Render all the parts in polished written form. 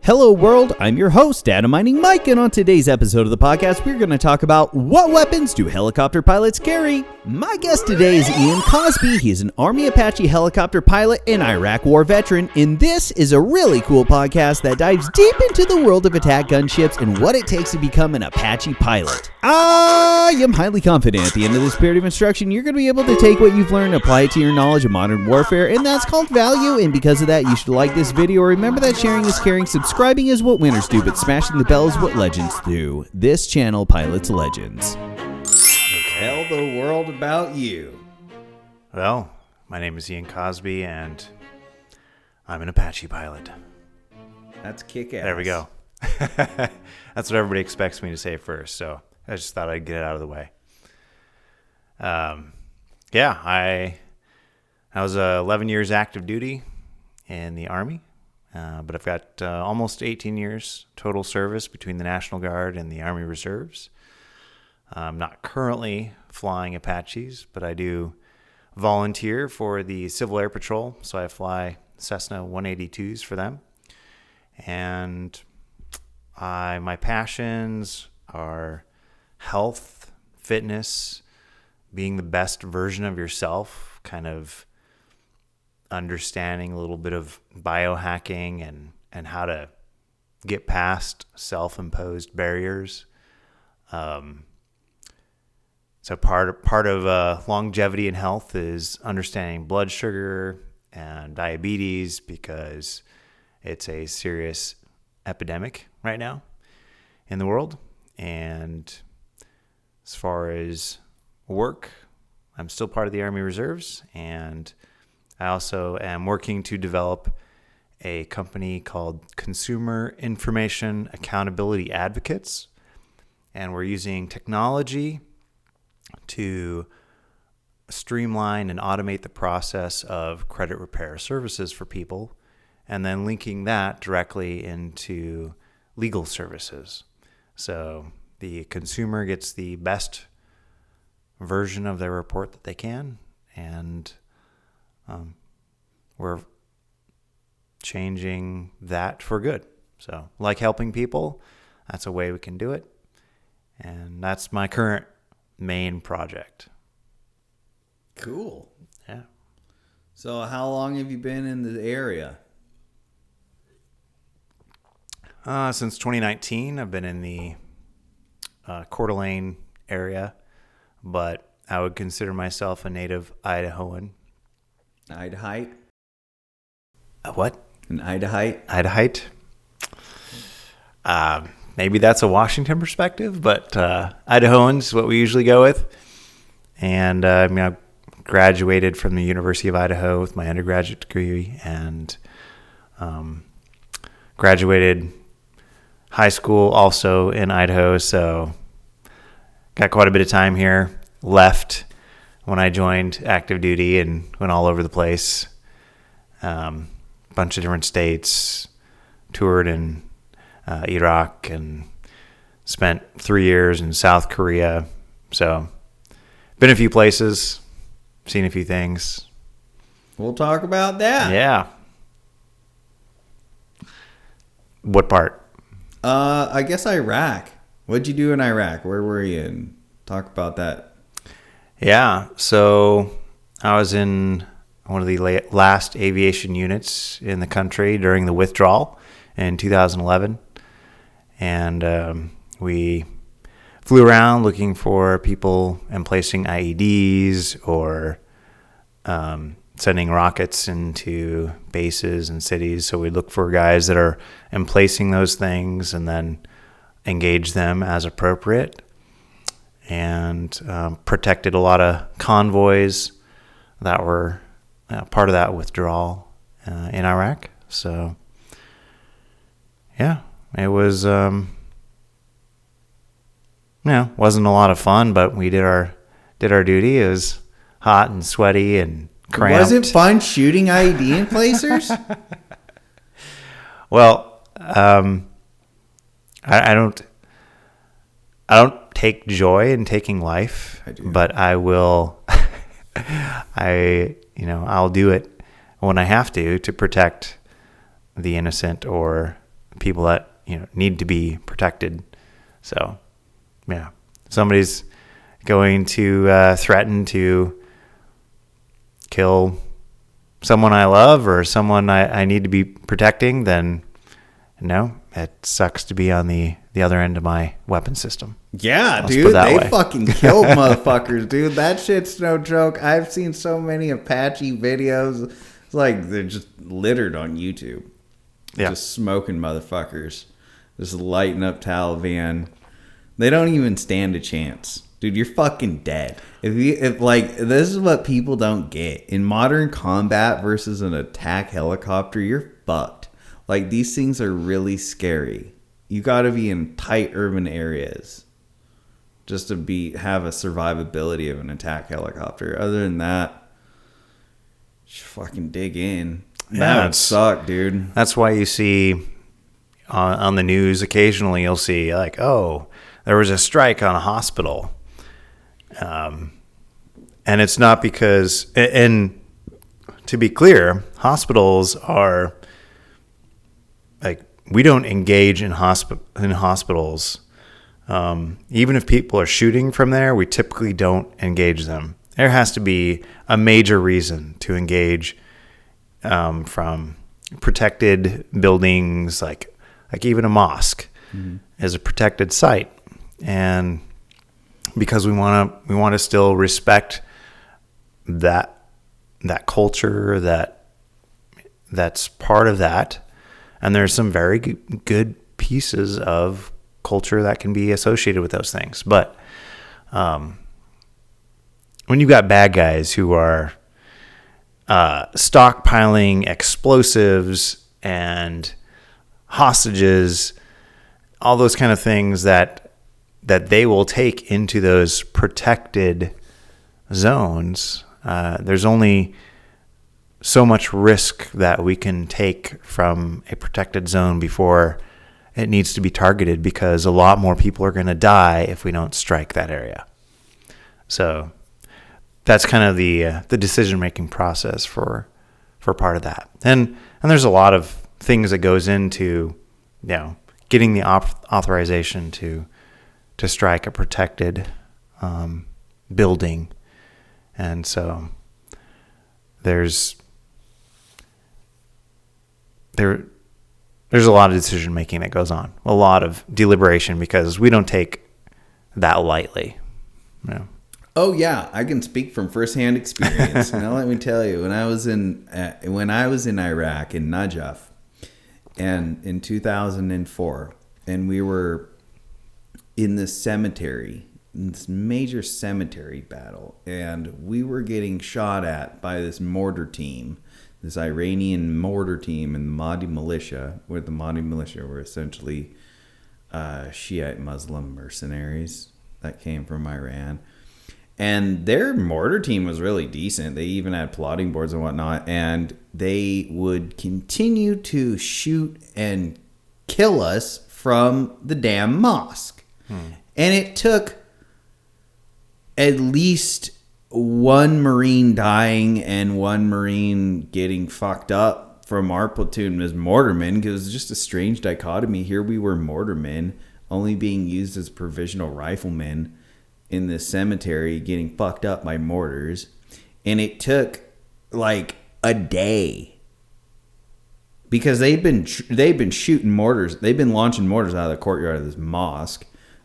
Hello world, I'm your host, Data Mining Mike, and on today's episode of the podcast, we're going to talk about what weapons do helicopter pilots carry? My guest today is Ian Cosby. He is an Army Apache helicopter pilot and Iraq War veteran, and this is a really cool podcast that dives deep into the world of attack gunships and what it takes to become an Apache pilot. I am highly confident at the end of this period of instruction, you're going to be able to take what you've learned and apply it to your knowledge of modern warfare, and that's called value, and because of that, you should like this video. Remember that sharing is caring, subscribing is what winners do, but smashing the bell is what legends do. This channel pilots legends. Tell the world about you. Well, my name is Ian Cosby, and I'm an Apache pilot. That's kick-ass. There we go. That's what everybody expects me to say first, so I just thought I'd get it out of the way. I was 11 years active duty in the Army, but I've got almost 18 years total service between the National Guard and the Army Reserves. I'm not currently flying Apaches, but I do volunteer for the Civil Air Patrol, so I fly Cessna 182s for them. And my passions are health, fitness, being the best version of yourself, kind of understanding a little bit of biohacking and how to get past self-imposed barriers. So part of longevity and health is understanding blood sugar and diabetes, because it's a serious epidemic right now in the world. And as far as work, I'm still part of the Army Reserves, and I also am working to develop a company called Consumer Information Accountability Advocates, and we're using technology to streamline and automate the process of credit repair services for people, and then linking that directly into legal services. So the consumer gets the best version of their report that they can, and we're changing that for good. So, like helping people, that's a way we can do it, and that's my current main project. Cool. Yeah. So how long have you been in the area? Since 2019, I've been in the Coeur d'Alene area, but I would consider myself a native Idahoan. Idahoite? A what? An Idahoite? Idahoite? Maybe that's a Washington perspective, but Idahoans is what we usually go with. And I graduated from the University of Idaho with my undergraduate degree, and graduated high school also in Idaho, so got quite a bit of time here. Left when I joined active duty and went all over the place. Bunch of different states, toured in Iraq, and spent 3 years in South Korea. So been a few places, seen a few things. We'll talk about that. Yeah. What part? I guess Iraq. What'd you do in Iraq? Where were you? And talk about that. Yeah. So I was in one of the last aviation units in the country during the withdrawal in 2011. And we flew around looking for people and placing IEDs or sending rockets into bases and cities. So we look for guys that are emplacing those things and then engage them as appropriate. And protected a lot of convoys that were part of that withdrawal in Iraq. So, yeah, it was, wasn't a lot of fun, but we did our duty. It was hot and sweaty and cramped. Was it fun shooting IED placers? Well, I don't take joy in taking life, but I will. I'll do it when I have to protect the innocent or people that, need to be protected. So, yeah, somebody's going to threaten to kill someone I love or someone I need to be protecting, then no, it sucks to be on the other end of my weapon system. Yeah, Let's dude, they way. fucking killed motherfuckers, dude. That shit's no joke. I've seen so many Apache videos. It's like they're just littered on YouTube. Yeah. Just smoking motherfuckers. Just lighting up Taliban. They don't even stand a chance. Dude, you're fucking dead. If this is what people don't get. In modern combat versus an attack helicopter, you're fucked. Like, these things are really scary. You gotta be in tight urban areas just to have a survivability of an attack helicopter. Other than that, just fucking dig in. That would suck, dude. That's why you see on the news occasionally you'll see like, oh, there was a strike on a hospital. And it's not because, and to be clear, hospitals are like, we don't engage in hospitals. Even if people are shooting from there, we typically don't engage them. There has to be a major reason to engage from protected buildings, like even a mosque is a protected site, and because we want to still respect that culture that's part of that. And there's some very good pieces of culture that can be associated with those things. But when you've got bad guys who are stockpiling explosives and hostages, all those kind of things that they will take into those protected zones, there's only so much risk that we can take from a protected zone before it needs to be targeted, because a lot more people are going to die if we don't strike that area. So that's kind of the decision-making process for part of that. And there's a lot of things that goes into, getting the authorization to strike a protected building. And so there's a lot of decision making that goes on, a lot of deliberation, because we don't take that lightly. Oh yeah, I can speak from firsthand experience. Now let me tell you, when I was in Iraq in Najaf, and in 2004, and we were in this cemetery, in this major cemetery battle, and we were getting shot at by this mortar team. This Iranian mortar team and the Mahdi militia, where the Mahdi militia were essentially Shiite Muslim mercenaries that came from Iran. And their mortar team was really decent. They even had plotting boards and whatnot. And they would continue to shoot and kill us from the damn mosque. And it took at least one Marine dying and one Marine getting fucked up from our platoon as mortarmen, because it's just a strange dichotomy. Here we were mortarmen only being used as provisional riflemen in this cemetery, getting fucked up by mortars. And it took like a day, because they've been shooting mortars. They've been launching mortars out of the courtyard of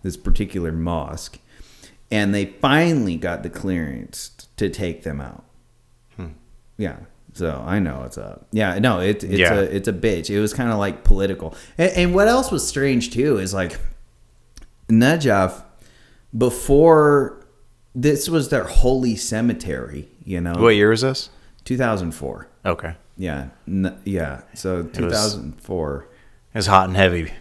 this particular mosque. And they finally got the clearance to take them out. Yeah. So I know what's up. Yeah. No, it's a bitch. It was kind of like political. And what else was strange too is like Najaf, before this was their holy cemetery, What year was this? 2004. Okay. Yeah. Yeah. So 2004. It was hot and heavy.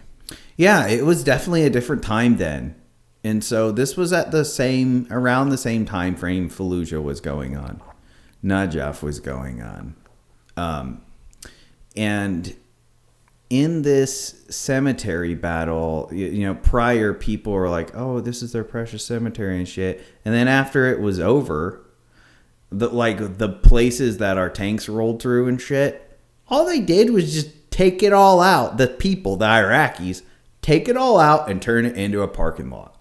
Yeah. It was definitely a different time then. And so this was around the same time frame Fallujah was going on. Najaf was going on. And in this cemetery battle, prior people were like, oh, this is their precious cemetery and shit. And then after it was over, the places that our tanks rolled through and shit, all they did was just take it all out. The people, the Iraqis, take it all out and turn it into a parking lot.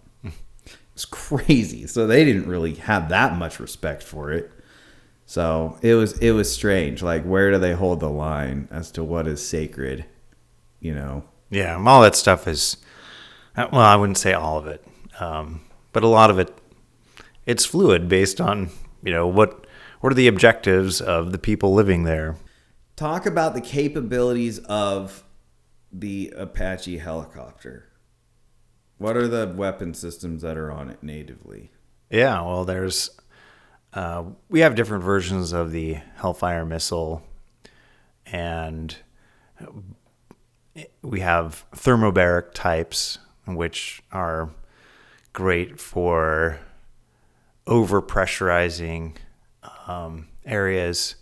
It's crazy. So they didn't really have that much respect for it. So it was strange. Like, where do they hold the line as to what is sacred? You know? Yeah, all that stuff is, well, I wouldn't say all of it, but a lot of it, it's fluid based on, what are the objectives of the people living there. Talk about the capabilities of the Apache helicopter. What are the weapon systems that are on it natively? Yeah, well, we have different versions of the Hellfire missile, and we have thermobaric types, which are great for overpressurizing areas.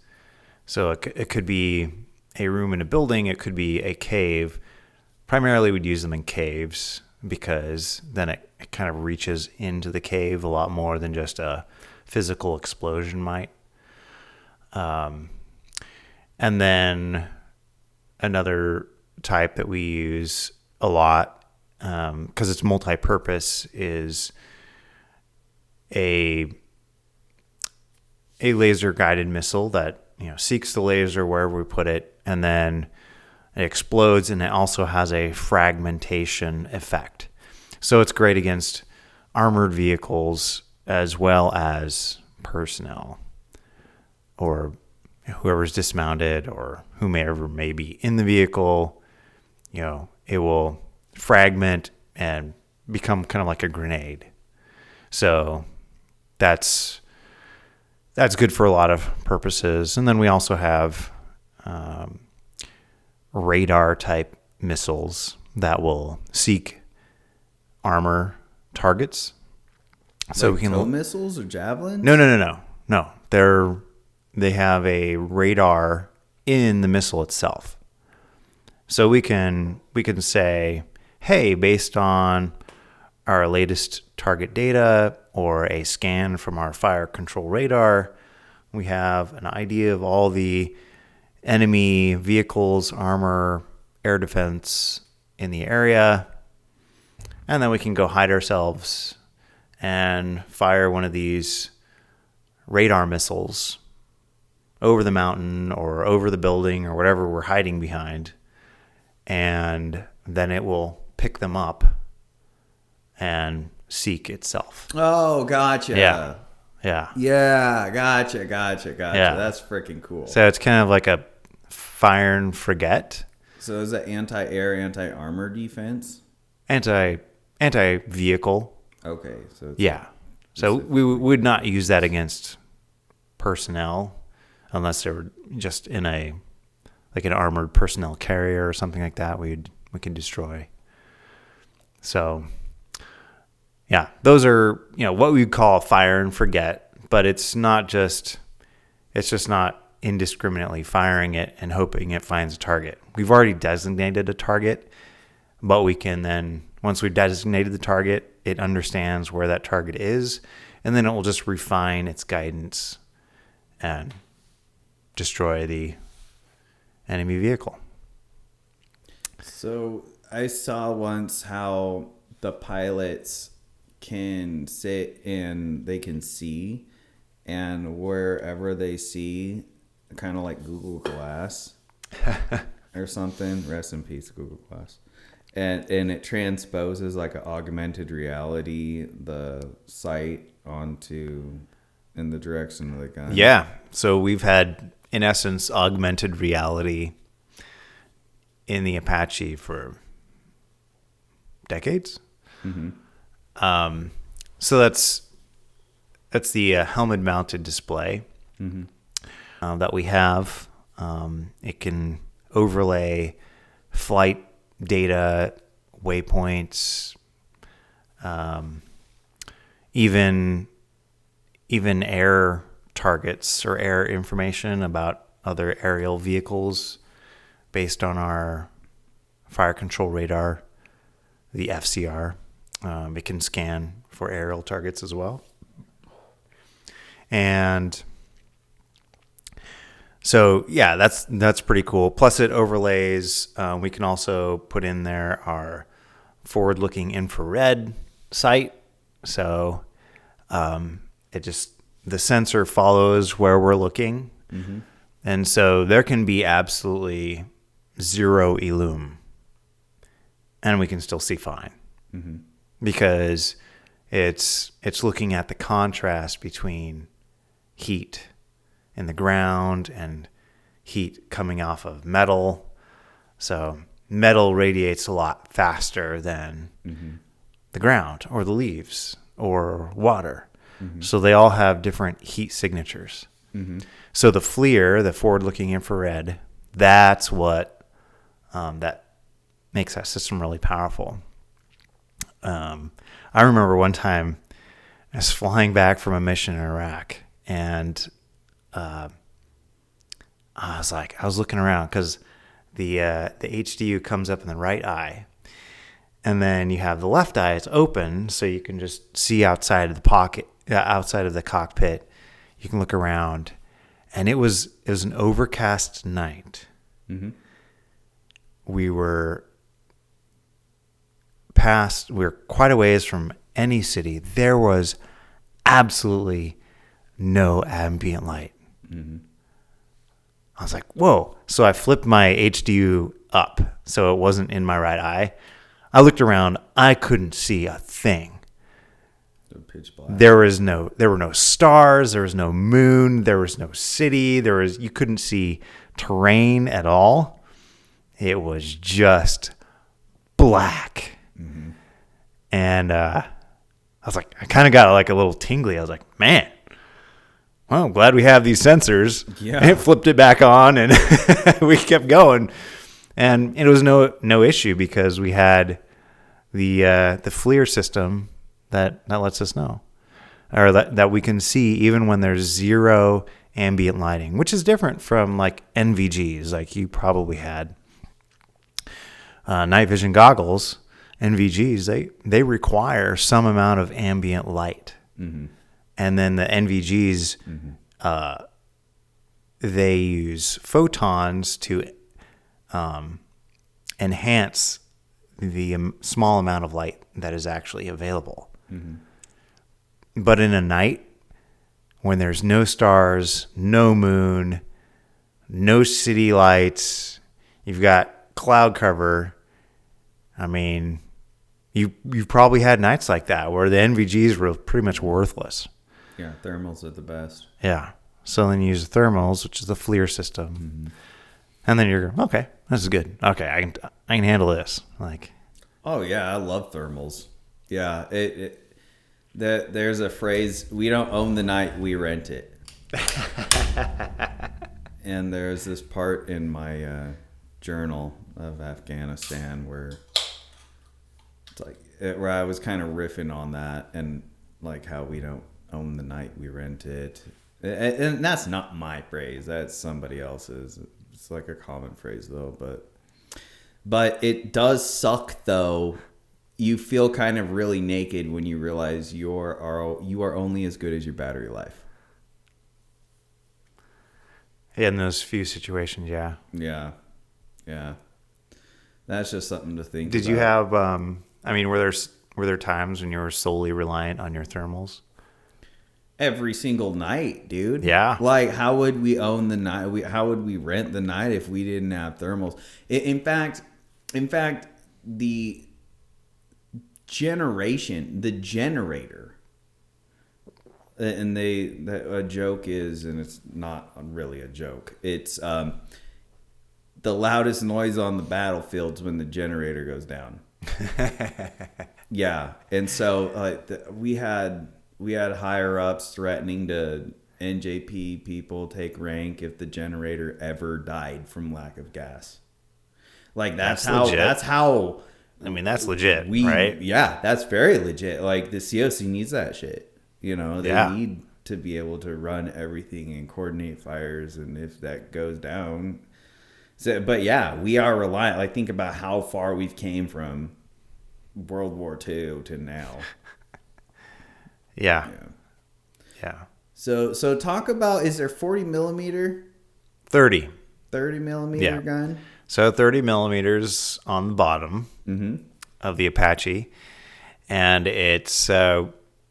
So it could be a room in a building, it could be a cave. Primarily we'd use them in caves because then it kind of reaches into the cave a lot more than just a physical explosion might. And then another type that we use a lot, because it's multi-purpose, is a laser guided missile that seeks the laser wherever we put it, and then it explodes, and it also has a fragmentation effect. So it's great against armored vehicles as well as personnel or whoever's dismounted or whomever may be in the vehicle. It will fragment and become kind of like a grenade. So that's good for a lot of purposes. And then we also have radar type missiles that will seek armor targets. So like we can missiles or javelins? No. They have a radar in the missile itself. So we can say, hey, based on our latest target data or a scan from our fire control radar, we have an idea of all the enemy vehicles, armor, air defense in the area. And then we can go hide ourselves and fire one of these radar missiles over the mountain or over the building or whatever we're hiding behind. And then it will pick them up and seek itself. Oh, gotcha. Yeah. Gotcha. Yeah. That's freaking cool. So it's kind of like a fire and forget. So is that anti-air, anti-armor defense? Anti-vehicle. Okay. So Yeah. So we would not use that against personnel unless they were just in an armored personnel carrier or something like that. We can destroy. So yeah, those are what we would call fire and forget, but it's just not indiscriminately firing it and hoping it finds a target. We've already designated a target, but we can then, once we've designated the target, it understands where that target is, and then it will just refine its guidance and destroy the enemy vehicle. So I saw once how the pilots can sit and they can see, and wherever they see, kind of like Google Glass or something. Rest in peace, Google Glass. And it transposes like an augmented reality the sight onto in the direction of the gun. Yeah. So we've had, in essence, augmented reality in the Apache for decades. Mm-hmm. So that's the helmet-mounted display that we have. It can overlay flight data, waypoints, even air targets or air information about other aerial vehicles based on our fire control radar, the FCR. It can scan for aerial targets as well. And So yeah, that's pretty cool. Plus it overlays. We can also put in there our forward-looking infrared sight. So the sensor follows where we're looking, and so there can be absolutely zero illum, and we can still see fine because it's looking at the contrast between heat in the ground and heat coming off of metal. So metal radiates a lot faster than the ground or the leaves or water. So they all have different heat signatures. So the FLIR, the forward-looking infrared, that's what that makes that system really powerful. I remember one time I was flying back from a mission in Iraq, and I was looking around because the HDU comes up in the right eye, and then you have the left eye. It's open, so you can just see outside of the cockpit. You can look around, and it was an overcast night. We were quite a ways from any city. There was absolutely no ambient light. I was like, whoa. So I flipped my HDU up so it wasn't in my right eye. I looked around. I couldn't see a thing. Pitch black. There were no stars. There was no moon. There was no city. You couldn't see terrain at all. It was just black. And I was like, I kind of got like a little tingly. I was like, man, well, I'm glad we have these sensors. Yeah. And it flipped it back on, and we kept going. And it was no issue because we had the FLIR system that lets us know, or that we can see even when there's zero ambient lighting, which is different from like NVGs, like you probably had. Night vision goggles, NVGs, they require some amount of ambient light. And then the NVGs, they use photons to enhance the small amount of light that is actually available. But in a night, when there's no stars, no moon, no city lights, you've got cloud cover. I mean, you've probably had nights like that where the NVGs were pretty much worthless. Yeah, thermals are the best. Yeah. So then you use the thermals, which is the FLIR system. And then you're, okay, this is good. Okay, I can handle this. Like, oh yeah, I love thermals. Yeah, there's a phrase: we don't own the night, we rent it. And there's this part in my journal of Afghanistan where it's like where I was kind of riffing on that and like how we don't own the night, we rent it. And that's not my phrase, that's somebody else's. It's like a common phrase though, but it does suck though. You feel kind of really naked when you realize you are only as good as your battery life. in those few situations, yeah. Yeah. That's just something to think Did about. you have, I mean, were there times when you were solely reliant on your thermals? Every single night, dude. Yeah. Like, how would we own the night? How would we rent the night if we didn't have thermals? In fact, the generator, and a joke is, and it's not really a joke. It's the loudest noise on the battlefield's when the generator goes down. Yeah, and so we had higher ups threatening to NJP people take rank if the generator ever died from lack of gas. Like that's how. I mean, that's legit, right? Yeah, that's very legit. Like the COC needs that shit. You know, they need to be able to run everything and coordinate fires, and if that goes down. So, but yeah, we are reliant. Like think about how far we've came from World War II to now. Yeah. So talk about, is there 40 millimeter? 30. 30 millimeter gun. So 30 millimeters on the bottom of the Apache. And it's,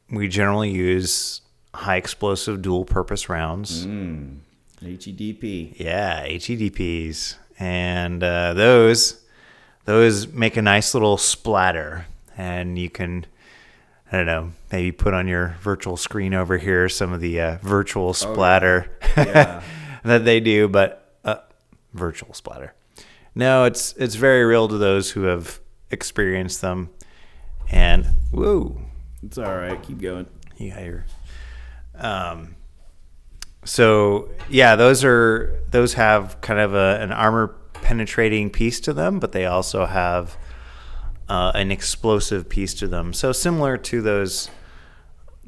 we generally use high explosive dual purpose rounds. HEDP. Yeah, HEDPs. And those make a nice little splatter. And you can, I don't know, maybe put on your virtual screen over here some of the virtual splatter that they do, but virtual splatter. No, it's very real to those who have experienced them. And whoa, It's all right. Keep going. yeah, you're. So yeah, those have kind of an armor penetrating piece to them, but they also have an explosive piece to them. So similar to those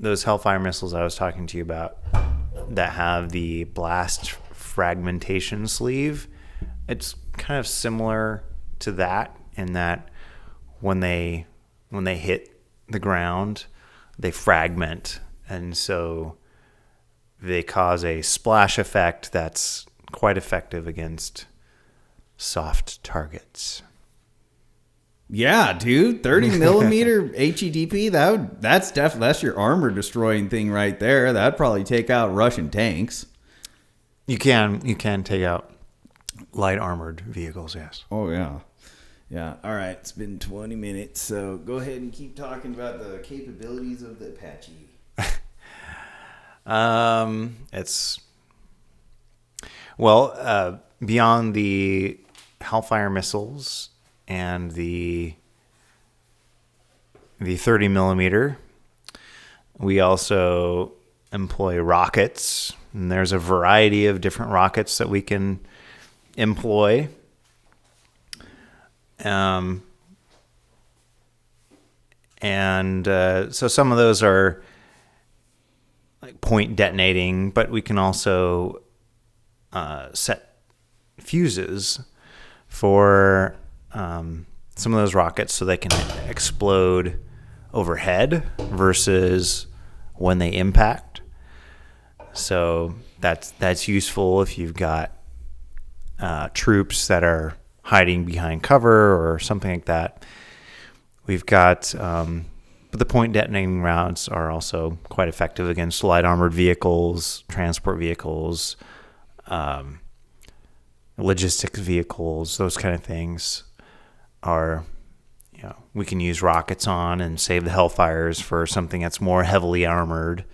Hellfire missiles I was talking to you about that have the blast fragmentation sleeve. It's kind of similar to that in that when they hit the ground, they fragment, and so they cause a splash effect that's quite effective against soft targets. Yeah, dude, 30 millimeter HEDP. That's your armor destroying thing right there. That'd probably take out Russian tanks. You can take out light armored vehicles, yes. Oh yeah, yeah. All right, it's been 20 minutes, so go ahead and keep talking about the capabilities of the Apache. It's beyond the Hellfire missiles and the 30 millimeter, we also employ rockets, and there's a variety of different rockets that we can employ. So some of those are like point detonating, but we can also set fuses for some of those rockets so they can explode overhead versus when they impact. So that's useful if you've got troops that are hiding behind cover or something like that. We've got, but the point detonating rounds are also quite effective against light armored vehicles, transport vehicles, logistics vehicles. Those kind of things are, we can use rockets on and save the Hellfires for something that's more heavily armored.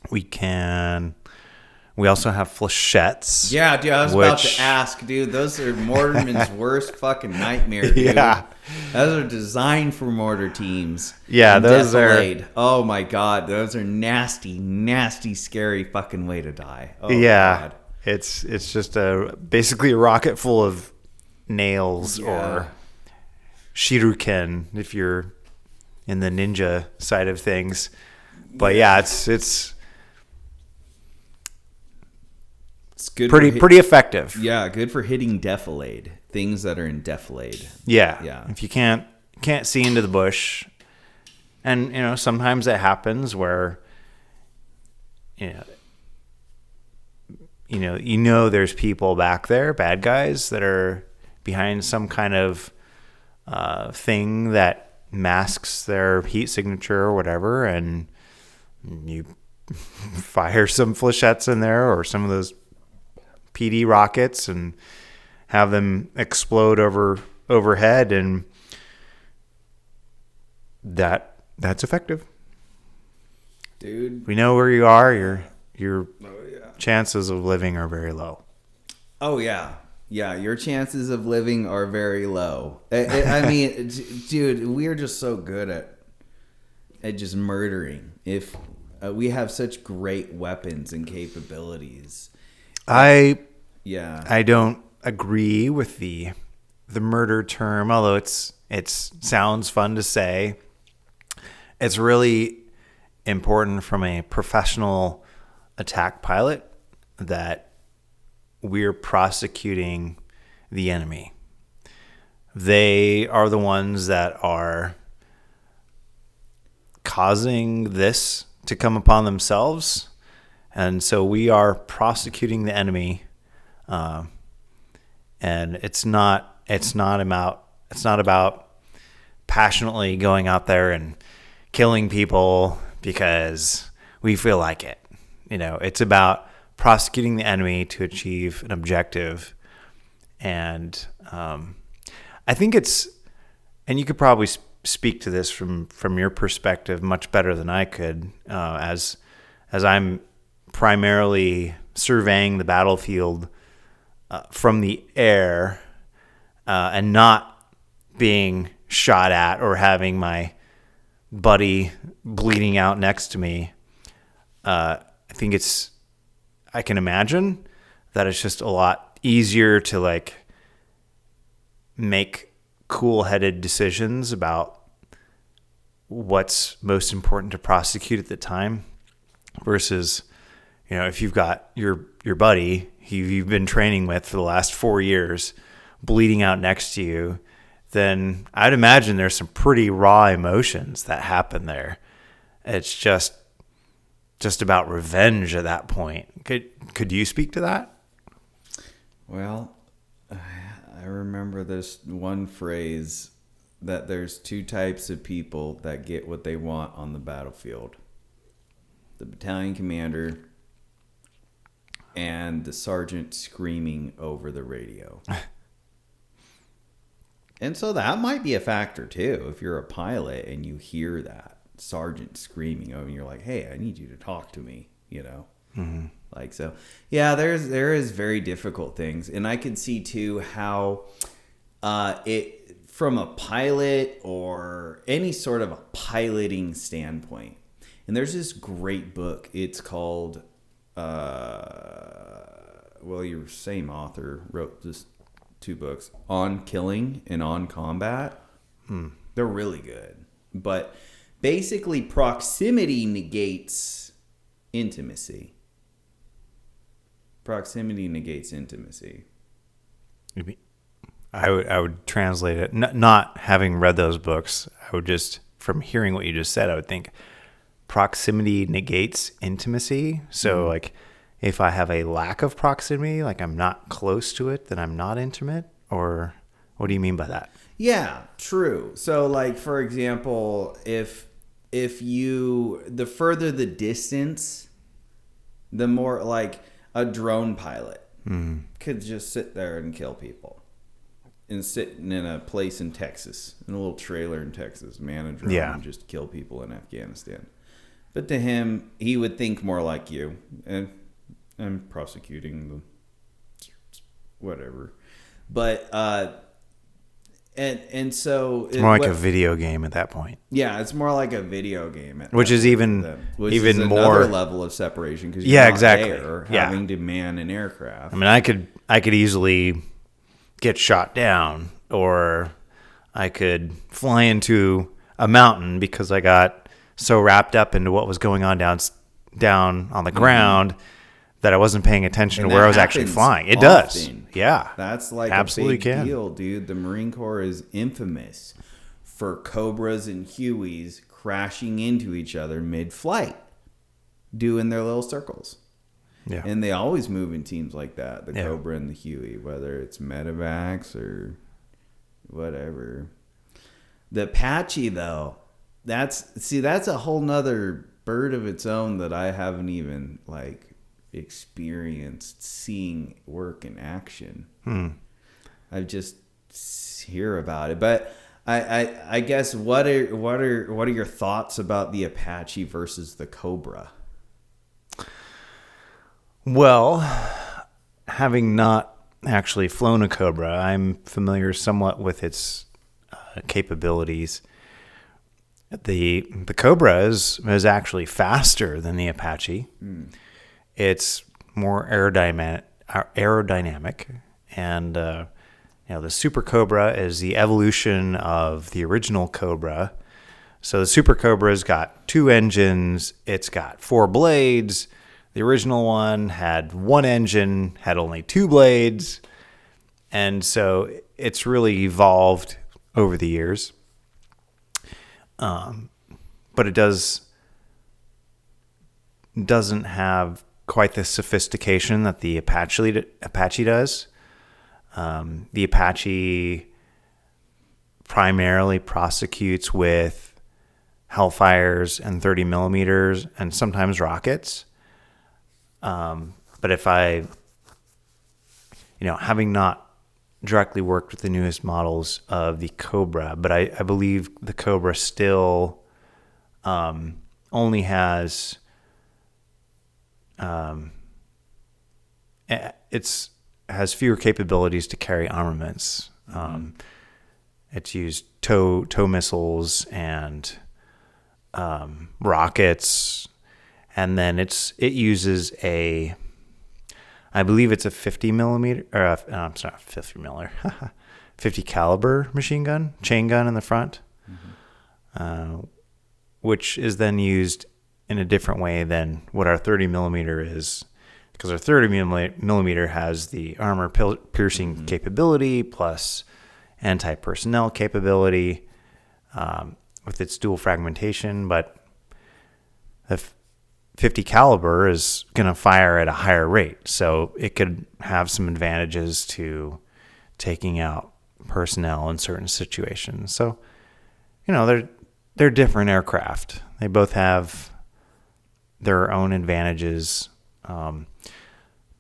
We also have flechettes. Yeah, dude, I was about to ask, dude. Those are Mortarman's worst fucking nightmare, dude. Yeah. Those are designed for mortar teams. Yeah, those are... Oh, my God. Those are nasty, nasty, scary fucking way to die. Oh, yeah. God. It's just basically a rocket full of nails or shuriken if you're in the ninja side of things. But yeah, it's good, pretty effective. Yeah, good for hitting defilade, things that are in defilade. Yeah. If you can't see into the bush, and sometimes it happens where there's people back there, bad guys that are behind some kind of thing that masks their heat signature or whatever, and you fire some flechettes in there or some of those PD rockets and have them explode overhead, and that's effective. Dude, we know where you are. Your chances of living are very low. Oh yeah. Yeah, your chances of living are very low. I mean, dude, we are just so good at just murdering. If we have such great weapons and capabilities. I don't agree with the murder term, although it sounds fun to say. It's really important from a professional attack pilot that we're prosecuting the enemy. They are the ones that are causing this to come upon themselves, And so we are prosecuting the enemy, and it's not about passionately going out there and killing people because we feel like it. It's about prosecuting the enemy to achieve an objective. And I think and you could probably speak to this from your perspective much better than I could, as I'm primarily surveying the battlefield from the air, and not being shot at or having my buddy bleeding out next to me. I think I can imagine that it's just a lot easier to like make cool-headed decisions about what's most important to prosecute at the time versus, if you've got your buddy you've been training with for the last 4 years bleeding out next to you, then I'd imagine there's some pretty raw emotions that happen there. It's just about revenge at that point. Could you speak to that? Well, I remember this one phrase that there's two types of people that get what they want on the battlefield. The battalion commander and the sergeant screaming over the radio. And so that might be a factor too. If you're a pilot and you hear that sergeant screaming over, and you're like, "Hey, I need you to talk to me," Mm-hmm. Like, so yeah, there is very difficult things. And I can see too how it, from a pilot or any sort of a piloting standpoint. And there's this great book. It's called your same author wrote this 2 books, On Killing and On Combat. They're really good. But basically, proximity negates intimacy. Proximity negates intimacy. I would translate it, not having read those books. I would just, from hearing what you just said, I would think proximity negates intimacy. So like if I have a lack of proximity, like I'm not close to it, then I'm not intimate? Or what do you mean by that? Yeah, true. So like, for example, if the further the distance, the more, like a drone pilot could just sit there and kill people. And sitting in a place in Texas, in a little trailer in Texas, man a drone and just kill people in Afghanistan. But to him, he would think more like you. And I'm prosecuting the whatever. But and so it's more like a video game at that point. Yeah, it's more like a video game, which is even is more another level of separation because you're not there having to man an aircraft. I mean, I could easily get shot down, or I could fly into a mountain because I got so wrapped up into what was going on down on the ground that I wasn't paying attention to where I was actually flying. It does. Yeah. That's like absolutely a big deal, dude. The Marine Corps is infamous for Cobras and Hueys crashing into each other mid-flight, doing their little circles. Yeah. And they always move in teams like that, the Cobra and the Huey, whether it's medevacs or whatever. The Apache, though, that's a whole nother bird of its own that I haven't even, experienced seeing work in action. I just hear about it. But I guess what are your thoughts about the Apache versus the Cobra? Well, having not actually flown a Cobra, I'm familiar somewhat with its capabilities. The Cobra is actually faster than the Apache. It's more aerodynamic, and the Super Cobra is the evolution of the original Cobra. So the Super Cobra's got 2 engines. It's got 4 blades. The original one had 1 engine, had only 2 blades. And so it's really evolved over the years. But it doesn't have quite the sophistication that the Apache does. The Apache primarily prosecutes with Hellfires and 30 millimeters and sometimes rockets. But if having not directly worked with the newest models of the Cobra, but I believe the Cobra still only has has fewer capabilities to carry armaments. It's used tow missiles and rockets, and then it uses I believe it's a 50 millimeter, or I'm sorry, 50 miller, 50 caliber machine gun, chain gun in the front, which is then used in a different way than what our 30 millimeter is, because our 30 millimeter has the armor piercing capability plus anti-personnel capability with its dual fragmentation, but the 50 caliber is going to fire at a higher rate, so it could have some advantages to taking out personnel in certain situations. So, they're different aircraft. They both have their own advantages. But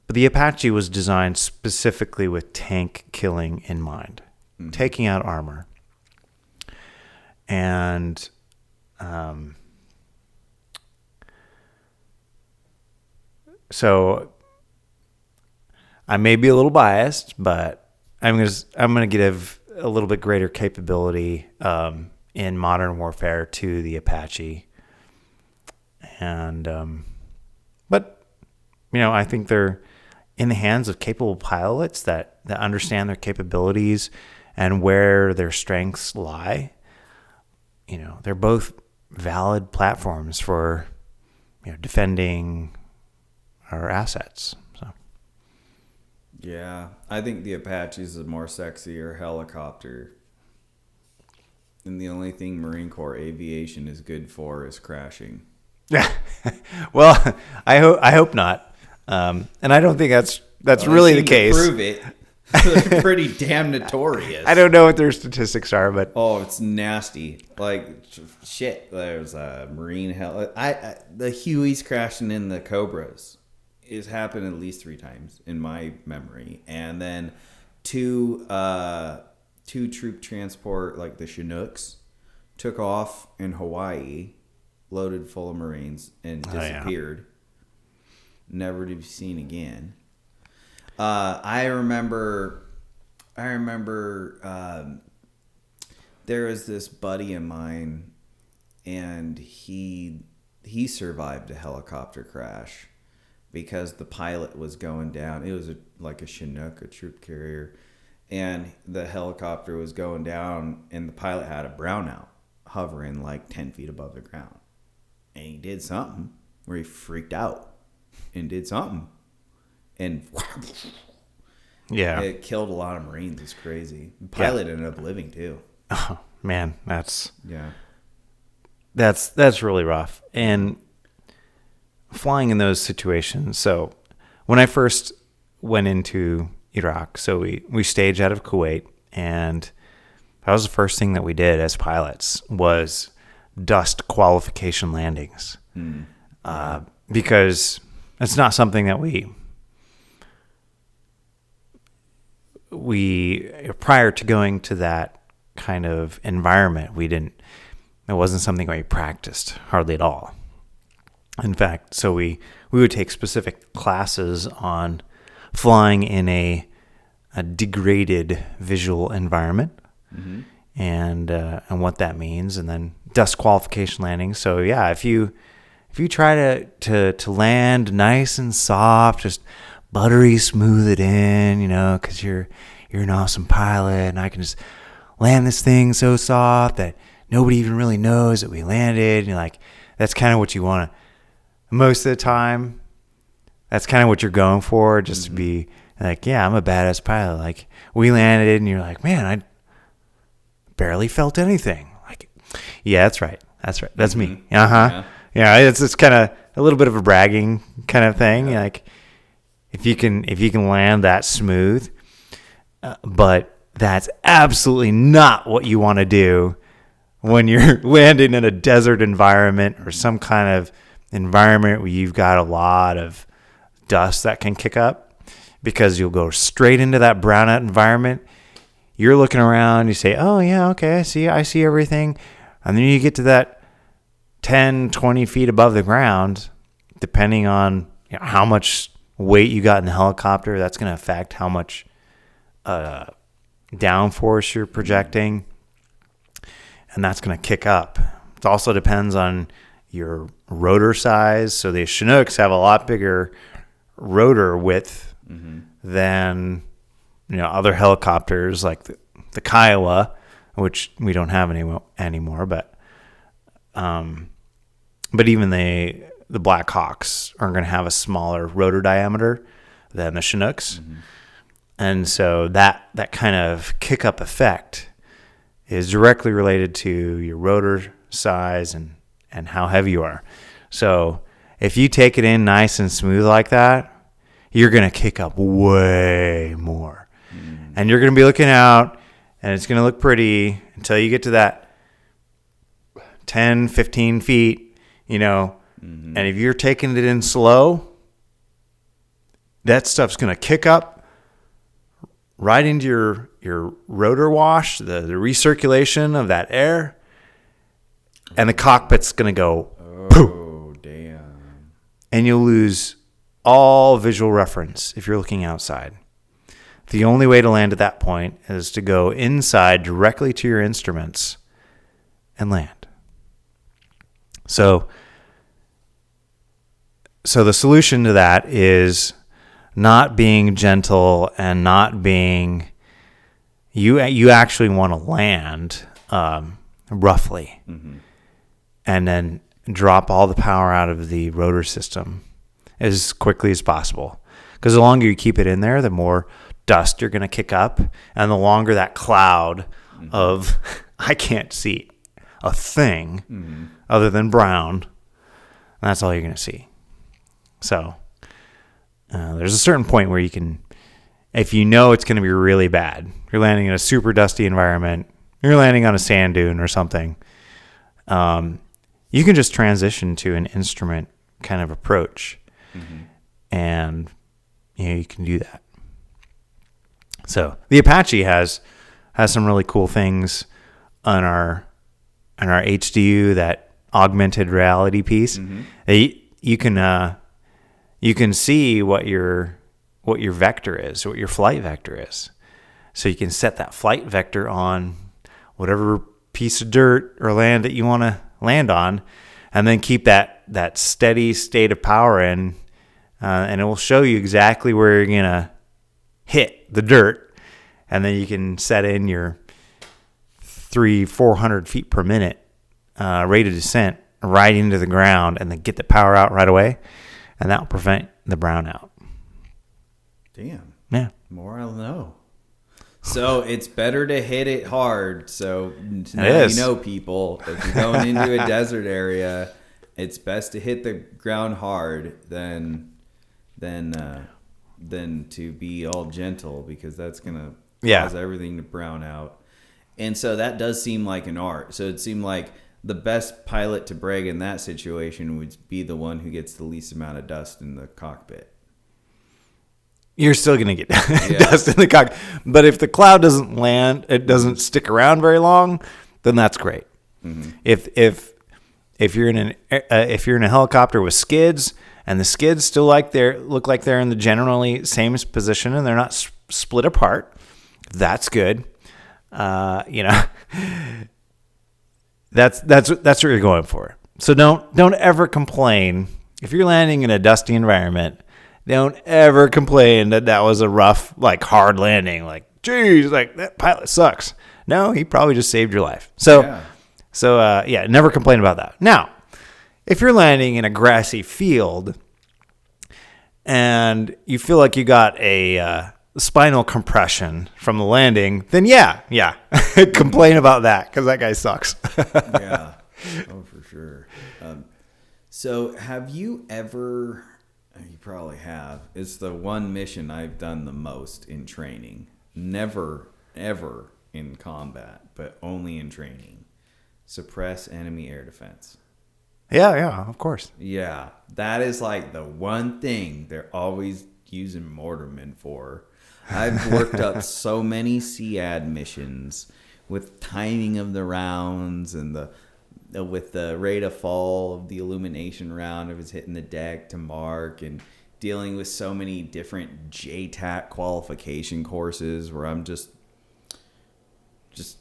the Apache was designed specifically with tank killing in mind, taking out armor. And so I may be a little biased, but I'm gonna give a little bit greater capability in modern warfare to the Apache. And but I think they're in the hands of capable pilots that understand their capabilities and where their strengths lie. They're both valid platforms for defending our assets. So yeah, I think the Apache is a more sexier helicopter, and the only thing Marine Corps aviation is good for is crashing. Yeah, well, I hope not, and I don't think that's really the case. Prove it. They're pretty damn notorious. I don't know what their statistics are, but it's nasty. Like shit. There's a Marine the Hueys crashing in the Cobras has happened at least 3 times in my memory, and then two troop transport, like the Chinooks, took off in Hawaii, loaded full of Marines, and disappeared, never to be seen again. I remember there was this buddy of mine, and he survived a helicopter crash because the pilot was going down. It was like a Chinook, a troop carrier, and the helicopter was going down, and the pilot had a brownout hovering like 10 feet above the ground. And he did something where he freaked out and did something. And yeah, it killed a lot of Marines. It's crazy. The pilot ended up living too. Oh man, that's really rough. And flying in those situations. So when I first went into Iraq, so we staged out of Kuwait, and that was the first thing that we did as pilots was dust qualification landings, because it's not something that we prior to going to that kind of environment, it wasn't something we practiced hardly at all. In fact, so we would take specific classes on flying in a degraded visual environment, and what that means, and then dust qualification landing. So yeah, if you try to land nice and soft, just buttery smooth it in, because you're an awesome pilot, and I can just land this thing so soft that nobody even really knows that we landed. And you're like, that's kind of what you want to. Most of the time, that's kind of what you're going for, just to be like, yeah, I'm a badass pilot. Like, we landed, and you're like, man, I barely felt anything. Like, yeah, that's right. That's me. Yeah, it's kind of, a little bit of a bragging kind of thing. Yeah. Like if you can land that smooth, but that's absolutely not what you want to do when you're landing in a desert environment or some kind of environment where you've got a lot of dust that can kick up, because you'll go straight into that brownout environment. You're looking around, you say, oh yeah, okay, I see everything. And then you get to that 10, 20 feet above the ground, depending on how much weight you got in the helicopter, that's going to affect how much downforce you're projecting, and that's going to kick up. It also depends on your rotor size. So the Chinooks have a lot bigger rotor width than other helicopters like the Kiowa, which we don't have anymore. But even the Black Hawks are going to have a smaller rotor diameter than the Chinooks. And so that kind of kick-up effect is directly related to your rotor size and how heavy you are. So if you take it in nice and smooth like that, you're going to kick up way more. And you're going to be looking out, and it's going to look pretty until you get to that 10, 15 feet, And if you're taking it in slow, that stuff's going to kick up right into your rotor wash, the recirculation of that air, and the cockpit's going to go poof. Oh, damn. And you'll lose all visual reference if you're looking outside. The only way to land at that point is to go inside directly to your instruments and land. So the solution to that is not being gentle and not being, you actually want to land roughly, and then drop all the power out of the rotor system as quickly as possible. Because the longer you keep it in there, the more dust you're going to kick up, and the longer that cloud of I can't see a thing other than brown, that's all you're going to see. So there's a certain point where you can, if you know it's going to be really bad, you're landing in a super dusty environment, you're landing on a sand dune or something, you can just transition to an instrument kind of approach, and you can do that. So the Apache has some really cool things on our HDU, that augmented reality piece. You can see what your vector is, what your flight vector is. So you can set that flight vector on whatever piece of dirt or land that you want to land on, and then keep that steady state of power in, and it will show you exactly where you're going to hit the dirt, and then you can set in your 300-400 feet per minute rate of descent right into the ground, and then get the power out right away, and that will prevent the brownout. Damn. Yeah. More I'll know. So it's better to hit it hard. So now people, if you're going into a desert area, it's best to hit the ground hard than to be all gentle, because that's gonna cause everything to brown out. And so that does seem like an art. So it seemed like the best pilot to brag in that situation would be the one who gets the least amount of dust in the cockpit. You're still going to get dust in the cockpit. But if the cloud doesn't land, it doesn't stick around very long, then that's great. If you're in a helicopter with skids, and the skids still look like they're in the generally same position and they're not split apart, that's good. That's what you're going for. So don't ever complain if you're landing in a dusty environment. Don't ever complain that was a rough, hard landing. Geez, that pilot sucks. No, he probably just saved your life. So never complain about that. Now, if you're landing in a grassy field and you feel like you got a spinal compression from the landing, then complain about that, because that guy sucks. Yeah. Oh, for sure. So have you ever, you probably have, it's the one mission I've done the most in training. Never, ever in combat, but only in training. Suppress enemy air defense. Yeah, of course. Yeah, that is like the one thing they're always using mortarmen for. I've worked up so many SEAD missions with timing of the rounds and with the rate of fall of the illumination round if it's hitting the deck to mark, and dealing with so many different JTAC qualification courses where I'm just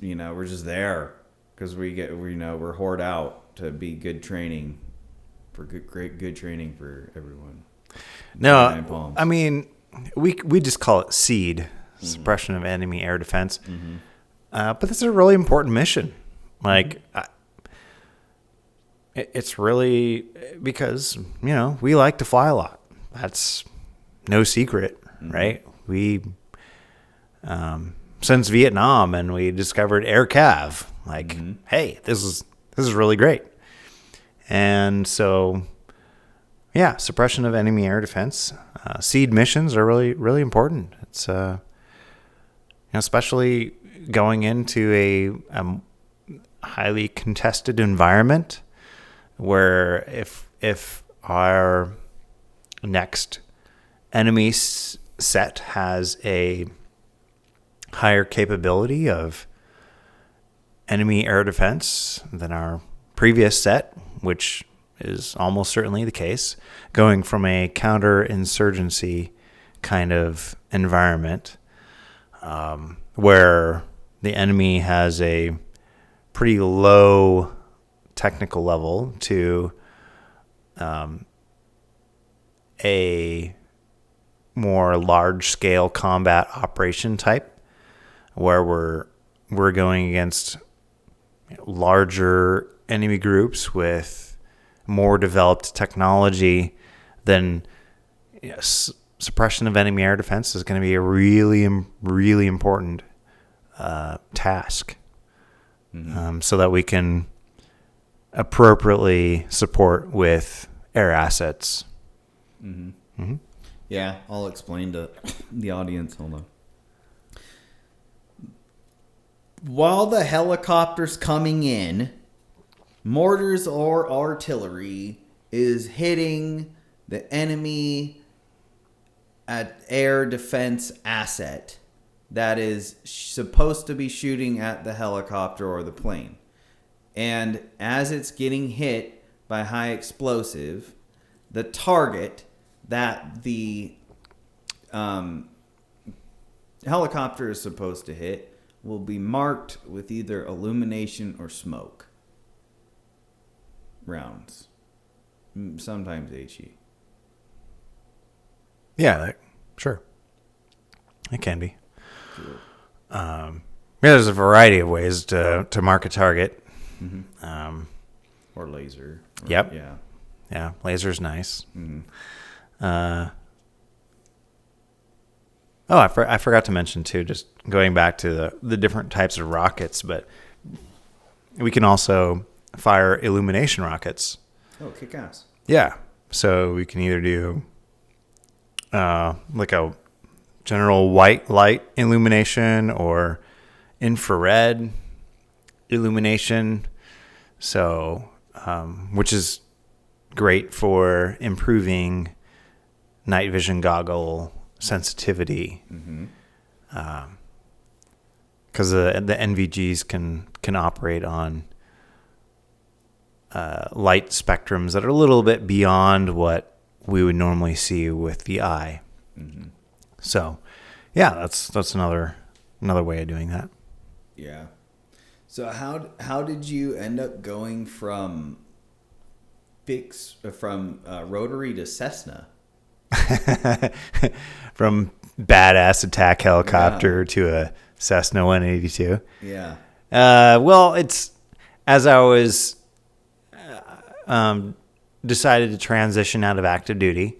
we're just there because we're hoard out to be good training for good training for everyone. No, I mean we just call it SEAD, suppression of enemy air defense. But this is a really important mission. Like it's really because we like to fly a lot. That's no secret, right? We since Vietnam, and we discovered air cav. Like, hey, this is really great. And so, yeah, suppression of enemy air defense, SEAD missions are really, really important. It's especially going into a highly contested environment where if our next enemy set has a higher capability of enemy air defense than our previous set, which is almost certainly the case, going from a counterinsurgency kind of environment where the enemy has a pretty low technical level to a more large-scale combat operation type, where we're going against larger enemy groups with more developed technology, then suppression of enemy air defense is going to be a really, really important task, so that we can appropriately support with air assets. Yeah, I'll explain to the audience. Hold on. While the helicopter's coming in, mortars or artillery is hitting the enemy at air defense asset that is supposed to be shooting at the helicopter or the plane. And as it's getting hit by high explosive, the target that the helicopter is supposed to hit will be marked with either illumination or smoke rounds. Sometimes HE. Yeah, sure. It can be. Cool. There's a variety of ways to mark a target. Or laser. Yep. Yeah, laser's nice. I forgot to mention too, just going back to the different types of rockets, but we can also fire illumination rockets. Oh, kick ass. Yeah. So we can either do like a general white light illumination or infrared illumination. So, which is great for improving night vision goggle sensitivity, because the NVGs can operate on light spectrums that are a little bit beyond what we would normally see with the eye. So, yeah, that's another way of doing that. Yeah. So how did you end up going from rotary to Cessna? From badass attack helicopter to a Cessna 182. Yeah. Well, it's as I was decided to transition out of active duty,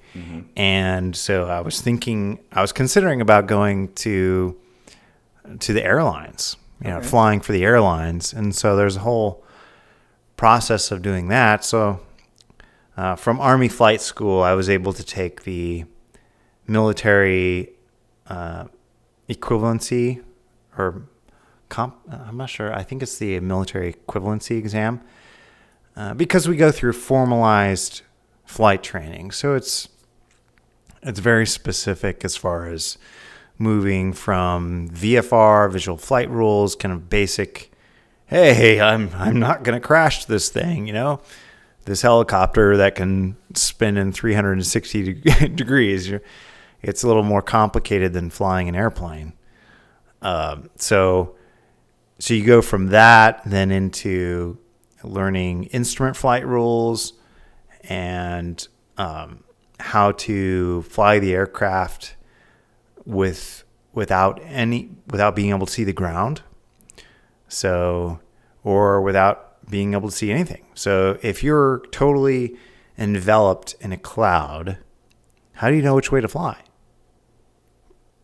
and so I was considering about going to the airlines, flying for the airlines, and so there's a whole process of doing that. So from Army Flight School, I was able to take the military equivalency or I'm not sure. I think it's the military equivalency exam because we go through formalized flight training. So it's very specific as far as moving from VFR, visual flight rules, kind of basic. Hey, I'm not going to crash this thing, this helicopter that can spin in 360 degrees. It's a little more complicated than flying an airplane. So you go from that then into learning instrument flight rules and how to fly the aircraft without being able to see the ground. Or without being able to see anything. So if you're totally enveloped in a cloud, how do you know which way to fly?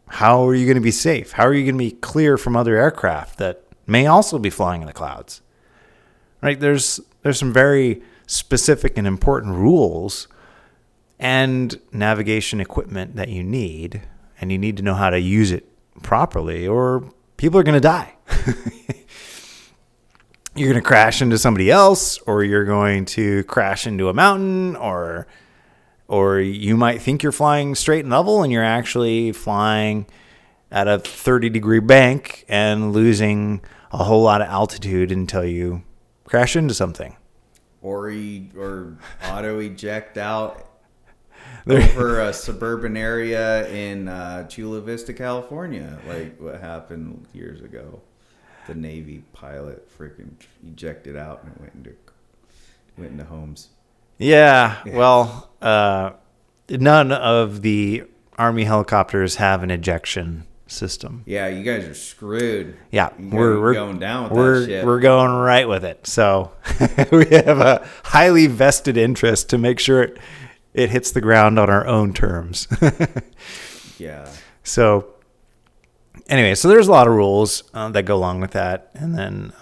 How are you going to be safe? How are you going to be clear from other aircraft that may also be flying in the clouds? Right? There's some very specific and important rules and navigation equipment that you need, and you need to know how to use it properly, or people are going to die. You're going to crash into somebody else, or you're going to crash into a mountain, or you might think you're flying straight and level and you're actually flying at a 30-degree bank and losing a whole lot of altitude until you crash into something. Or auto eject out over a suburban area in Chula Vista, California, like what happened years ago. The Navy pilot freaking ejected out and went into homes. Yeah. Well, none of the Army helicopters have an ejection system. Yeah, you guys are screwed. Yeah, we're going down with that shit. We're going right with it. So we have a highly vested interest to make sure it hits the ground on our own terms. Yeah. So anyway, so there's a lot of rules that go along with that, and then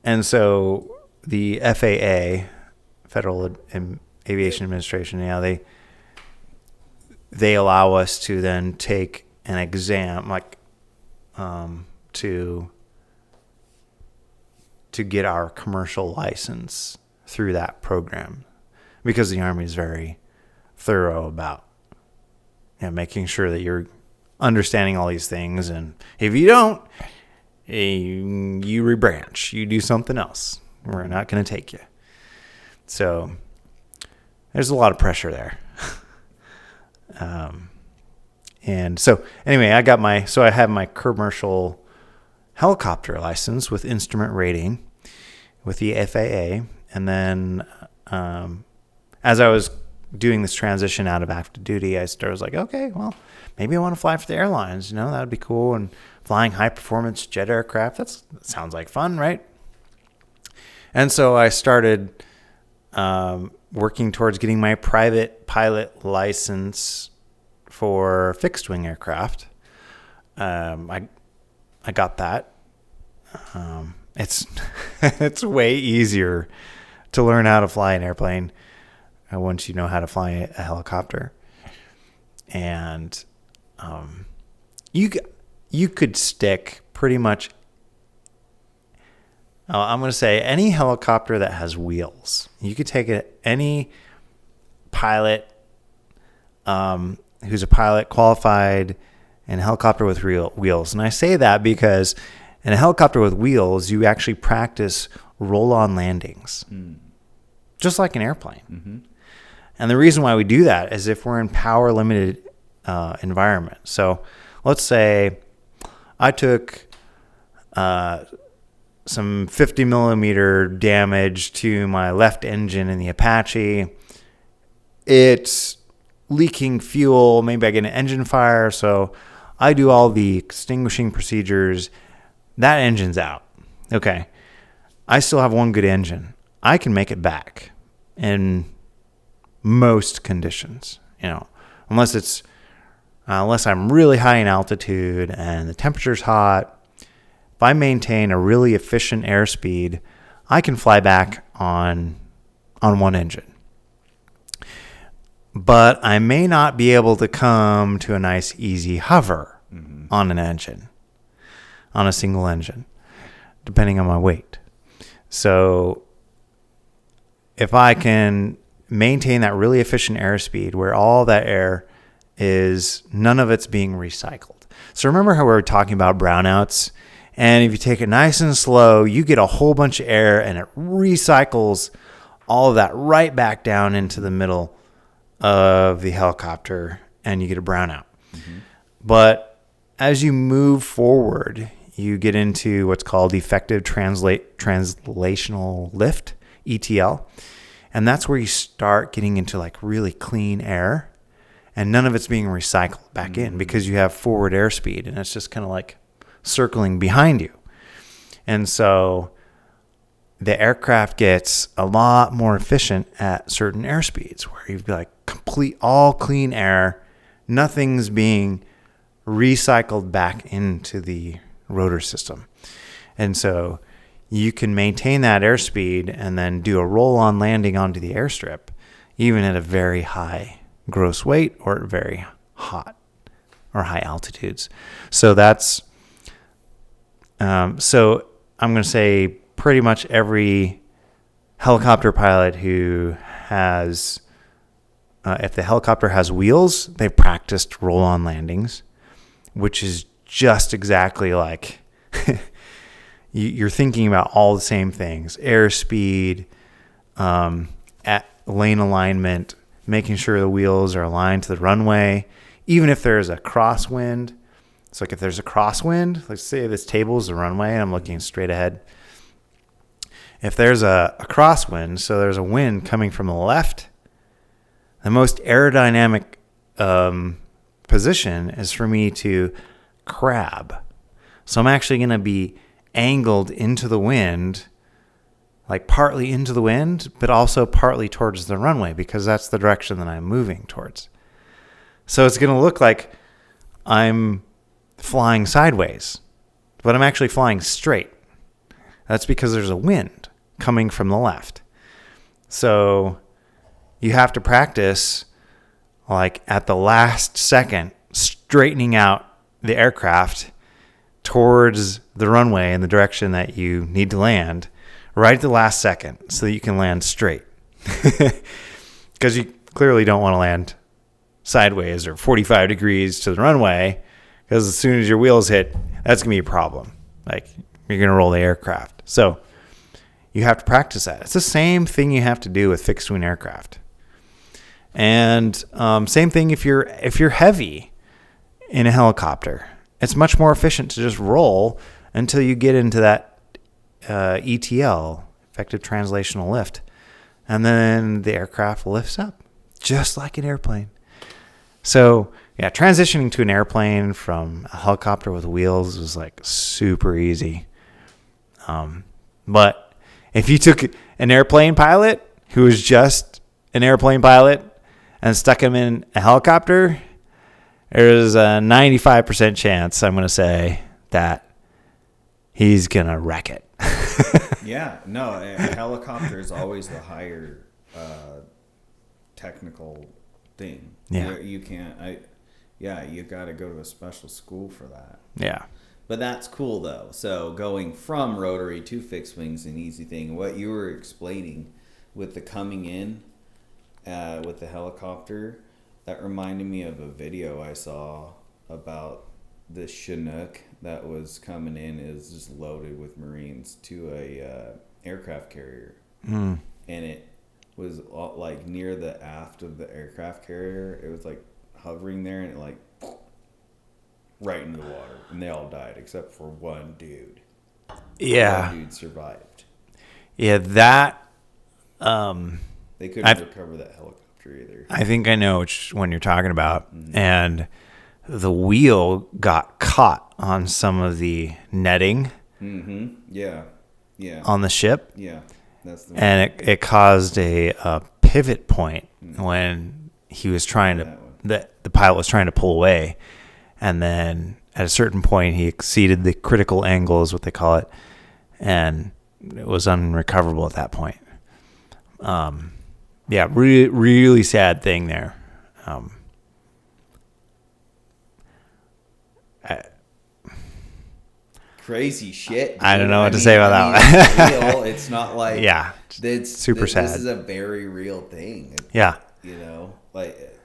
and so the FAA, Federal Aviation Administration, they allow us to then take an exam, like to get our commercial license through that program, because the Army is very thorough about making sure that you're understanding all these things, and if you don't, you rebranch, you do something else. We're not going to take you. So there's a lot of pressure there. And so anyway, I have my commercial helicopter license with instrument rating with the FAA. And then as I was doing this transition out of active duty, I was like, okay, well, maybe I want to fly for the airlines. That would be cool. And flying high performance jet aircraft, that sounds like fun, right? And so I started working towards getting my private pilot license for fixed wing aircraft. I got that. It's way easier to learn how to fly an airplane once you know how to fly a helicopter. And you could stick pretty much, I'm going to say, any helicopter that has wheels. You could take any pilot who's a pilot qualified in a helicopter with wheels. And I say that because in a helicopter with wheels, you actually practice roll-on landings, just like an airplane. Mm-hmm. And the reason why we do that is if we're in power-limited environment. So let's say I took some 50 millimeter damage to my left engine in the Apache. It's leaking fuel. Maybe I get an engine fire. So I do all the extinguishing procedures. That engine's out. Okay. I still have one good engine. I can make it back in most conditions, unless I'm really high in altitude and the temperature's hot. If I maintain a really efficient airspeed, I can fly back on on one engine. But I may not be able to come to a nice, easy hover on an engine, on a single engine, depending on my weight. So if I can maintain that really efficient airspeed where all that air is, none of it's being recycled. So remember how we were talking about brownouts? And if you take it nice and slow, you get a whole bunch of air and it recycles all of that right back down into the middle of the helicopter and you get a brownout. But as you move forward, you get into what's called effective translational lift, ETL. And that's where you start getting into like really clean air and none of it's being recycled back in because you have forward airspeed and it's just kind of like circling behind you. And so the aircraft gets a lot more efficient at certain airspeeds where you've got like complete all clean air, nothing's being recycled back into the rotor system. And so you can maintain that airspeed and then do a roll-on landing onto the airstrip, even at a very high gross weight or at very hot or high altitudes. So that's, so I'm going to say pretty much every helicopter pilot who has, if the helicopter has wheels, they've practiced roll-on landings, which is just exactly like you're thinking about all the same things: airspeed, at lane alignment, making sure the wheels are aligned to the runway, even if there's a crosswind. It's like if there's a crosswind, let's say this table is the runway and I'm looking straight ahead. If there's a crosswind, so there's a wind coming from the left, the most aerodynamic position is for me to crab. So I'm actually going to be angled into the wind, like partly into the wind, but also partly towards the runway because that's the direction that I'm moving towards. So it's going to look like I'm flying sideways, but I'm actually flying straight. That's because there's a wind coming from the left. So you have to practice like at the last second, straightening out the aircraft towards the runway in the direction that you need to land right at the last second so that you can land straight. Because you clearly don't want to land sideways or 45 degrees to the runway, because as soon as your wheels hit, that's going to be a problem. Like you're going to roll the aircraft. So you have to practice that. It's the same thing you have to do with fixed wing aircraft. And same thing if you're heavy in a helicopter. It's much more efficient to just roll until you get into that ETL, effective translational lift. And then the aircraft lifts up, just like an airplane. So, yeah, transitioning to an airplane from a helicopter with wheels was like super easy. But if you took an airplane pilot who was just an airplane pilot and stuck him in a helicopter, there's a 95% chance, I'm going to say, that he's going to wreck it. Yeah, no, a helicopter is always the higher technical thing. Yeah. You can't, you got to go to a special school for that. Yeah. But that's cool, though. So going from rotary to fixed wings is an easy thing. What you were explaining with the coming in with the helicopter, that reminded me of a video I saw about this Chinook that was coming in, is just loaded with Marines to a aircraft carrier. And it was like near the aft of the aircraft carrier. It was like hovering there and it like right into the water, and they all died except for one dude. Yeah. One dude survived. Yeah, that They couldn't recover that helicopter either. I think I know which one you're talking about. Mm-hmm. And the wheel got caught on some of the netting. Mm-hmm. Yeah. On the ship. Yeah. That's the and it caused a pivot point when he was trying to, the pilot was trying to pull away. And then at a certain point, he exceeded the critical angle, is what they call it. And it was unrecoverable at that point. Yeah, really, really sad thing there. Crazy shit, dude. I don't know what to say about that one. It's real. It's not like it's super sad. This is a very real thing. Yeah, you know, like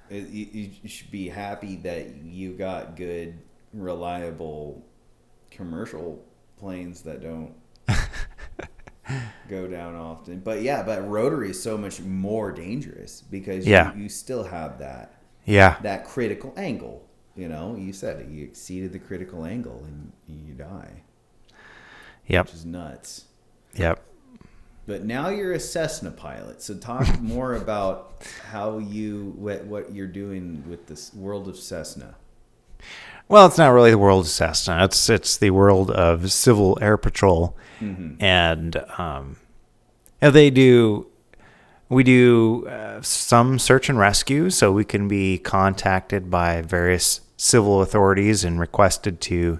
you should be happy that you got good, reliable commercial planes that don't go down often. But rotary is so much more dangerous because you still have that critical angle. You know, you said it. You exceeded the critical angle and you die. Yep. Which is nuts. Yep. But now you're a Cessna pilot. So talk more about how what you're doing with this world of Cessna. Well, it's not really the world of Cessna. It's the world of Civil Air Patrol. Mm-hmm. And we do some search and rescue, so we can be contacted by various civil authorities and requested to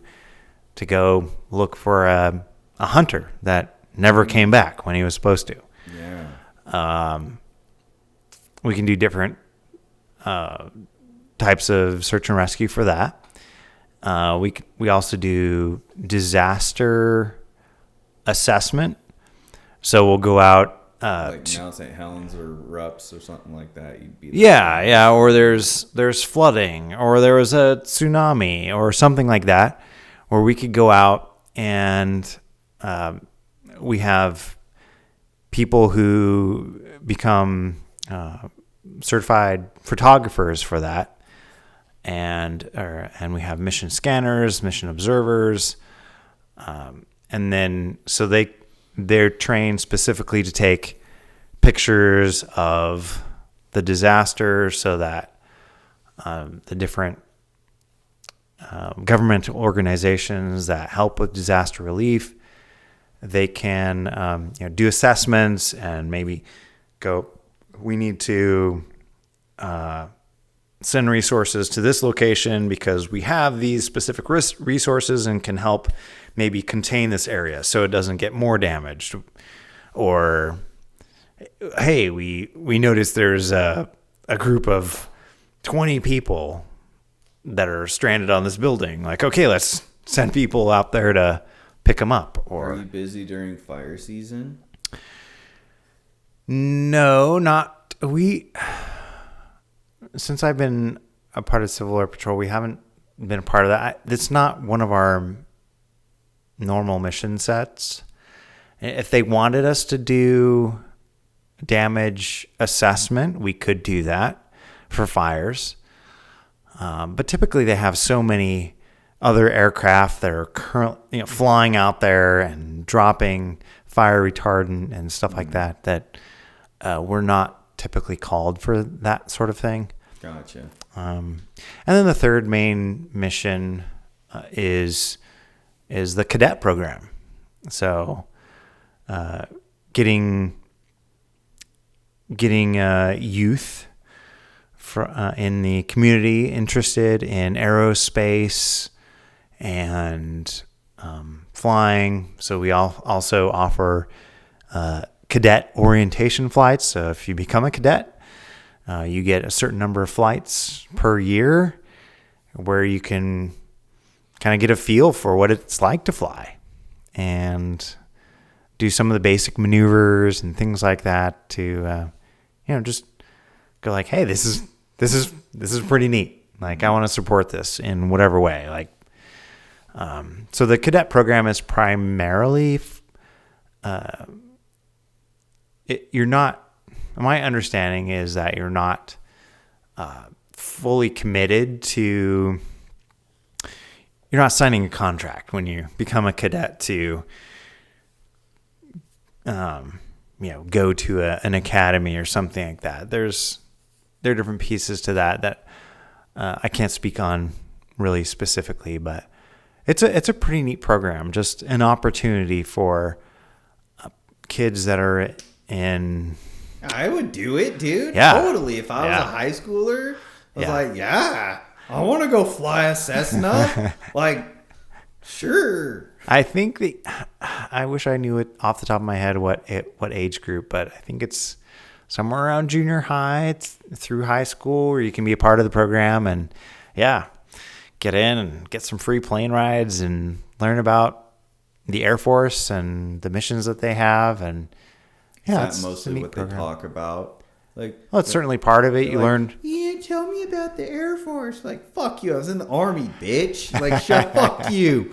go look for a hunter that never came back when he was supposed to. Yeah. We can do different types of search and rescue for that. We also do disaster assessment. So we'll go out. Like Mount St. Helens or Rups or something like that. You'd be or there's flooding, or there was a tsunami or something like that, where we could go out and we have people who become certified photographers for that, and we have mission scanners, mission observers, and then so they're trained specifically to take pictures of the disaster so that the different government organizations that help with disaster relief, they can do assessments and maybe go, we need to send resources to this location because we have these specific resources and can help maybe contain this area so it doesn't get more damaged. Or, hey, we noticed there's a group of 20 people that are stranded on this building. Like, okay, let's send people out there to pick them up. Or are you busy during fire season? No, not we. Since I've been a part of Civil Air Patrol, we haven't been a part of that. It's not one of our normal mission sets. If they wanted us to do damage assessment, we could do that for fires. But typically they have so many other aircraft that are currently flying out there and dropping fire retardant and stuff like that we're not typically called for that sort of thing. Gotcha. And then the third main mission is the cadet program. So getting youth in the community interested in aerospace and flying. So we also offer cadet orientation flights. So if you become a cadet, you get a certain number of flights per year where you can kind of get a feel for what it's like to fly and do some of the basic maneuvers and things like that to, just go like, hey, this is pretty neat. Like, I want to support this in whatever way. Like, so the cadet program is primarily, you're not, my understanding is that you're not fully committed to, you're not signing a contract when you become a cadet to, go to an academy or something like that. There are different pieces to that I can't speak on really specifically, but it's a pretty neat program. Just an opportunity for kids that are in. I would do it, dude. Yeah. Totally. If I was a high schooler, I was like, I want to go fly a Cessna. Like, sure. I think I wish I knew it off the top of my head what age group, but I think it's somewhere around junior high through high school where you can be a part of the program and get in and get some free plane rides and learn about the Air Force and the missions that they have. And that's mostly what they talk about. It's certainly part of it. You learned. Yeah, tell me about the Air Force. Like, fuck you. I was in the Army, bitch. Like, fuck you.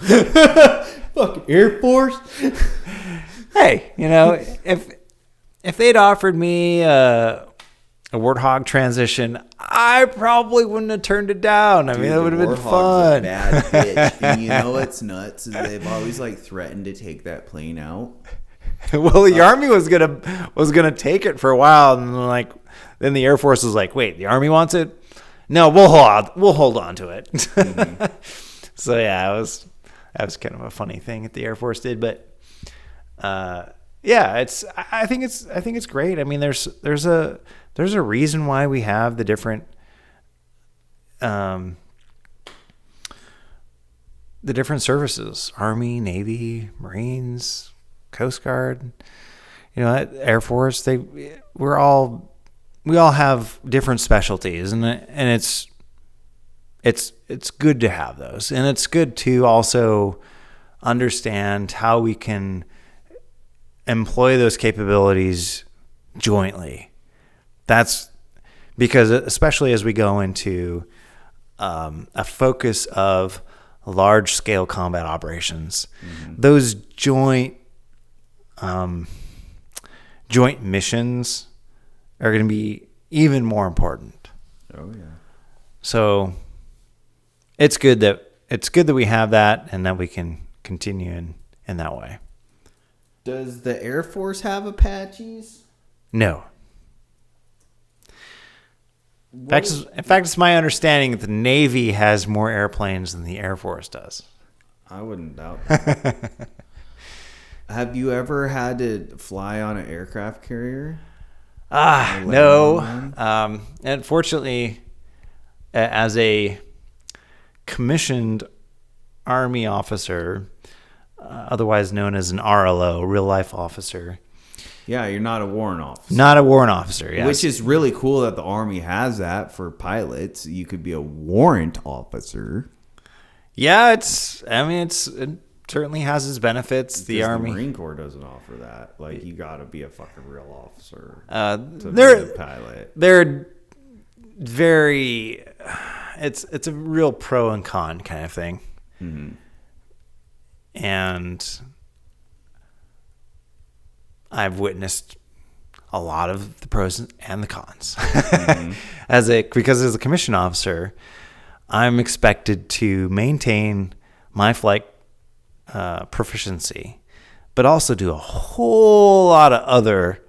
Fucking Air Force. Hey, if they'd offered me a Warthog transition, I probably wouldn't have turned it down. I mean, that would have been fun. A bad bitch. And you know what's nuts is they've always threatened to take that plane out. Well, the Army was gonna take it for a while, and then the Air Force was like, "Wait, the Army wants it? No, we'll hold on to it." Mm-hmm. So that was kind of a funny thing that the Air Force did, but I think it's great. I mean, there's a reason why we have the different services: Army, Navy, Marines, Coast Guard, Air Force. We all have different specialties, and it's good to have those, and it's good to also understand how we can employ those capabilities jointly. That's because, especially as we go into a focus of large scale combat operations, those joint missions are going to be even more important. Oh yeah. So it's good that we have that and that we can continue in that way. Does the Air Force have Apaches? No. In fact, it's my understanding that the Navy has more airplanes than the Air Force does. I wouldn't doubt that. Have you ever had to fly on an aircraft carrier? No. Unfortunately, as a commissioned Army officer, otherwise known as an RLO, real life officer. Yeah, you're not a warrant officer. Not a warrant officer, yes. Which is really cool that the Army has that for pilots. You could be a warrant officer. Yeah, it certainly has its benefits. The Army, the Marine Corps doesn't offer that. Like, you got to be a fucking real officer to be a pilot. They're very. It's a real pro and con kind of thing, and I've witnessed a lot of the pros and the cons. Because as a commissioned officer, I'm expected to maintain my flight proficiency, but also do a whole lot of other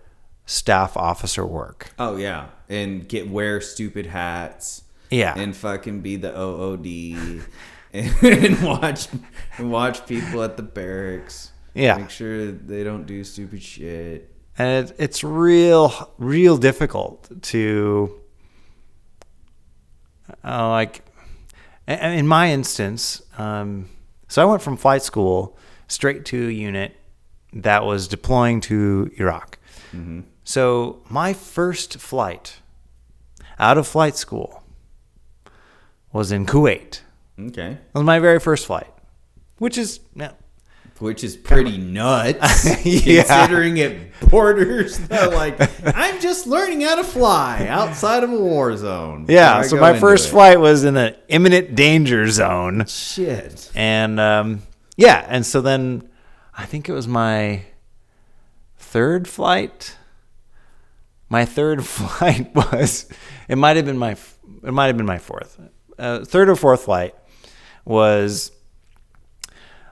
staff officer work. Oh yeah, and wear stupid hats. Yeah, and fucking be the OOD, and watch people at the barracks. Yeah, make sure they don't do stupid shit. And it's real difficult to in my instance. So I went from flight school straight to a unit that was deploying to Iraq. Mm-hmm. So my first flight out of flight school was in Kuwait. Okay. It was my very first flight, which is pretty nuts, considering it borders I'm just learning how to fly outside of a war zone. Yeah, so my first flight was in an imminent danger zone. Shit. And and so then I think it was my third flight. My third flight was it might have been my fourth. Third or fourth flight was,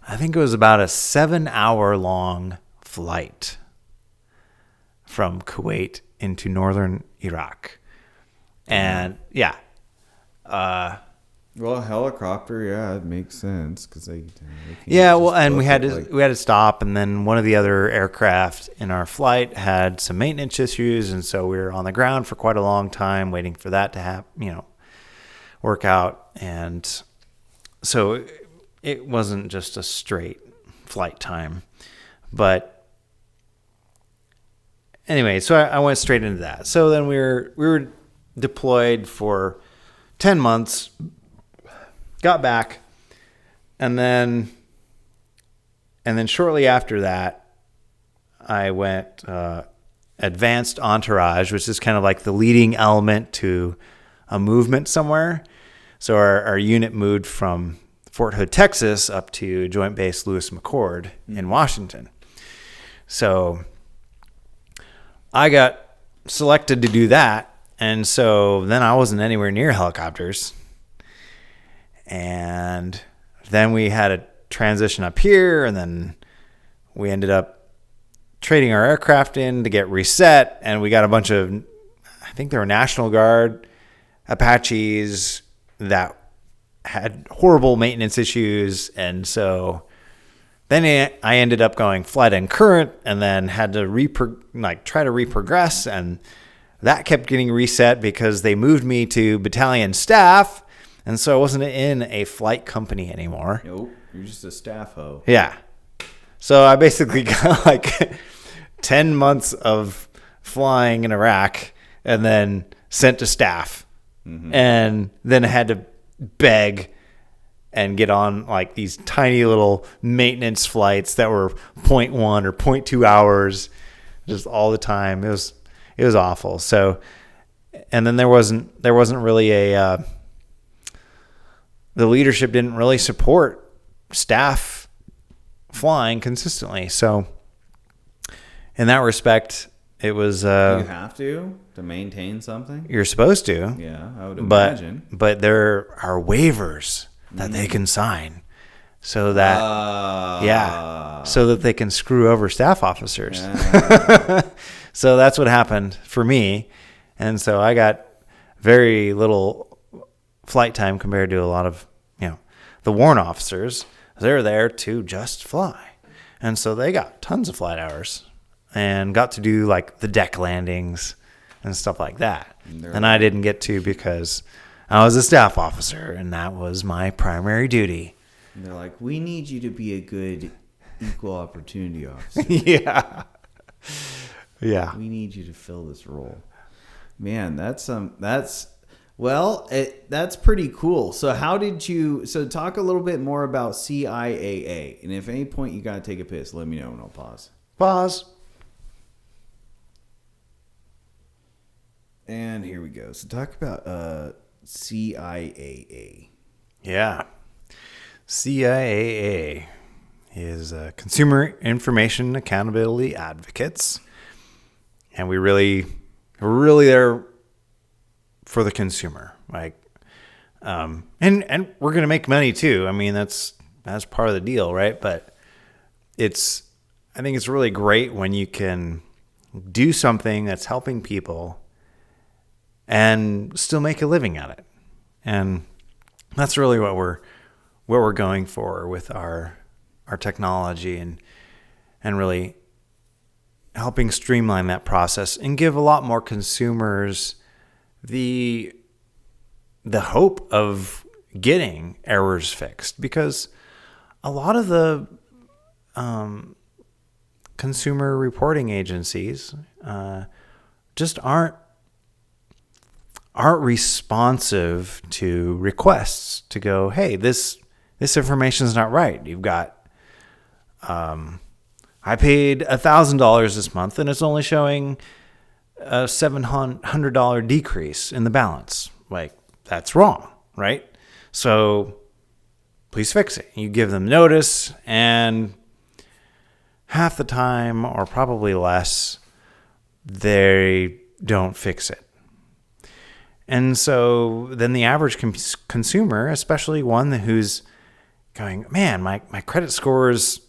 I think it was about a 7-hour long flight from Kuwait into northern Iraq. And well, helicopter, it makes sense because they and we had to stop, and then one of the other aircraft in our flight had some maintenance issues, and so we were on the ground for quite a long time waiting for that to work out. And so it wasn't just a straight flight time. But anyway, so I went straight into that. So then we were deployed for 10 months, got back, and then shortly after that, I went advanced entourage, which is kind of like the leading element to a movement somewhere. So our unit moved from Fort Hood, Texas, up to Joint Base Lewis McChord in Washington. So I got selected to do that. And so then I wasn't anywhere near helicopters. And then we had a transition up here, and then we ended up trading our aircraft in to get reset. And we got a bunch of, I think they were National Guard Apaches that had horrible maintenance issues. And so then I ended up going flight and current, and then had to try to reprogress, and that kept getting reset because they moved me to battalion staff, and so I wasn't in a flight company anymore. Nope, you're just a staff hoe. Yeah. So I basically got like 10 months of flying in Iraq and then sent to staff. Mm-hmm. And then I had to beg and get on like these tiny little maintenance flights that were 0.1 or 0.2 hours just all the time. It was awful. So, and then there wasn't really the leadership didn't really support staff flying consistently. So in that respect, it was, you have to maintain something. You're supposed to. Yeah, I would imagine. But there are waivers that they can sign so that, so that they can screw over staff officers. So that's what happened for me. And so I got very little flight time compared to a lot of, the warrant officers. They're there to just fly. And so they got tons of flight hours and got to do like the deck landings and stuff like that. And I didn't get to because I was a staff officer, and that was my primary duty. And they're like, we need you to be a good equal opportunity officer. Yeah. We need you to fill this role. Man, that's pretty cool. So talk a little bit more about CIAA. And if at any point you got to take a piss, let me know and I'll pause. Pause. And here we go. So talk about CIAA. Yeah. CIAA is Consumer Information Accountability Advocates. And we're really there for the consumer. Like, and we're going to make money too. I mean, that's part of the deal, right? But I think it's really great when you can do something that's helping people and still make a living at it. And that's really what we're going for with our technology and really helping streamline that process and give a lot more consumers the hope of getting errors fixed, because a lot of the consumer reporting agencies just aren't responsive to requests to go, hey, this information is not right. You've got, I paid $1,000 this month and it's only showing a $700 decrease in the balance. Like, that's wrong, right? So please fix it. You give them notice, and half the time, or probably less, they don't fix it. And so then the average consumer, especially one who's going, man, my credit score is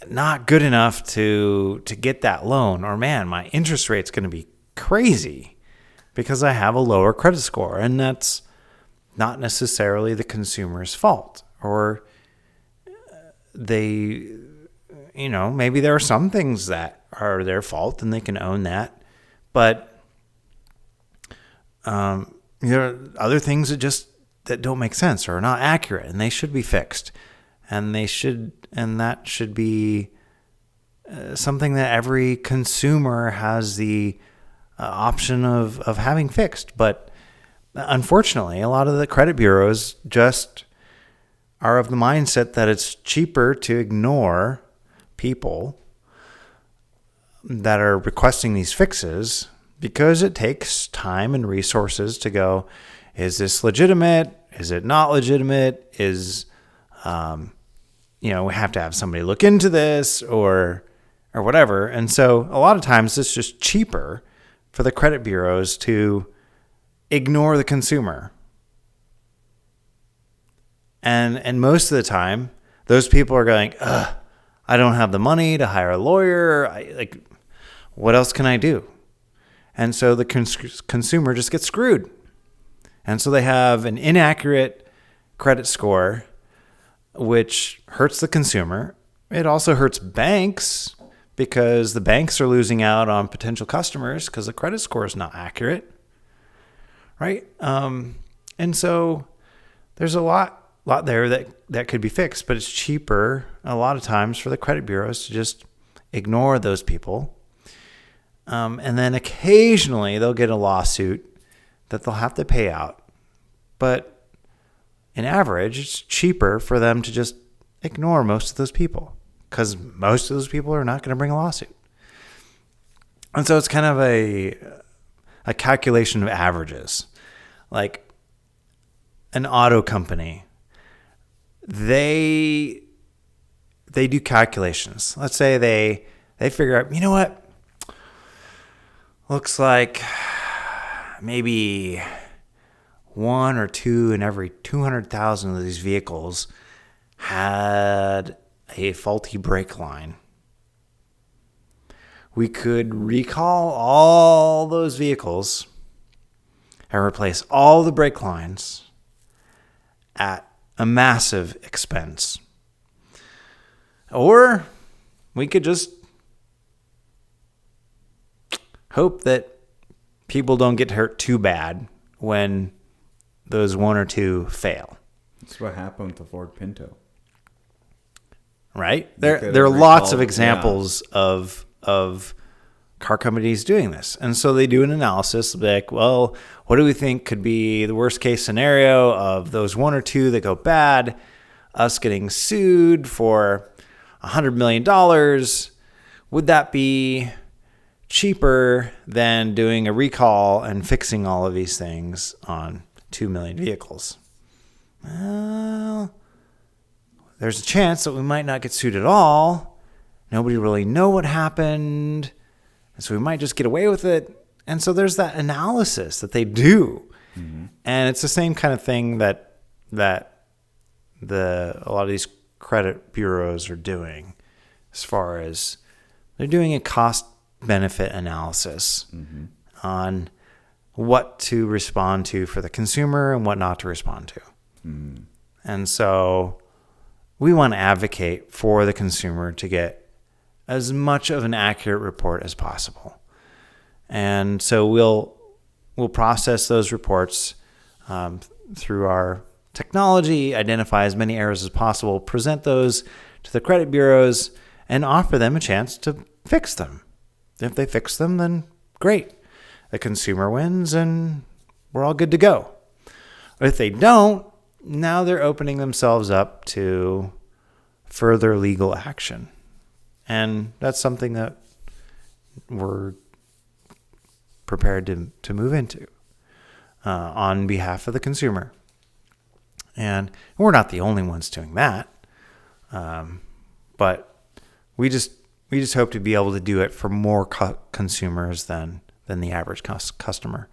not good enough to get that loan, or man, my interest rate's going to be crazy because I have a lower credit score. And that's not necessarily the consumer's fault, or they, maybe there are some things that are their fault and they can own that, but there are other things that don't make sense or are not accurate, and they should be fixed. and that should be something that every consumer has the option of having fixed. But unfortunately, a lot of the credit bureaus just are of the mindset that it's cheaper to ignore people that are requesting these fixes, because it takes time and resources to go, is this legitimate? Is it not legitimate? We have to have somebody look into this or whatever. And so a lot of times it's just cheaper for the credit bureaus to ignore the consumer. And most of the time, those people are going, I don't have the money to hire a lawyer. What else can I do? And so the consumer just gets screwed. And so they have an inaccurate credit score, which hurts the consumer. It also hurts banks, because the banks are losing out on potential customers because the credit score is not accurate, right? And so there's a lot there that could be fixed, but it's cheaper a lot of times for the credit bureaus to just ignore those people. And then occasionally they'll get a lawsuit that they'll have to pay out. But in average, it's cheaper for them to just ignore most of those people, because most of those people are not going to bring a lawsuit. And so it's kind of a calculation of averages. Like an auto company, they do calculations. Let's say they figure out, you know what? Looks like maybe 1 or 2 in every 200,000 of these vehicles had a faulty brake line. We could recall all those vehicles and replace all the brake lines at a massive expense. Or we could just hope that people don't get hurt too bad when those 1 or 2 fail. That's what happened with the Ford Pinto. Right? There are lots of examples of car companies doing this. And so they do an analysis like, well, what do we think could be the worst case scenario of those 1 or 2 that go bad, us getting sued for $100 million? Would that be cheaper than doing a recall and fixing all of these things on 2 million vehicles? Well, there's a chance that we might not get sued at all. Nobody really know what happened. And so we might just get away with it. And so there's that analysis that they do. Mm-hmm. And it's the same kind of thing that a lot of these credit bureaus are doing, as far as they're doing a cost benefit analysis on what to respond to for the consumer and what not to respond to. Mm. And so we want to advocate for the consumer to get as much of an accurate report as possible. And so we'll process those reports through our technology, identify as many errors as possible, present those to the credit bureaus, and offer them a chance to fix them. If they fix them, then great. The consumer wins and we're all good to go. If they don't, now they're opening themselves up to further legal action. And that's something that we're prepared to move into on behalf of the consumer. And we're not the only ones doing that. But we just hope to be able to do it for more consumers than the average customer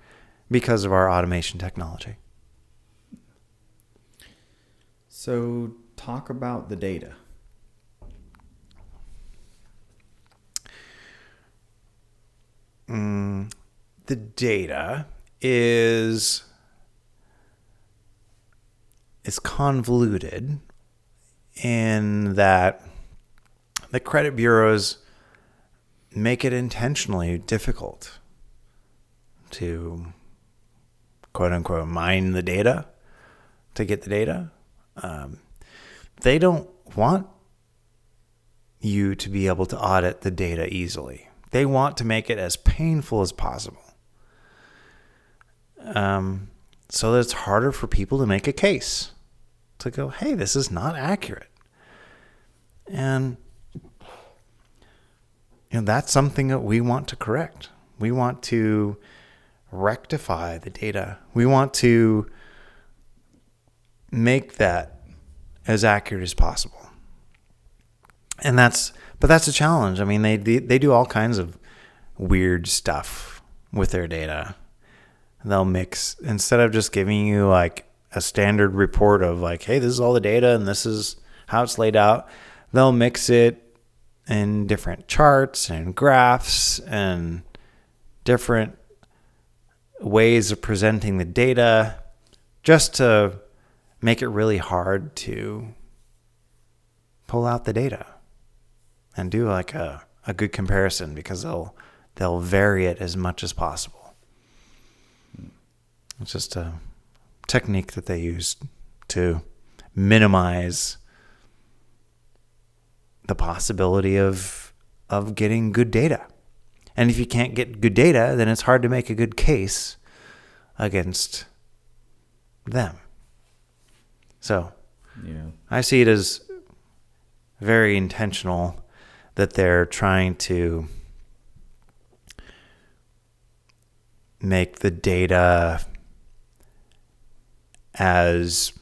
because of our automation technology. So talk about the data. The data is convoluted in that the credit bureaus make it intentionally difficult to, quote unquote, mine the data, to get the data. They don't want you to be able to audit the data easily. They want to make it as painful as possible. So that it's harder for people to make a case. To go, hey, this is not accurate. And that's something that we want to correct. We want to rectify the data. We want to make that as accurate as possible. And that's a challenge. I mean, they do all kinds of weird stuff with their data. They'll mix, instead of just giving you like a standard report of like, hey, this is all the data and this is how it's laid out, they'll mix it in different charts and graphs and different ways of presenting the data just to make it really hard to pull out the data and do like a good comparison, because they'll vary it as much as possible. It's just a technique that they use to minimize the possibility of getting good data. And if you can't get good data, then it's hard to make a good case against them. So Yeah. I see it as very intentional that they're trying to make the data as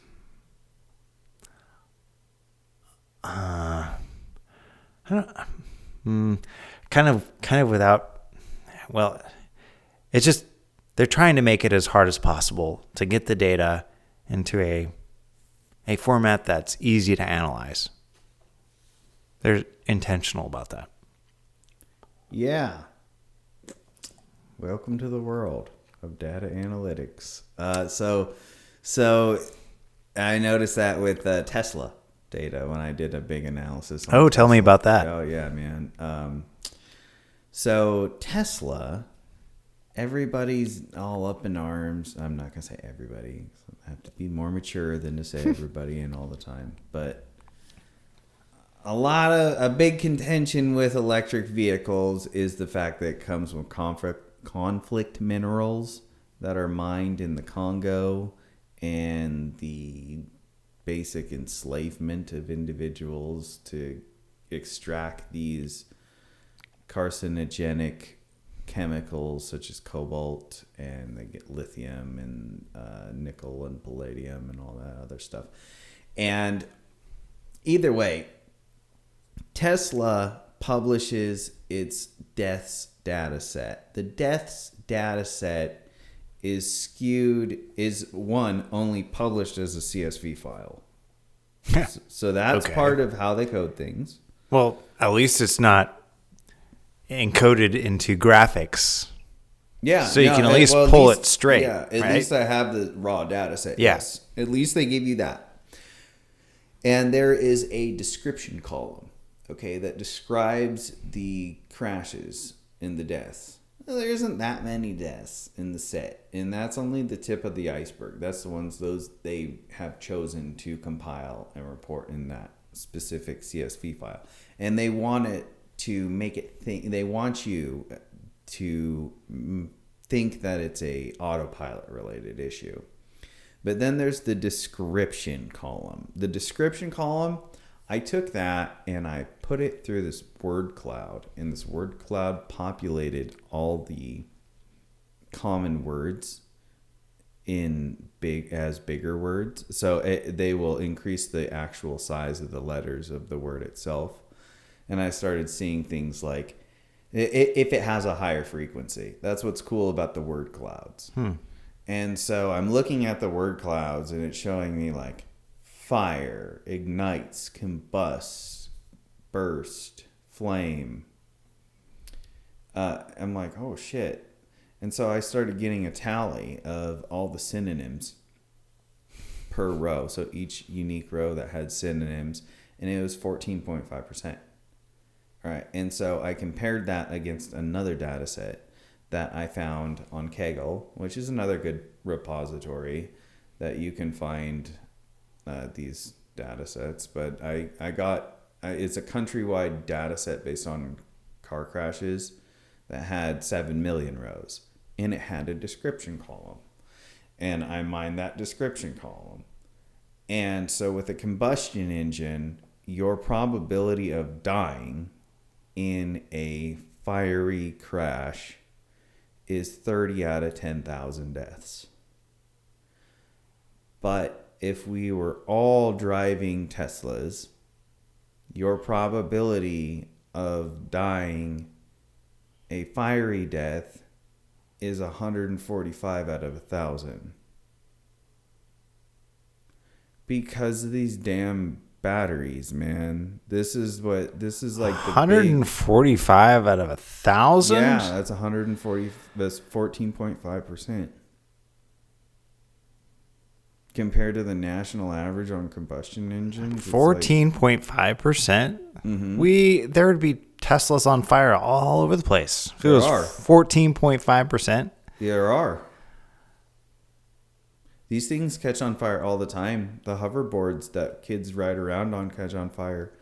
kind of without, well, it's just they're trying to make it as hard as possible to get the data into a format that's easy to analyze. They're intentional about that. Yeah. Welcome to the world of data analytics. So I noticed that with Tesla data when I did a big analysis. Oh, tell me about that. Oh, yeah, man. So Tesla, everybody's all up in arms. I'm not going to say everybody. I have to be more mature than to say everybody and all the time. But a big contention with electric vehicles is the fact that it comes with conflict minerals that are mined in the Congo, and the basic enslavement of individuals to extract these carcinogenic chemicals such as cobalt, and they get lithium and nickel and palladium and all that other stuff. And either way, Tesla publishes its deaths data set. The deaths data set is only published as a CSV file. So that's Okay. part of how they code things. Well, at least it's not encoded into graphics. Yeah. So you can at least pull it straight. Yeah. At right? least I have the raw data set. Yeah. Yes. At least they give you that. And there is a description column, okay, that describes the crashes and the deaths. Well, there isn't that many deaths in the set, and that's only the tip of the iceberg. That's the ones they have chosen to compile and report in that specific CSV file. And they want it to make it think. They want you to think that it's a autopilot related issue. But then there's the description column. The description column, I took that and I put it through this word cloud, and this word cloud populated all the common words in bigger words. So they will increase the actual size of the letters of the word itself. And I started seeing things like if it has a higher frequency. That's what's cool about the word clouds. And so I'm looking at the word clouds, and it's showing me like fire, ignites, combusts, burst, flame. I'm like, oh shit. And so I started getting a tally of all the synonyms per row. So each unique row that had synonyms, and it was 14.5%. All right. And so I compared that against another data set that I found on Kaggle, which is another good repository that you can find these data sets, but I got it's a countrywide data set based on car crashes that had 7 million rows, and it had a description column, and I mined that description column. And so with a combustion engine, your probability of dying in a fiery crash is 30 out of 10,000 deaths. But if we were all driving Teslas, your probability of dying a fiery death is 145 out of 1,000. Because of these damn batteries, man. This is like the 145 out of 1,000? Yeah, that's 140. That's 14.5%. Compared to the national average on combustion engines, 14.5%. There would be Teslas on fire all over the place. If it was 14.5%. There are. These things catch on fire all the time. The hoverboards that kids ride around on catch on fire.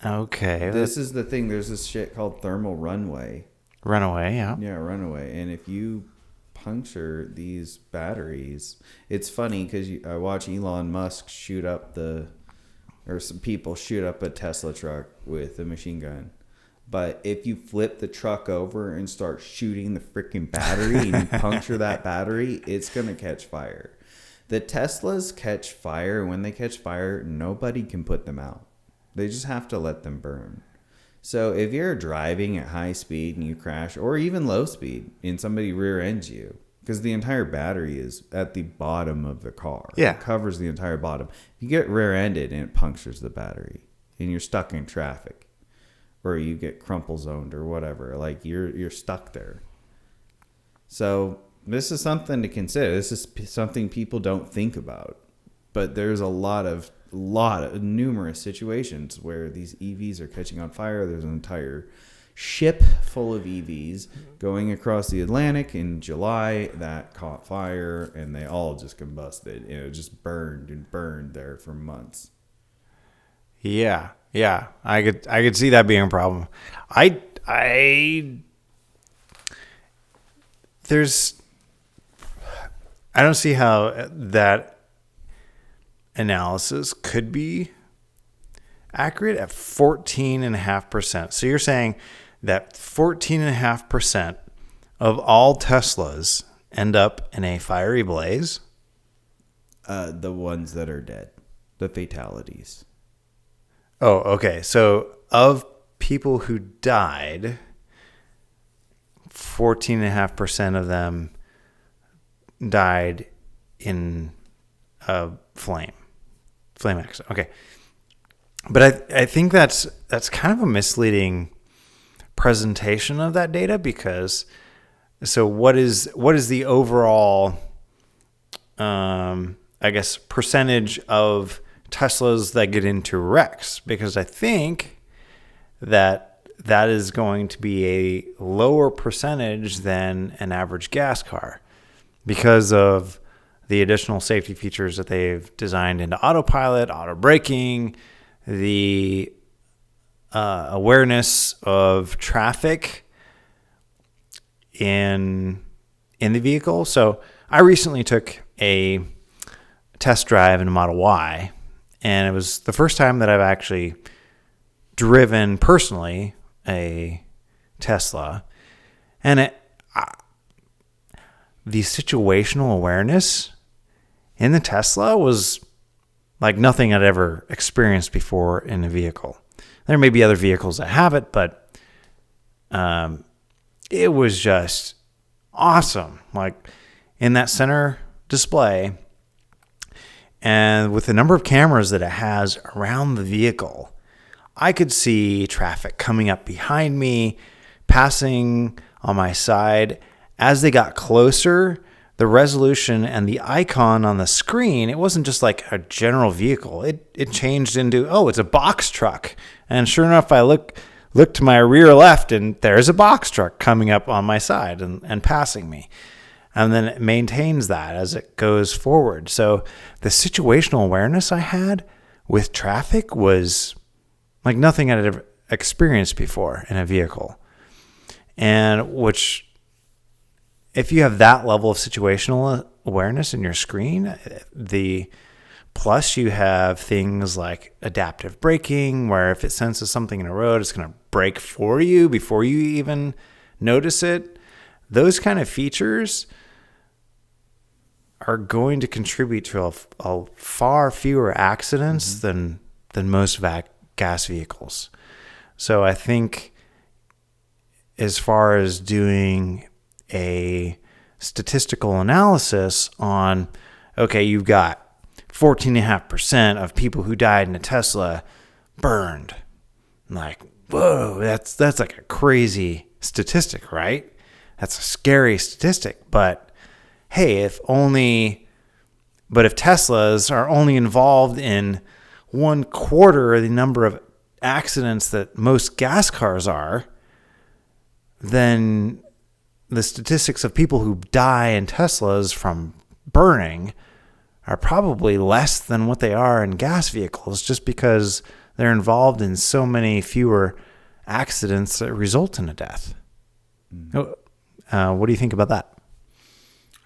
Okay. This is the thing. There's this shit called thermal runaway. Runaway, yeah. Yeah, runaway. And if you puncture these batteries, it's funny because I watch Elon Musk some people shoot up a Tesla truck with a machine gun. But if you flip the truck over and start shooting the freaking battery and puncture that battery, it's going to catch fire. The Teslas catch fire, and when they catch fire, nobody can put them out. They just have to let them burn. So if you're driving at high speed and you crash, or even low speed, and somebody rear ends you, because the entire battery is at the bottom of the car. Yeah. It covers the entire bottom. You get rear ended and it punctures the battery, and you're stuck in traffic, or you get crumple zoned or whatever. Like you're stuck there. So this is something to consider. This is something people don't think about, but there's a lot of numerous situations where these EVs are catching on fire. There's an entire ship full of EVs going across the Atlantic in July that caught fire, and they all just combusted. And it just burned and burned there for months. Yeah, I could see that being a problem. I don't see how that analysis could be accurate at 14.5%. So you're saying that 14.5% of all Teslas end up in a fiery blaze? The ones that are dead, the fatalities. Oh, okay. So of people who died, 14.5% of them died in a flame accident. Okay. But I think that's kind of a misleading presentation of that data, because so what is the overall I guess percentage of Teslas that get into wrecks? Because I think that is going to be a lower percentage than an average gas car, because of the additional safety features that they've designed into autopilot, auto braking, the awareness of traffic in the vehicle. So I recently took a test drive in a Model Y, and it was the first time that I've actually driven personally a Tesla, and the situational awareness in the Tesla was like nothing I'd ever experienced before in a vehicle. There may be other vehicles that have it, but it was just awesome. Like in that center display, and with the number of cameras that it has around the vehicle, I could see traffic coming up behind me, passing on my side. As they got closer, the resolution and the icon on the screen, it wasn't just like a general vehicle. It changed into, oh, it's a box truck. And sure enough, I look to my rear left, and there's a box truck coming up on my side and passing me. And then it maintains that as it goes forward. So the situational awareness I had with traffic was like nothing I'd ever experienced before in a vehicle. And which, if you have that level of situational awareness in your screen, plus you have things like adaptive braking, where if it senses something in a road, it's going to brake for you before you even notice it. Those kind of features are going to contribute to a far fewer accidents than most gas vehicles. So I think as far as doing a statistical analysis on, okay, you've got 14.5% of people who died in a Tesla burned. Like, whoa, that's like a crazy statistic, right? That's a scary statistic. But hey, if Teslas are only involved in 1/4 of the number of accidents that most gas cars are, then the statistics of people who die in Teslas from burning are probably less than what they are in gas vehicles, just because they're involved in so many fewer accidents that result in a death. What do you think about that?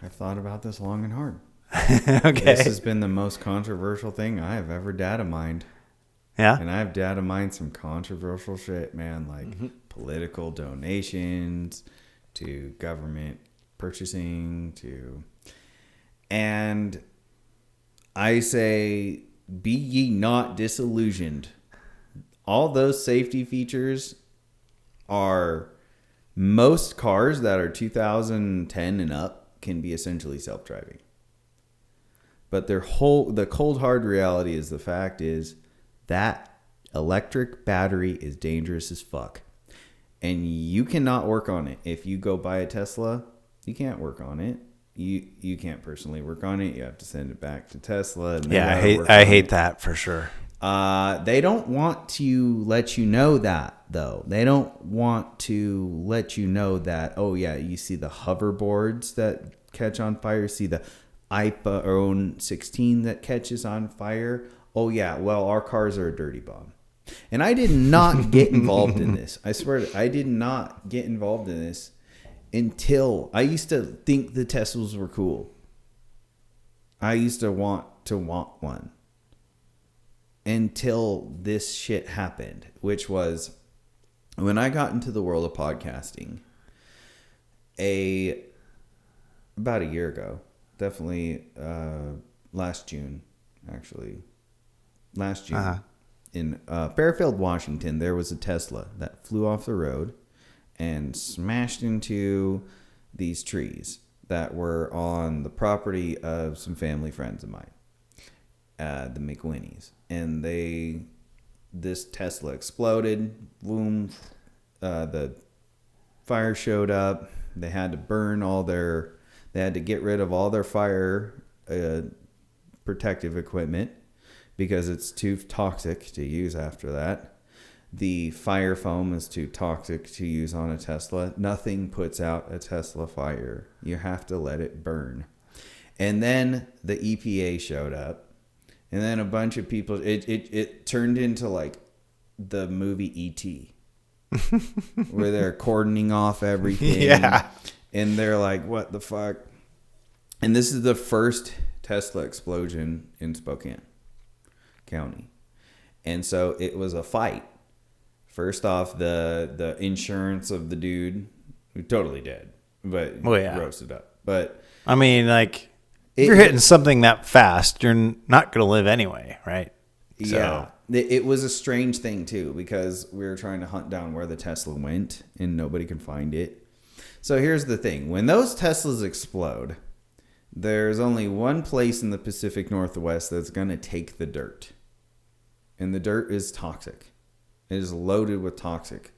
I've thought about this long and hard. Okay. This has been the most controversial thing I have ever data mined. Yeah. And I've data mined some controversial shit, man, like political donations to government purchasing and I say, be ye not disillusioned. All those safety features are, most cars that are 2010 and up can be essentially self-driving. But the cold hard reality is, the fact is that electric battery is dangerous as fuck. And you cannot work on it. If you go buy a Tesla, you can't work on it. You can't personally work on it. You have to send it back to Tesla. And I hate that for sure. They don't want to let you know that, though. They don't want to let you know that, oh yeah, you see the hoverboards that catch on fire, see the iPhone 16 that catches on fire. Oh yeah, well, our cars are a dirty bomb. And I did not get involved in this. I swear, I did not get involved in this until I used to think the Teslas were cool. I used to want one until this shit happened, which was when I got into the world of podcasting about a year ago, definitely last June, actually. Last June. In Fairfield, Washington, there was a Tesla that flew off the road and smashed into these trees that were on the property of some family friends of mine, the McWinnies. And this Tesla exploded. Boom. The fire showed up. They had to they had to get rid of all their fire protective equipment because it's too toxic to use after that. The fire foam is too toxic to use on a Tesla. Nothing puts out a Tesla fire. You have to let it burn. And then the EPA showed up. And then a bunch of people, it turned into like the movie E.T. where they're cordoning off everything. Yeah. And they're like, what the fuck? And this is the first Tesla explosion in Spokane County. And so it was a fight. First off, the insurance of the dude, totally dead, but roasted up. But I mean, like, if you're hitting something that fast, you're not going to live anyway, right? Yeah. It was a strange thing, too, because we were trying to hunt down where the Tesla went, and nobody can find it. So here's the thing. When those Teslas explode, there's only one place in the Pacific Northwest that's going to take the dirt. And the dirt is toxic. It is loaded with toxic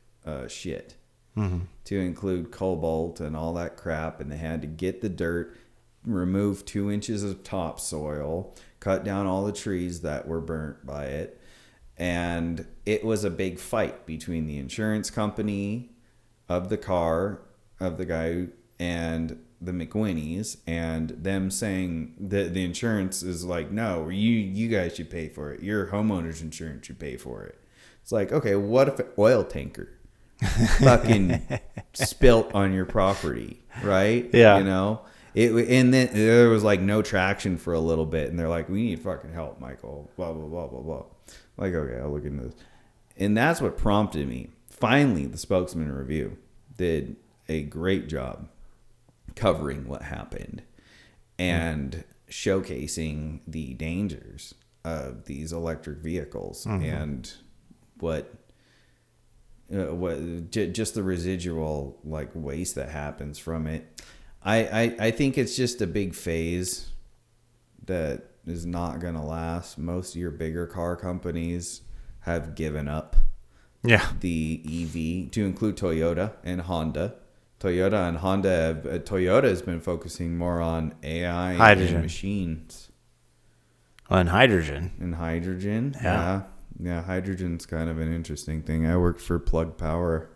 shit, to include cobalt and all that crap. And they had to get the dirt, remove 2 inches of topsoil, cut down all the trees that were burnt by it. And it was a big fight between the insurance company of the car, of the guy, and the McWhinnies and them saying that the insurance is like, no, you guys should pay for it. Your homeowner's insurance should pay for it. It's like, okay, what if an oil tanker fucking spilt on your property, right? Yeah. You know? And then there was like no traction for a little bit, and they're like, we need fucking help, Michael, blah, blah, blah, blah, blah. Like, okay, I'll look into this. And that's what prompted me. Finally, the Spokesman Review did a great job covering what happened and showcasing the dangers of these electric vehicles and what just the residual like waste that happens from it. I think it's just a big phase that is not going to last. Most of your bigger car companies have given up the EV, to include Toyota and Honda. Toyota has been focusing more on AI hydrogen. and machines. And hydrogen. Yeah. Yeah, hydrogen's kind of an interesting thing. I worked for Plug Power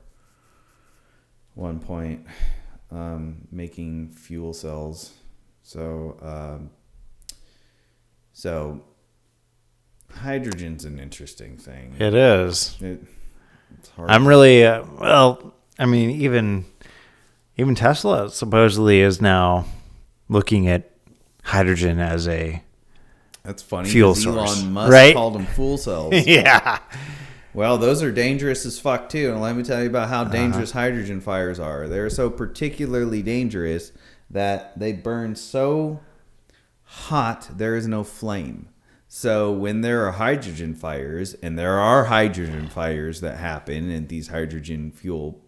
at one point, making fuel cells. So hydrogen's an interesting thing. It is. It's hard. I'm really even Tesla supposedly is now looking at hydrogen as a That's funny. Fuel 'cause source, Elon Musk right? called them fuel cells. yeah. Well, those are dangerous as fuck too. And let me tell you about how dangerous hydrogen fires are. They're so particularly dangerous that they burn so hot there is no flame. So when there are hydrogen fires, and there are hydrogen fires that happen in these hydrogen fuel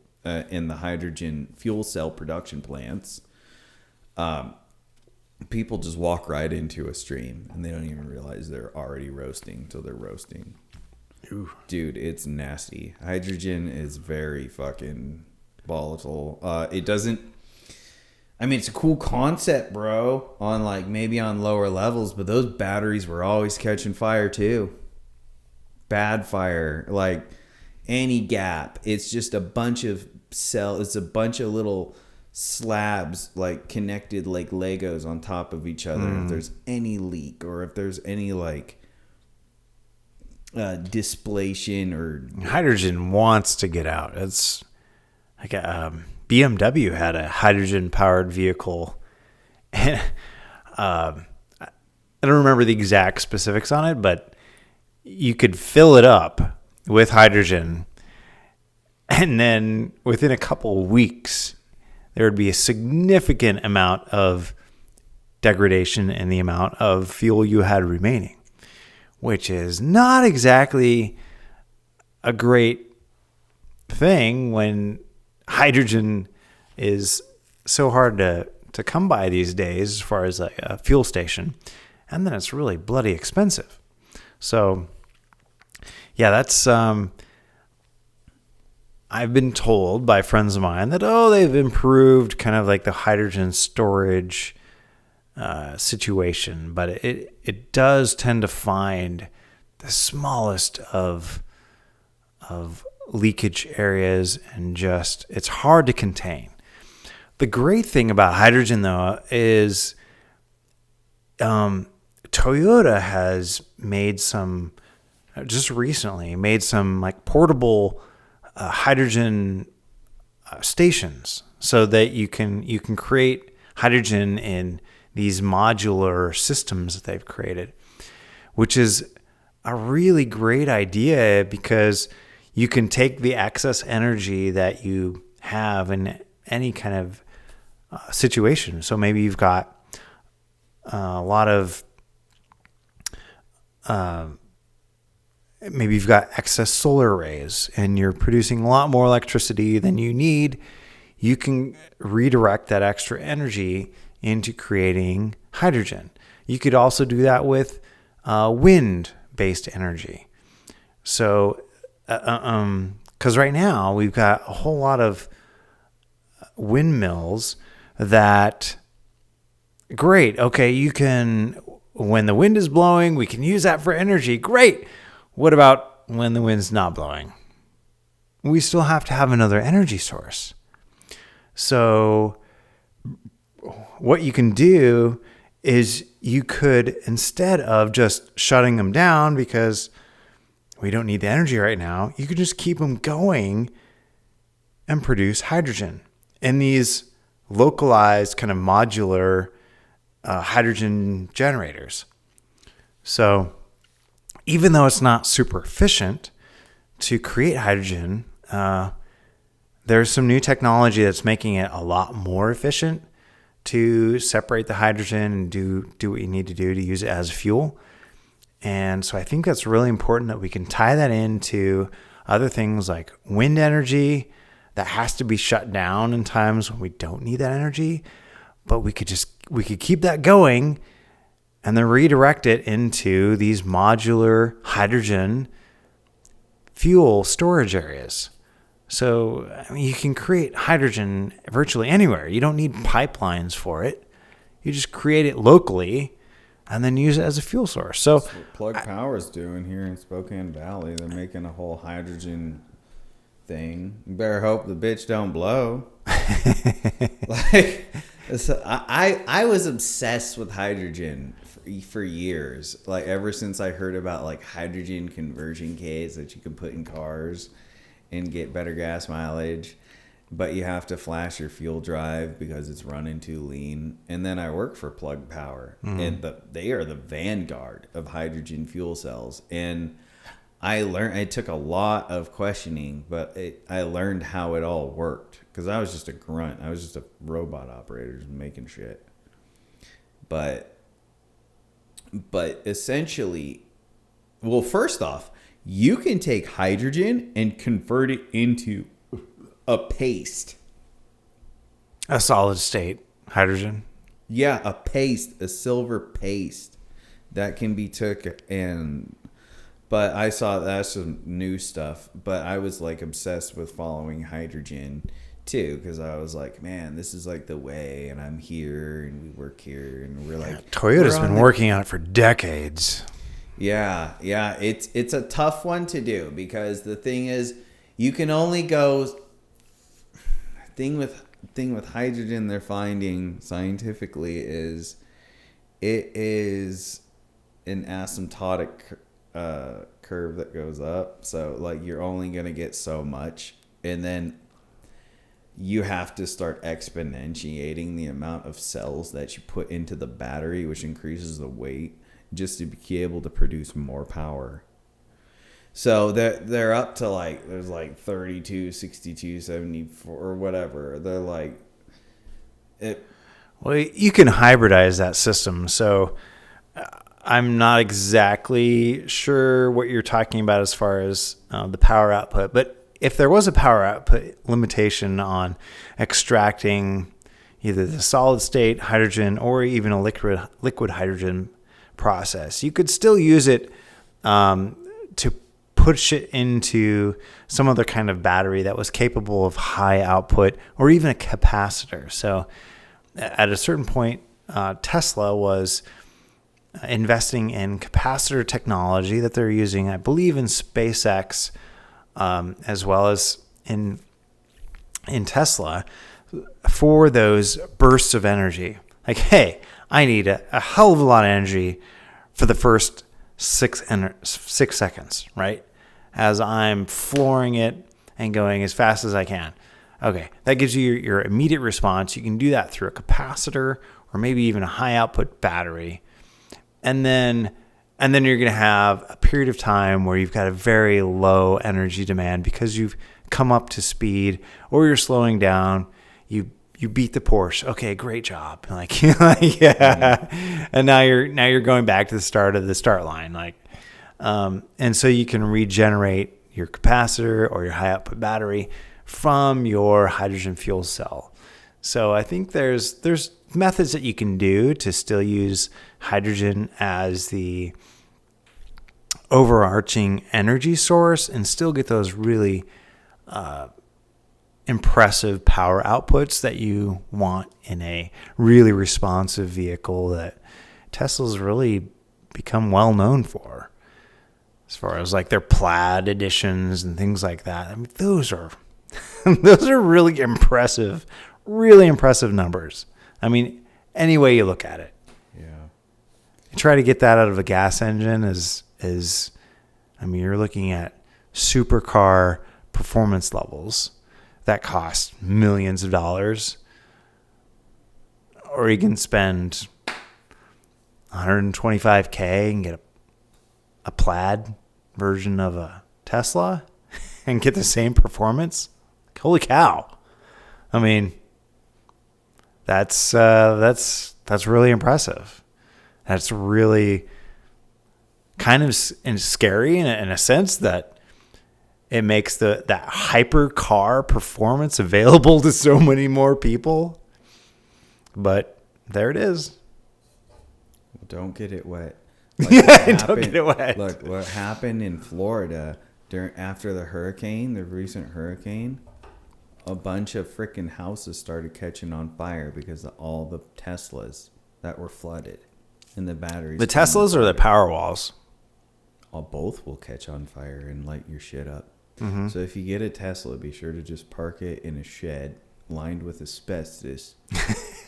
in the hydrogen fuel cell production plants, people just walk right into a stream and they don't even realize they're already roasting till they're roasting. Ooh. Dude, it's nasty. Hydrogen is very fucking volatile. It doesn't, I mean, it's a cool concept, bro, on like maybe on lower levels, but those batteries were always catching fire too. Bad fire, like any gap. It's just a bunch of it's a bunch of little slabs like connected like Legos on top of each other. If there's any leak or if there's any like displacement or Hydrogen wants to get out. It's like BMW had a hydrogen powered vehicle. And, I don't remember the exact specifics on it, but you could fill it up with hydrogen, and then within a couple of weeks, there would be a significant amount of degradation in the amount of fuel you had remaining, which is not exactly a great thing when hydrogen is so hard to come by these days as far as a fuel station, and then it's really bloody expensive. So yeah, that's I've been told by friends of mine that they've improved kind of like the hydrogen storage situation, but it does tend to find the smallest of leakage areas, and just it's hard to contain. The great thing about hydrogen though is Toyota has made some just recently like portable hydrogen stations, so that you can create hydrogen in these modular systems that they've created, which is a really great idea because you can take the excess energy that you have in any kind of situation. So maybe you've got a lot of maybe you've got excess solar arrays and you're producing a lot more electricity than you need. You can redirect that extra energy into creating hydrogen. You could also do that with wind-based energy. So, because right now we've got a whole lot of windmills that, great, okay, you can, when the wind is blowing, we can use that for energy. Great. What about when the wind's not blowing? We still have to have another energy source. So what you can do is you could, instead of just shutting them down because we don't need the energy right now, you could just keep them going and produce hydrogen in these localized kind of modular hydrogen generators. So even though it's not super efficient to create hydrogen, there's some new technology that's making it a lot more efficient to separate the hydrogen and do what you need to do to use it as fuel. And so I think that's really important that we can tie that into other things like wind energy that has to be shut down in times when we don't need that energy, but we could keep that going and then redirect it into these modular hydrogen fuel storage areas. So you can create hydrogen virtually anywhere. You don't need pipelines for it. You just create it locally and then use it as a fuel source. So that's what Plug Power's doing here in Spokane Valley. They're making a whole hydrogen thing. You better hope the bitch don't blow. I was obsessed with hydrogen for years. Like ever since I heard about like hydrogen conversion kits that you can put in cars and get better gas mileage, but you have to flash your fuel drive because it's running too lean. And then I work for Plug Power, and they are the vanguard of hydrogen fuel cells. And I took a lot of questioning, but I learned how it all worked because I was just a grunt. I was just a robot operator just making shit. But essentially, well, first off, you can take hydrogen and convert it into a paste. A solid state hydrogen. Yeah, a paste, a silver paste that can be took and... But I saw that's some new stuff. But I was like obsessed with following hydrogen too, because I was like, man, this is like the way, and I'm here, and we work here, and we're like, Toyota's been working on it for decades. Yeah, it's a tough one to do because the thing is, you can only go. Thing with hydrogen, they're finding scientifically is it is an asymptotic curve that goes up. So like you're only gonna get so much, and then you have to start exponentiating the amount of cells that you put into the battery, which increases the weight, just to be able to produce more power. So they're up to like, there's like 32, 62, 74 or whatever. They're like it. Well, you can hybridize that system. So I'm not exactly sure what you're talking about as far as the power output, but if there was a power output limitation on extracting either the solid state hydrogen or even a liquid hydrogen process, you could still use it to push it into some other kind of battery that was capable of high output or even a capacitor. So at a certain point, Tesla was investing in capacitor technology that they're using, I believe, in SpaceX, as well as in Tesla, for those bursts of energy. Like, hey, I need a hell of a lot of energy for the first 6 seconds, right? As I'm flooring it and going as fast as I can. Okay, that gives you your immediate response. You can do that through a capacitor or maybe even a high output battery. And then you're going to have a period of time where you've got a very low energy demand because you've come up to speed, or you're slowing down. You beat the Porsche. Okay, great job. Like, yeah. And now you're going back to the start of the start line. Like, and so you can regenerate your capacitor or your high output battery from your hydrogen fuel cell. So I think there's methods that you can do to still use hydrogen as the overarching energy source and still get those really impressive power outputs that you want in a really responsive vehicle that Tesla's really become well known for, as far as like their Plaid editions and things like that. I mean, those are really impressive numbers. I mean, any way you look at it. Yeah. You try to get that out of a gas engine I mean, you're looking at supercar performance levels that cost millions of dollars. Or you can spend $125K and get a plaid version of a Tesla and get the same performance. Holy cow. I mean, that's really impressive. That's really kind of scary in a sense that it makes that hyper car performance available to so many more people. But there it is. Don't get it wet. Don't get it wet. Look, what happened in Florida after the recent hurricane, a bunch of freaking houses started catching on fire because of all the Teslas that were flooded and the batteries. The Teslas or the Powerwalls? Both will catch on fire and light your shit up. Mm-hmm. So if you get a Tesla, be sure to just park it in a shed lined with asbestos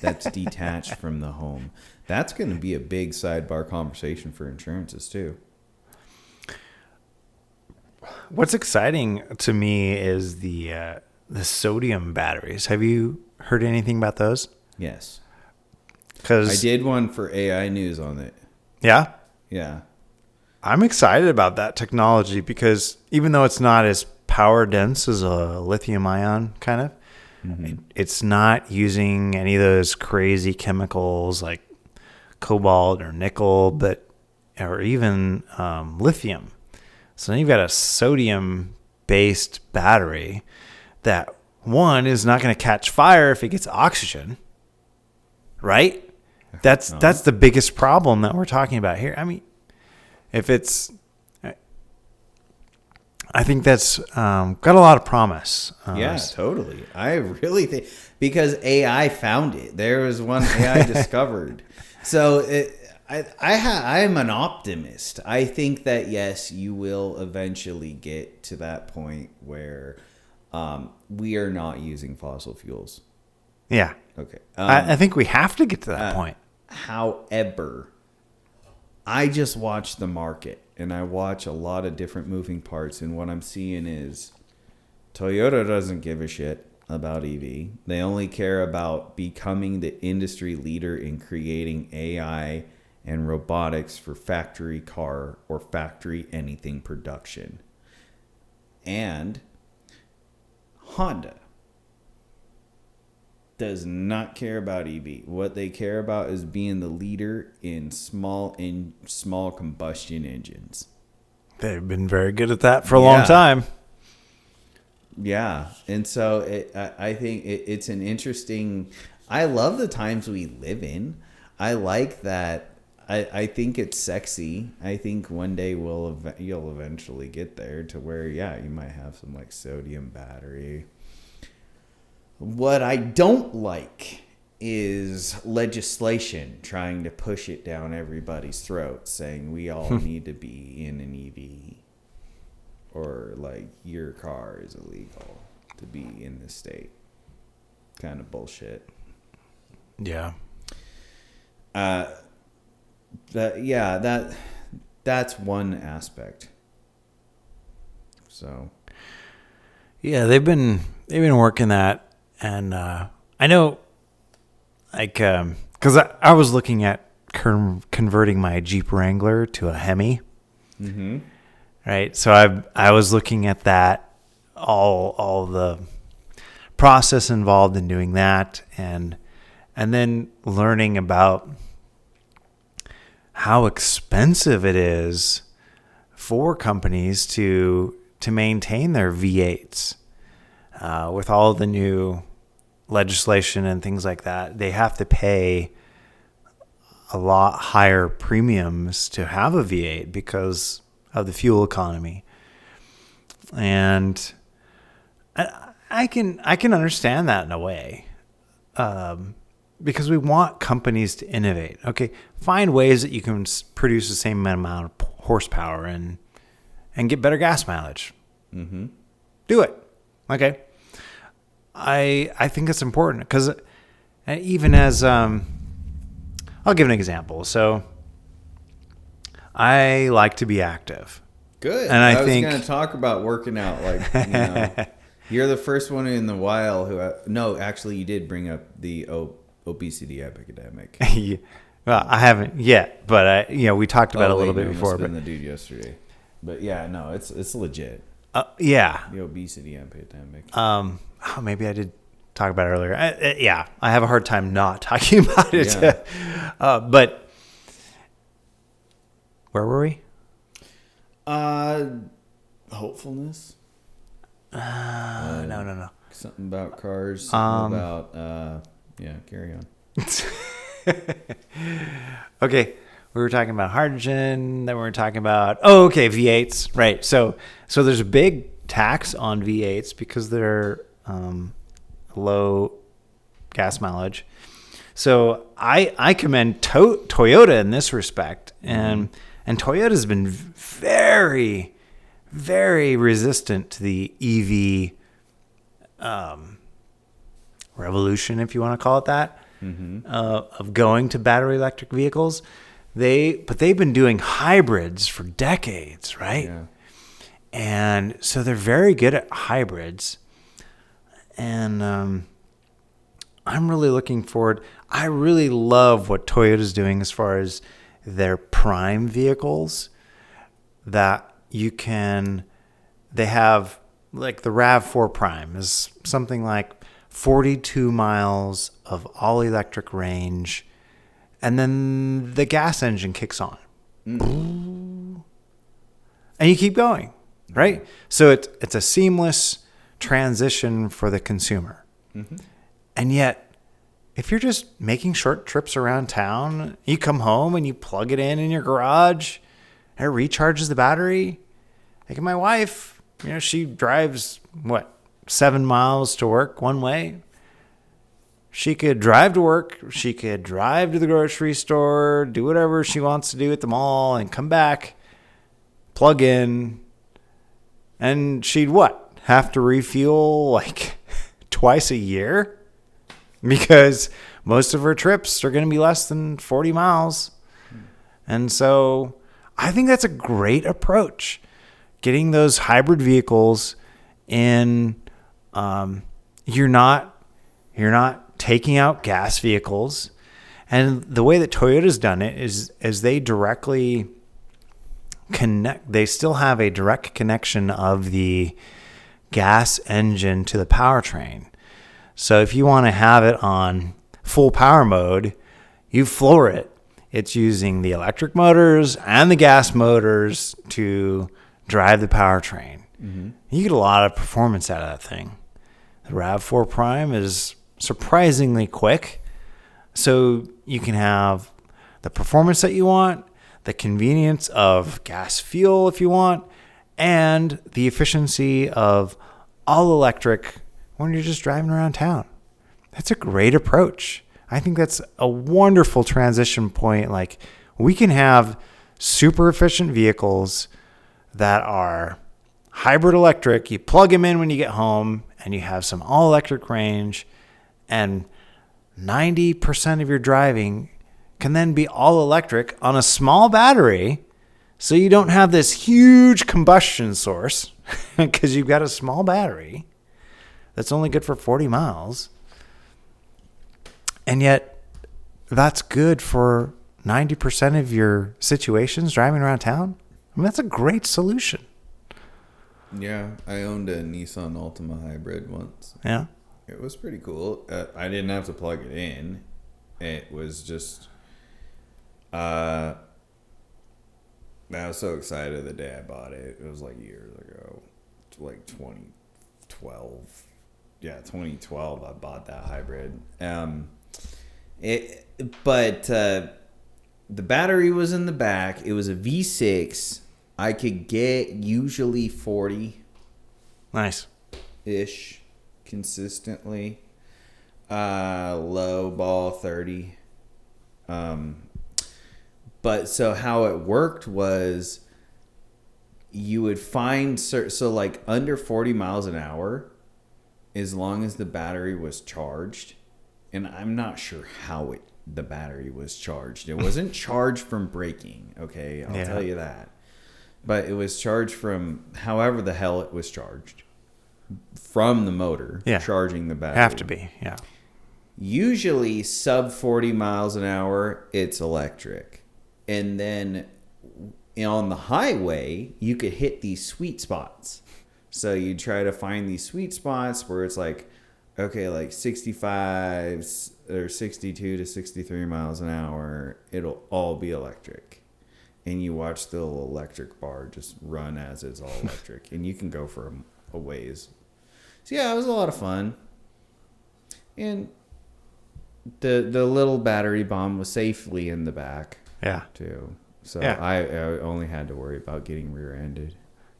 that's detached from the home. That's going to be a big sidebar conversation for insurances too. What's exciting to me is the sodium batteries. Have you heard anything about those? Yes. Because I did one for AI News on it. Yeah? Yeah. I'm excited about that technology because even though it's not as power dense as a lithium ion kind of, it's not using any of those crazy chemicals like cobalt or nickel, or even lithium. So then you've got a sodium-based battery that, one, is not going to catch fire if it gets oxygen, right? That's the biggest problem that we're talking about here. I mean, I think that's got a lot of promise. Yeah, totally. I really think because AI found it. There was one AI discovered. So I'm an optimist. I think that, yes, you will eventually get to that point where we are not using fossil fuels. Yeah. Okay. I think we have to get to that point. However, I just watch the market and I watch a lot of different moving parts. And what I'm seeing is Toyota doesn't give a shit about EV. They only care about becoming the industry leader in creating AI and robotics for factory car or factory anything production. And Honda does not care about EV. What they care about is being the leader in small combustion engines. They've been very good at that for a long time. Yeah, and so I think it's an interesting. I love the times we live in. I like that. I think it's sexy. I think one day you'll eventually get there to where you might have some like sodium battery. What I don't like is legislation trying to push it down everybody's throat, saying we all need to be in an EV, or like your car is illegal to be in this state. Kind of bullshit. Yeah. That's one aspect. So. Yeah, they've been working that. And I know, like, because I was looking at converting my Jeep Wrangler to a Hemi. Mm-hmm. Right. So I was looking at that, all the process involved in doing that, and then learning about how expensive it is for companies to maintain their V8s. With all the new legislation and things like that, they have to pay a lot higher premiums to have a V8 because of the fuel economy. And I can understand that in a way, because we want companies to innovate. Okay, find ways that you can produce the same amount of horsepower and get better gas mileage. Mm-hmm. Do it. Okay. I think it's important because And even as I'll give an example. So I like to be active. Good. And I was think going to talk about working out. You're the first one in the while who. No, actually, you did bring up the obesity epidemic. Yeah. Well, I haven't yet, but we talked about it a little bit before. But the dude yesterday. But yeah, no, it's legit. Yeah. The obesity epidemic. Maybe I did talk about it earlier. I have a hard time not talking about it. Yeah. But where were we? Hopefulness. No. Something about cars. Something about carry on. Okay, we were talking about hydrogen. Then we were talking about V8s, right? So there's a big tax on V8s because they're low gas mileage. So I commend Toyota in this respect, and Toyota's been very, very resistant to the EV revolution, if you want to call it that, of going to battery electric vehicles. But they've been doing hybrids for decades, right? Yeah. And so they're very good at hybrids. And I'm really looking forward. I really love what Toyota's doing as far as their prime vehicles that they have, like the RAV4 Prime is something like 42 miles of all electric range. And then the gas engine kicks on. And you keep going, right? So it's a seamless transition for the consumer. And yet, if you're just making short trips around town, you come home and you plug it in your garage, and it recharges the battery. Like my wife, she drives, 7 miles to work one way. She could drive to work. She could drive to the grocery store, do whatever she wants to do at the mall, and come back, plug in, and she'd have to refuel like twice a year? Because most of her trips are going to be less than 40 miles. And so I think that's a great approach. Getting those hybrid vehicles in, you're not taking out gas vehicles. And the way that Toyota's done it is they directly connect. They still have a direct connection of the gas engine to the powertrain. So if you want to have it on full power mode, you floor it. It's using the electric motors and the gas motors to drive the powertrain. You get a lot of performance out of that thing. The RAV4 Prime is surprisingly quick. So you can have the performance that you want, the convenience of gas fuel if you want, and the efficiency of all electric when you're just driving around town. That's a great approach. I think that's a wonderful transition point. Like, we can have super efficient vehicles that are hybrid electric. You plug them in when you get home and you have some all electric range, and 90% of your driving can then be all electric on a small battery. So you don't have this huge combustion source because you've got a small battery that's only good for 40 miles. And yet that's good for 90% of your situations driving around town. I mean, that's a great solution. Yeah, I owned a Nissan Altima hybrid once. Yeah. It was pretty cool. I didn't have to plug it in. It was just... I was so excited the day I bought it. It was like years ago. Like 2012. Yeah, 2012 I bought that hybrid. The battery was in the back. It was a V6. I could get usually 40. Nice-ish consistently. Low ball 30. But so how it worked was you would find, so like under 40 miles an hour, as long as the battery was charged and I'm not sure how the battery was charged. It wasn't charged from braking, okay? I'll tell you that. But it was charged from however the hell it was charged. From the motor, charging the battery. Have to be, yeah. Usually sub 40 miles an hour, it's electric. And then on the highway, you could hit these sweet spots. So you try to find these sweet spots where it's like, okay, like 65 or 62 to 63 miles an hour, it'll all be electric. And you watch the little electric bar just run as it's all electric. And you can go for a ways. So yeah, it was a lot of fun. And the little battery bomb was safely in the back. Yeah. Too. So I only had to worry about getting rear-ended.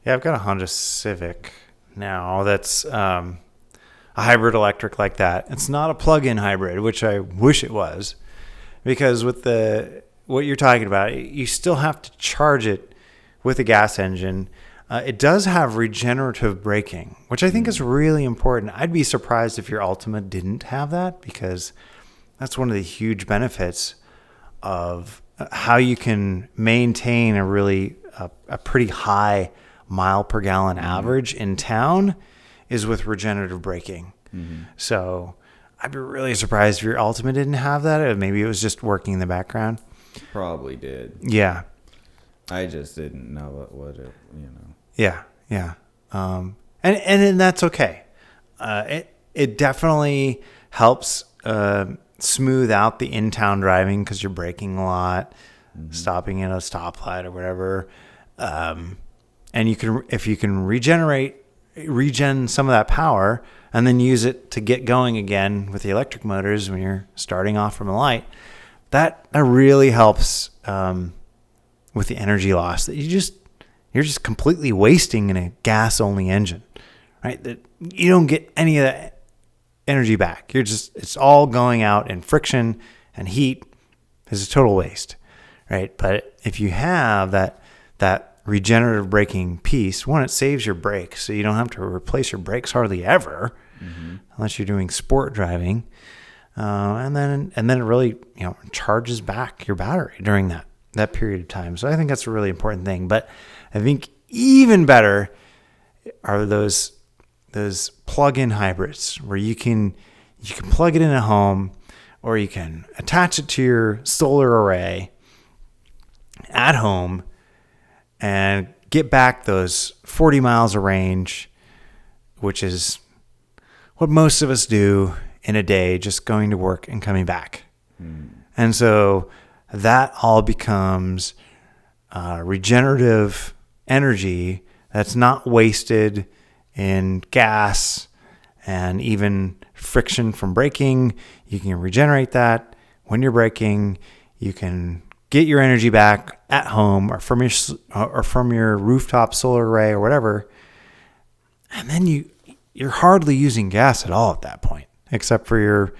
Yeah, I've got a Honda Civic now that's a hybrid electric like that. It's not a plug-in hybrid, which I wish it was. Because with what you're talking about, you still have to charge it with a gas engine. It does have regenerative braking, which I think is really important. I'd be surprised if your Altima didn't have that, because that's one of the huge benefits of how you can maintain a pretty high mile per gallon average in town is with regenerative braking. Mm-hmm. So I'd be really surprised if your Altima didn't have that, or maybe it was just working in the background. Probably did. Yeah. I just didn't know what it, Yeah, yeah. And that's okay. It definitely helps smooth out the in-town driving because you're braking a lot, stopping at a stoplight or whatever. And if you can regen some of that power and then use it to get going again with the electric motors when you're starting off from a light, that really helps with the energy loss that you're just completely wasting in a gas-only engine, right? That you don't get any of that energy back. It's all going out in friction and heat. It's a total waste, right? But if you have that regenerative braking piece, one, it saves your brakes, so you don't have to replace your brakes hardly ever, unless you're doing sport driving, and then it really charges back your battery during that period of time. So I think that's a really important thing. But I think even better are those plug-in hybrids where you can plug it in at home, or you can attach it to your solar array at home and get back those 40 miles of range, which is what most of us do in a day, just going to work and coming back. And so that all becomes regenerative energy that's not wasted in gas and even friction from braking. You can regenerate that when you're braking. You can get your energy back at home or from your rooftop solar array or whatever. And then you're hardly using gas at all at that point, except for your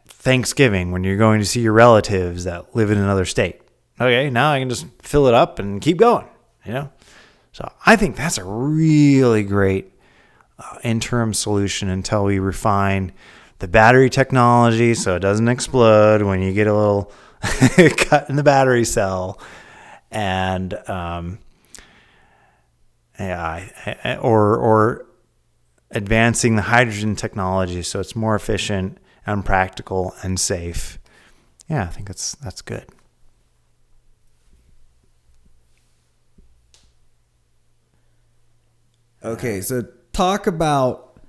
Thanksgiving when you're going to see your relatives that live in another state. Okay, now I can just fill it up and keep going, So I think that's a really great interim solution until we refine the battery technology so it doesn't explode when you get a little cut in the battery cell, and or advancing the hydrogen technology so it's more efficient and practical and safe. Yeah, I think that's good. Okay, so talk about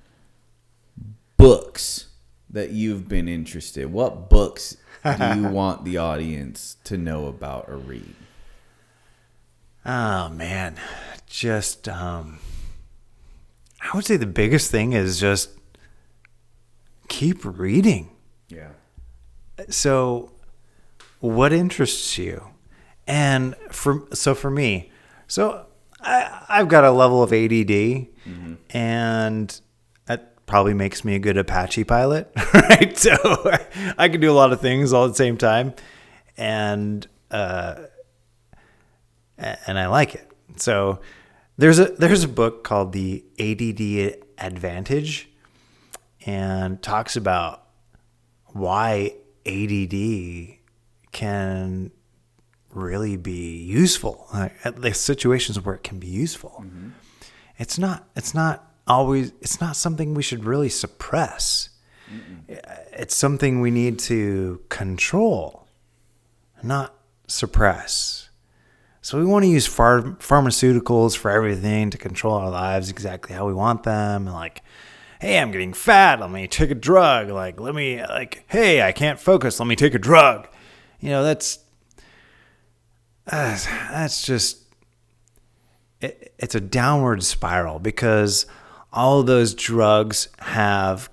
books that you've been interested. What books do you want the audience to know about or read? Oh man, just I would say the biggest thing is just keep reading. Yeah. So what interests you? And for me, I've got a level of ADD, and that probably makes me a good Apache pilot, right? So I can do a lot of things all at the same time, and I like it. So there's a book called The ADD Advantage, and talks about why ADD can really be useful, at the situations where it can be useful. Mm-hmm. It's not something we should really suppress. Mm-mm. It's something we need to control, not suppress. So we want to use pharmaceuticals for everything to control our lives exactly how we want them. Like, hey, I'm getting fat. Let me take a drug. Hey, I can't focus. Let me take a drug. That's just, it's a downward spiral, because all of those drugs have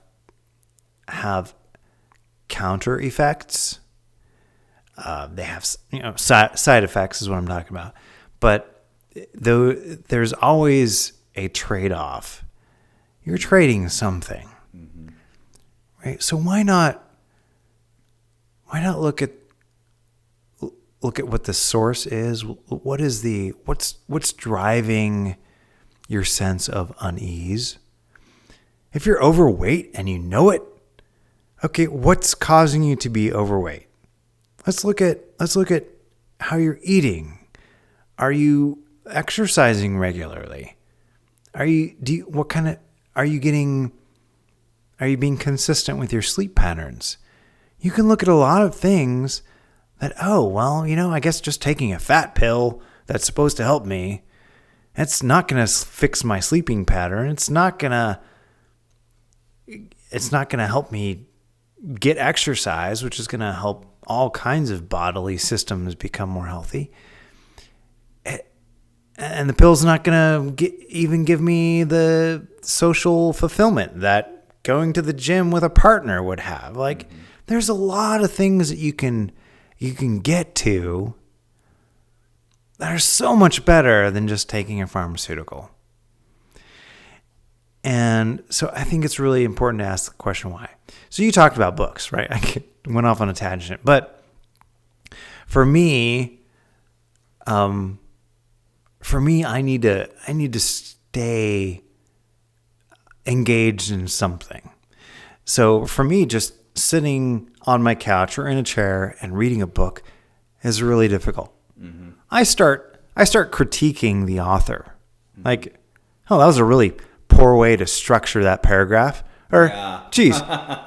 counter effects. They have, side effects is what I'm talking about. But there's always a trade-off. You're trading something, mm-hmm. right? So why not look at what the source is? What's driving your sense of unease? If you're overweight and you know it, okay, what's causing you to be overweight? Let's look at how you're eating. Are you exercising regularly? Are you being consistent with your sleep patterns? You can look at a lot of things that, I guess just taking a fat pill that's supposed to help me, it's not going to fix my sleeping pattern. It's not going to help me get exercise, which is going to help all kinds of bodily systems become more healthy. And the pill's not going to even give me the social fulfillment that going to the gym with a partner would have. Like, mm-hmm. There's a lot of things that you can get to that are so much better than just taking a pharmaceutical. And so I think it's really important to ask the question why. So you talked about books, right? I went off on a tangent, but for me, I need to stay engaged in something. So for me, just sitting on my couch or in a chair and reading a book is really difficult. Mm-hmm. I start critiquing the author. Mm-hmm. Like, that was a really poor way to structure that paragraph. Or, geez,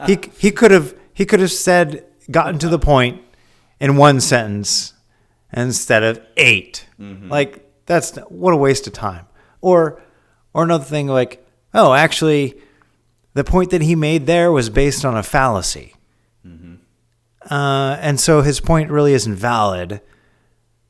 he could have gotten to the point in one sentence instead of 8. Mm-hmm. Like, what a waste of time. Or another thing, like, actually, the point that he made there was based on a fallacy. Mm-hmm. And so his point really isn't valid.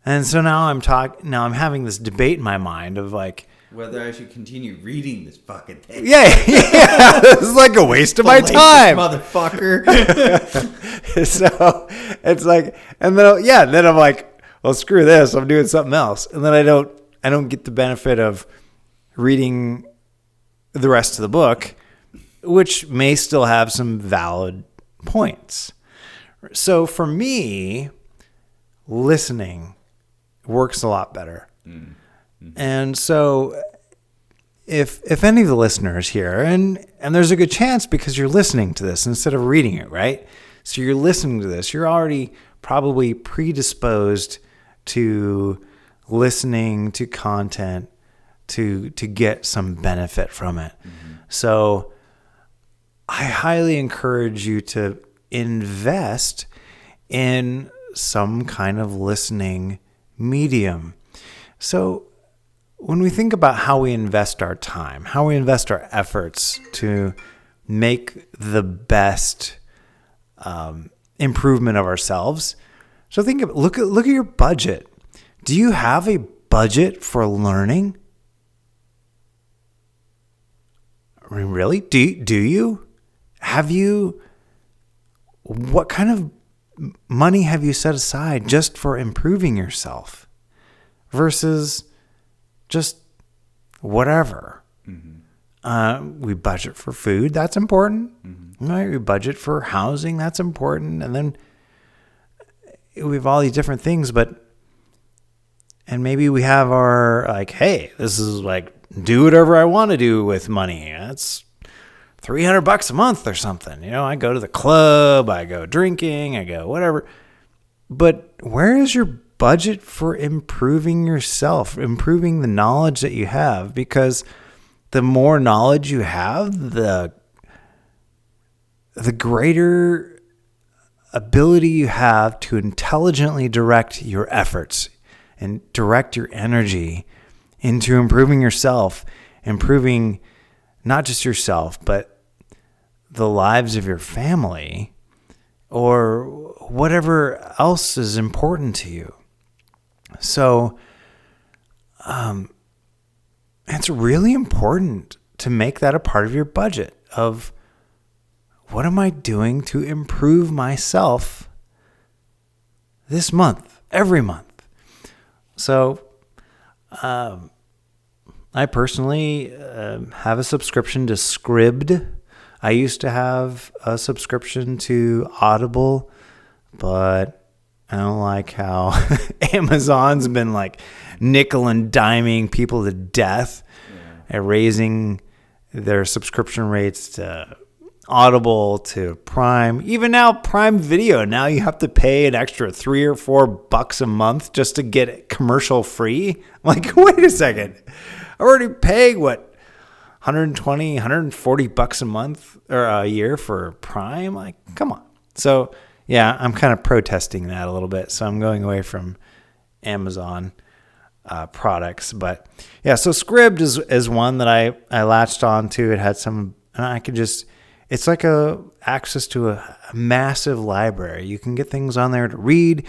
And so now I'm having this debate in my mind of like, whether I should continue reading this fucking thing. Yeah. This is like a waste of my time. Motherfucker. So it's like, and then I'm like, well, screw this. I'm doing something else. And then I don't get the benefit of reading the rest of the book, which may still have some valid points. So for me, listening works a lot better. Mm-hmm. And so if any of the listeners here, and there's a good chance because you're listening to this instead of reading it, right? So you're listening to this, you're already probably predisposed to listening to content to get some benefit from it. Mm-hmm. So I highly encourage you to invest in some kind of listening medium. So when we think about how we invest our time, how we invest our efforts to make the best improvement of ourselves, so look at your budget. Do you have a budget for learning? I mean, really? Do you? Have you? What kind of money have you set aside just for improving yourself versus just whatever? Mm-hmm. We budget for food. That's important. Mm-hmm. Right? We budget for housing. That's important. And then we have all these different things, and maybe we have our, like, hey, this is like, do whatever I want to do with money. That's $300 a month or something. You know, I go to the club, I go drinking, I go whatever. But where is your budget for improving yourself, improving the knowledge that you have? Because the more knowledge you have, the greater ability you have to intelligently direct your efforts and direct your energy into improving yourself, improving not just yourself, but the lives of your family or whatever else is important to you. So, it's really important to make that a part of your budget of what am I doing to improve myself this month, every month. So, I personally have a subscription to Scribd. I used to have a subscription to Audible, but I don't like how Amazon's been like nickel and diming people to death at raising their subscription rates to Audible, to Prime, even now Prime Video. Now you have to pay an extra $3 or $4 a month just to get it commercial free. Like, wait a second, I'm already paying what, $120, $140 a month or a year for Prime? Like, come on. So yeah, I'm kind of protesting that a little bit. So I'm going away from Amazon products. But yeah, so Scribd is one that I latched on to. It had some, I could just, it's like access to a massive library. You can get things on there to read,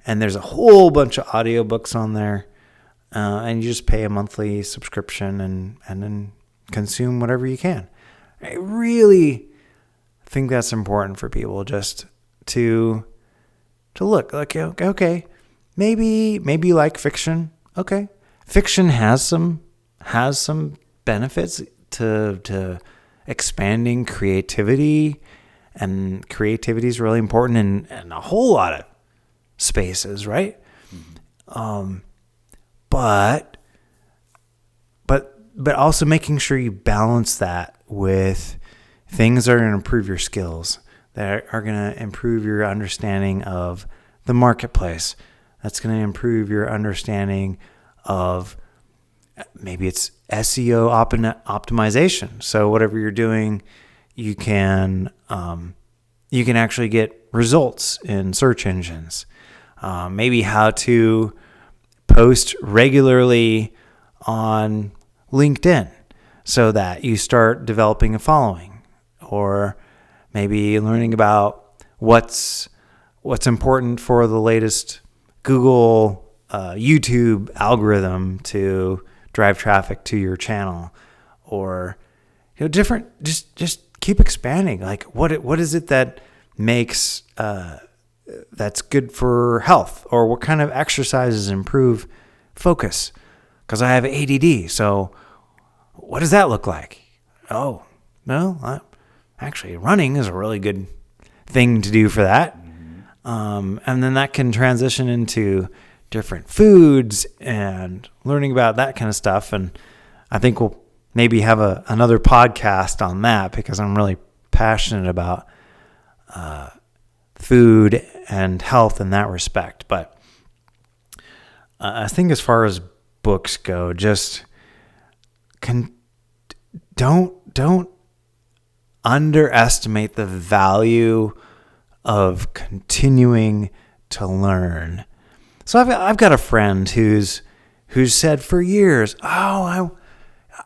and there's a whole bunch of audiobooks on there. And you just pay a monthly subscription and then consume whatever you can. I really think that's important for people, just to look like, okay, maybe you like fiction. Okay. Fiction has some benefits to expanding creativity, and creativity is really important in a whole lot of spaces, right? Mm-hmm. But also making sure you balance that with things that are going to improve your skills, that are going to improve your understanding of the marketplace. That's going to improve your understanding of, maybe it's SEO optimization. So whatever you're doing, you can actually get results in search engines. Maybe how to post regularly on LinkedIn so that you start developing a following, or maybe learning about what's important for the latest Google, YouTube algorithm to drive traffic to your channel, or different. Just keep expanding. Like what is it that makes that's good for health, or what kind of exercises improve focus? Because I have ADD, so what does that look like? Oh, well, actually, running is a really good thing to do for that. Mm-hmm. And then that can transition into different foods and learning about that kind of stuff. And I think we'll maybe have another podcast on that, because I'm really passionate about food and health in that respect. But I think as far as books go, just don't underestimate the value of continuing to learn. So I've got a friend who's said for years, I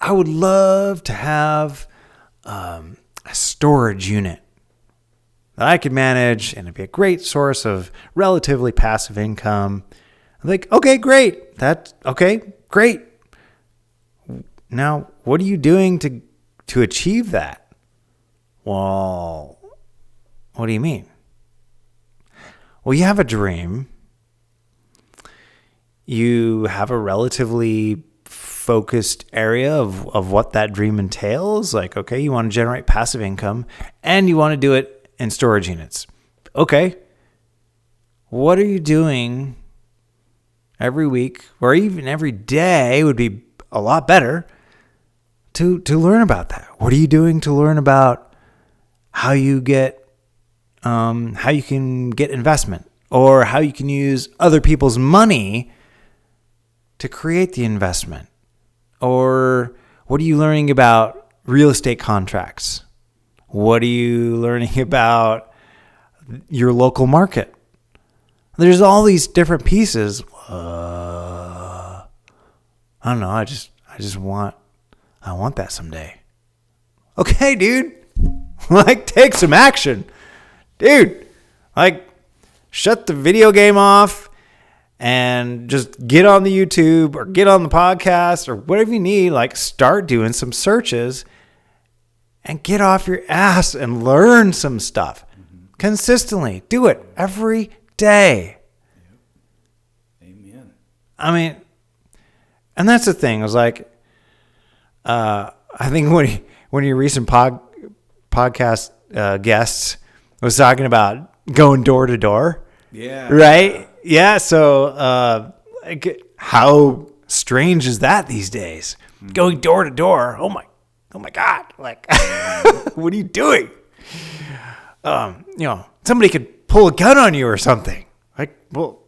would love to have a storage unit that I could manage, and it'd be a great source of relatively passive income. I'm like, okay, great. Great. Now, what are you doing to achieve that? Well, what do you mean? Well, you have a dream. You have a relatively focused area of what that dream entails. Like, okay, you want to generate passive income, and you want to do it in storage units. Okay. What are you doing every week, or even every day would be a lot better, to learn about that? What are you doing to learn about how you can get investment, or how you can use other people's money to create the investment? Or what are you learning about real estate contracts? What are you learning about your local market? There's all these different pieces. I don't know. I want that someday. Okay, dude. Like, take some action. Dude, like, shut the video game off and just get on the YouTube or get on the podcast or whatever you need. Like, start doing some searches and get off your ass and learn some stuff consistently. Do it every day. Amen. I mean, and that's the thing. I was like, I think one of your recent podcast guests was talking about going door to door. Yeah. Right? Yeah. So, how strange is that these days? Going door to door. Oh my God. Like, what are you doing? Somebody could pull a gun on you or something. Like, well,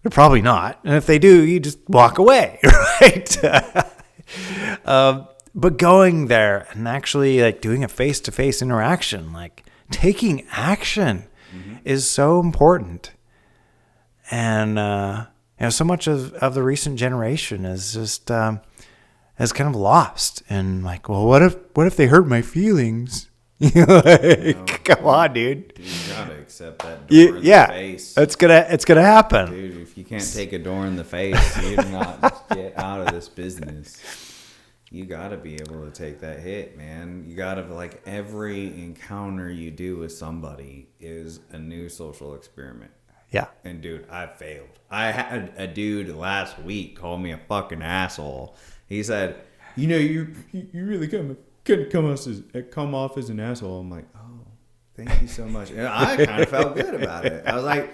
they're probably not. And if they do, you just walk away. Right? But going there and actually like doing a face-to-face interaction, like taking action is so important. And, so much of the recent generation is just, is kind of lost. And like, well, what if they hurt my feelings? Come on, dude. You gotta accept that door in the face. It's gonna happen. Dude, if you can't take a door in the face, you do not get out of this business. You gotta be able to take that hit, man. You gotta, like, every encounter you do with somebody is a new social experiment. Yeah. And dude, I failed. I had a dude last week call me a fucking asshole. He said, you really come off as an asshole. I'm like, oh, thank you so much. And I kind of felt good about it. I was like,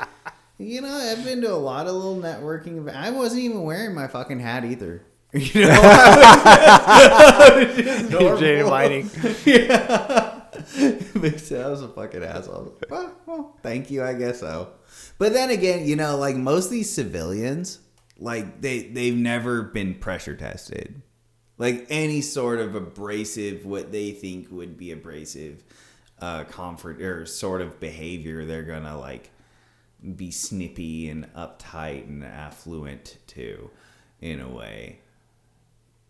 I've been to a lot of little networking events. I wasn't even wearing my fucking hat either. I was just normal. Yeah. I was a fucking asshole. Well, thank you, I guess so. But then again, like most of these civilians, like they've never been pressure tested. Like any sort of abrasive, what they think would be abrasive, comfort or sort of behavior, they're gonna like be snippy and uptight and affluent to, in a way.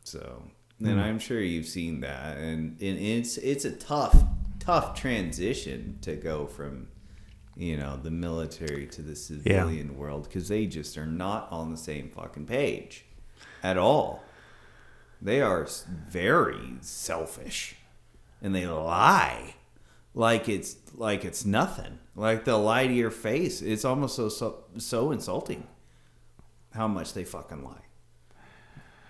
So, and I'm sure you've seen that, and it's a tough transition to go from, the military to the civilian world, because they just are not on the same fucking page at all. They are very selfish, and they lie like it's nothing. Like they'll lie to your face. It's almost so insulting how much they fucking lie.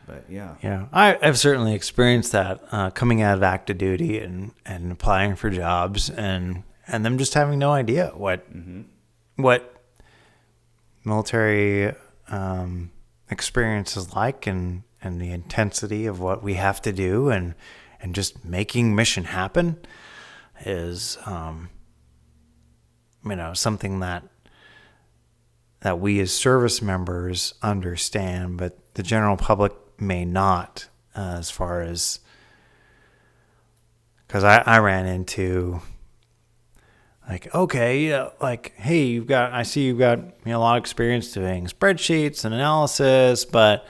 But yeah, I've certainly experienced that coming out of active duty and applying for jobs and them just having no idea what military experience is like and the intensity of what we have to do and just making mission happen is something that we as service members understand, but the general public may not, as far as, because I ran into like, okay, like, hey, I see you've got a lot of experience doing spreadsheets and analysis, but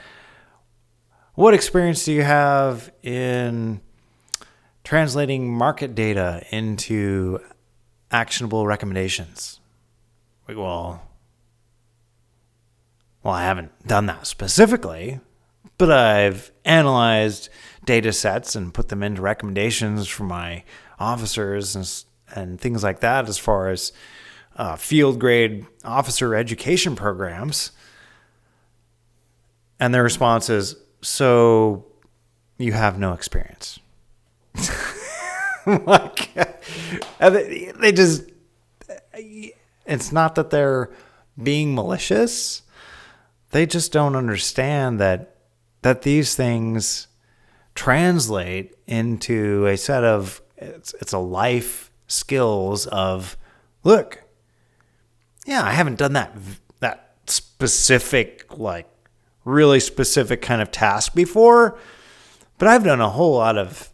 what experience do you have in translating market data into actionable recommendations? Like, well, I haven't done that specifically, but I've analyzed data sets and put them into recommendations for my officers and things like that, as far as field grade officer education programs. And their response is, so you have no experience. Like, they just, it's not that they're being malicious. They just don't understand that these things translate into a set of, it's a life skills of, look, yeah, I haven't done that specific, like really specific kind of task before, but I've done a whole lot of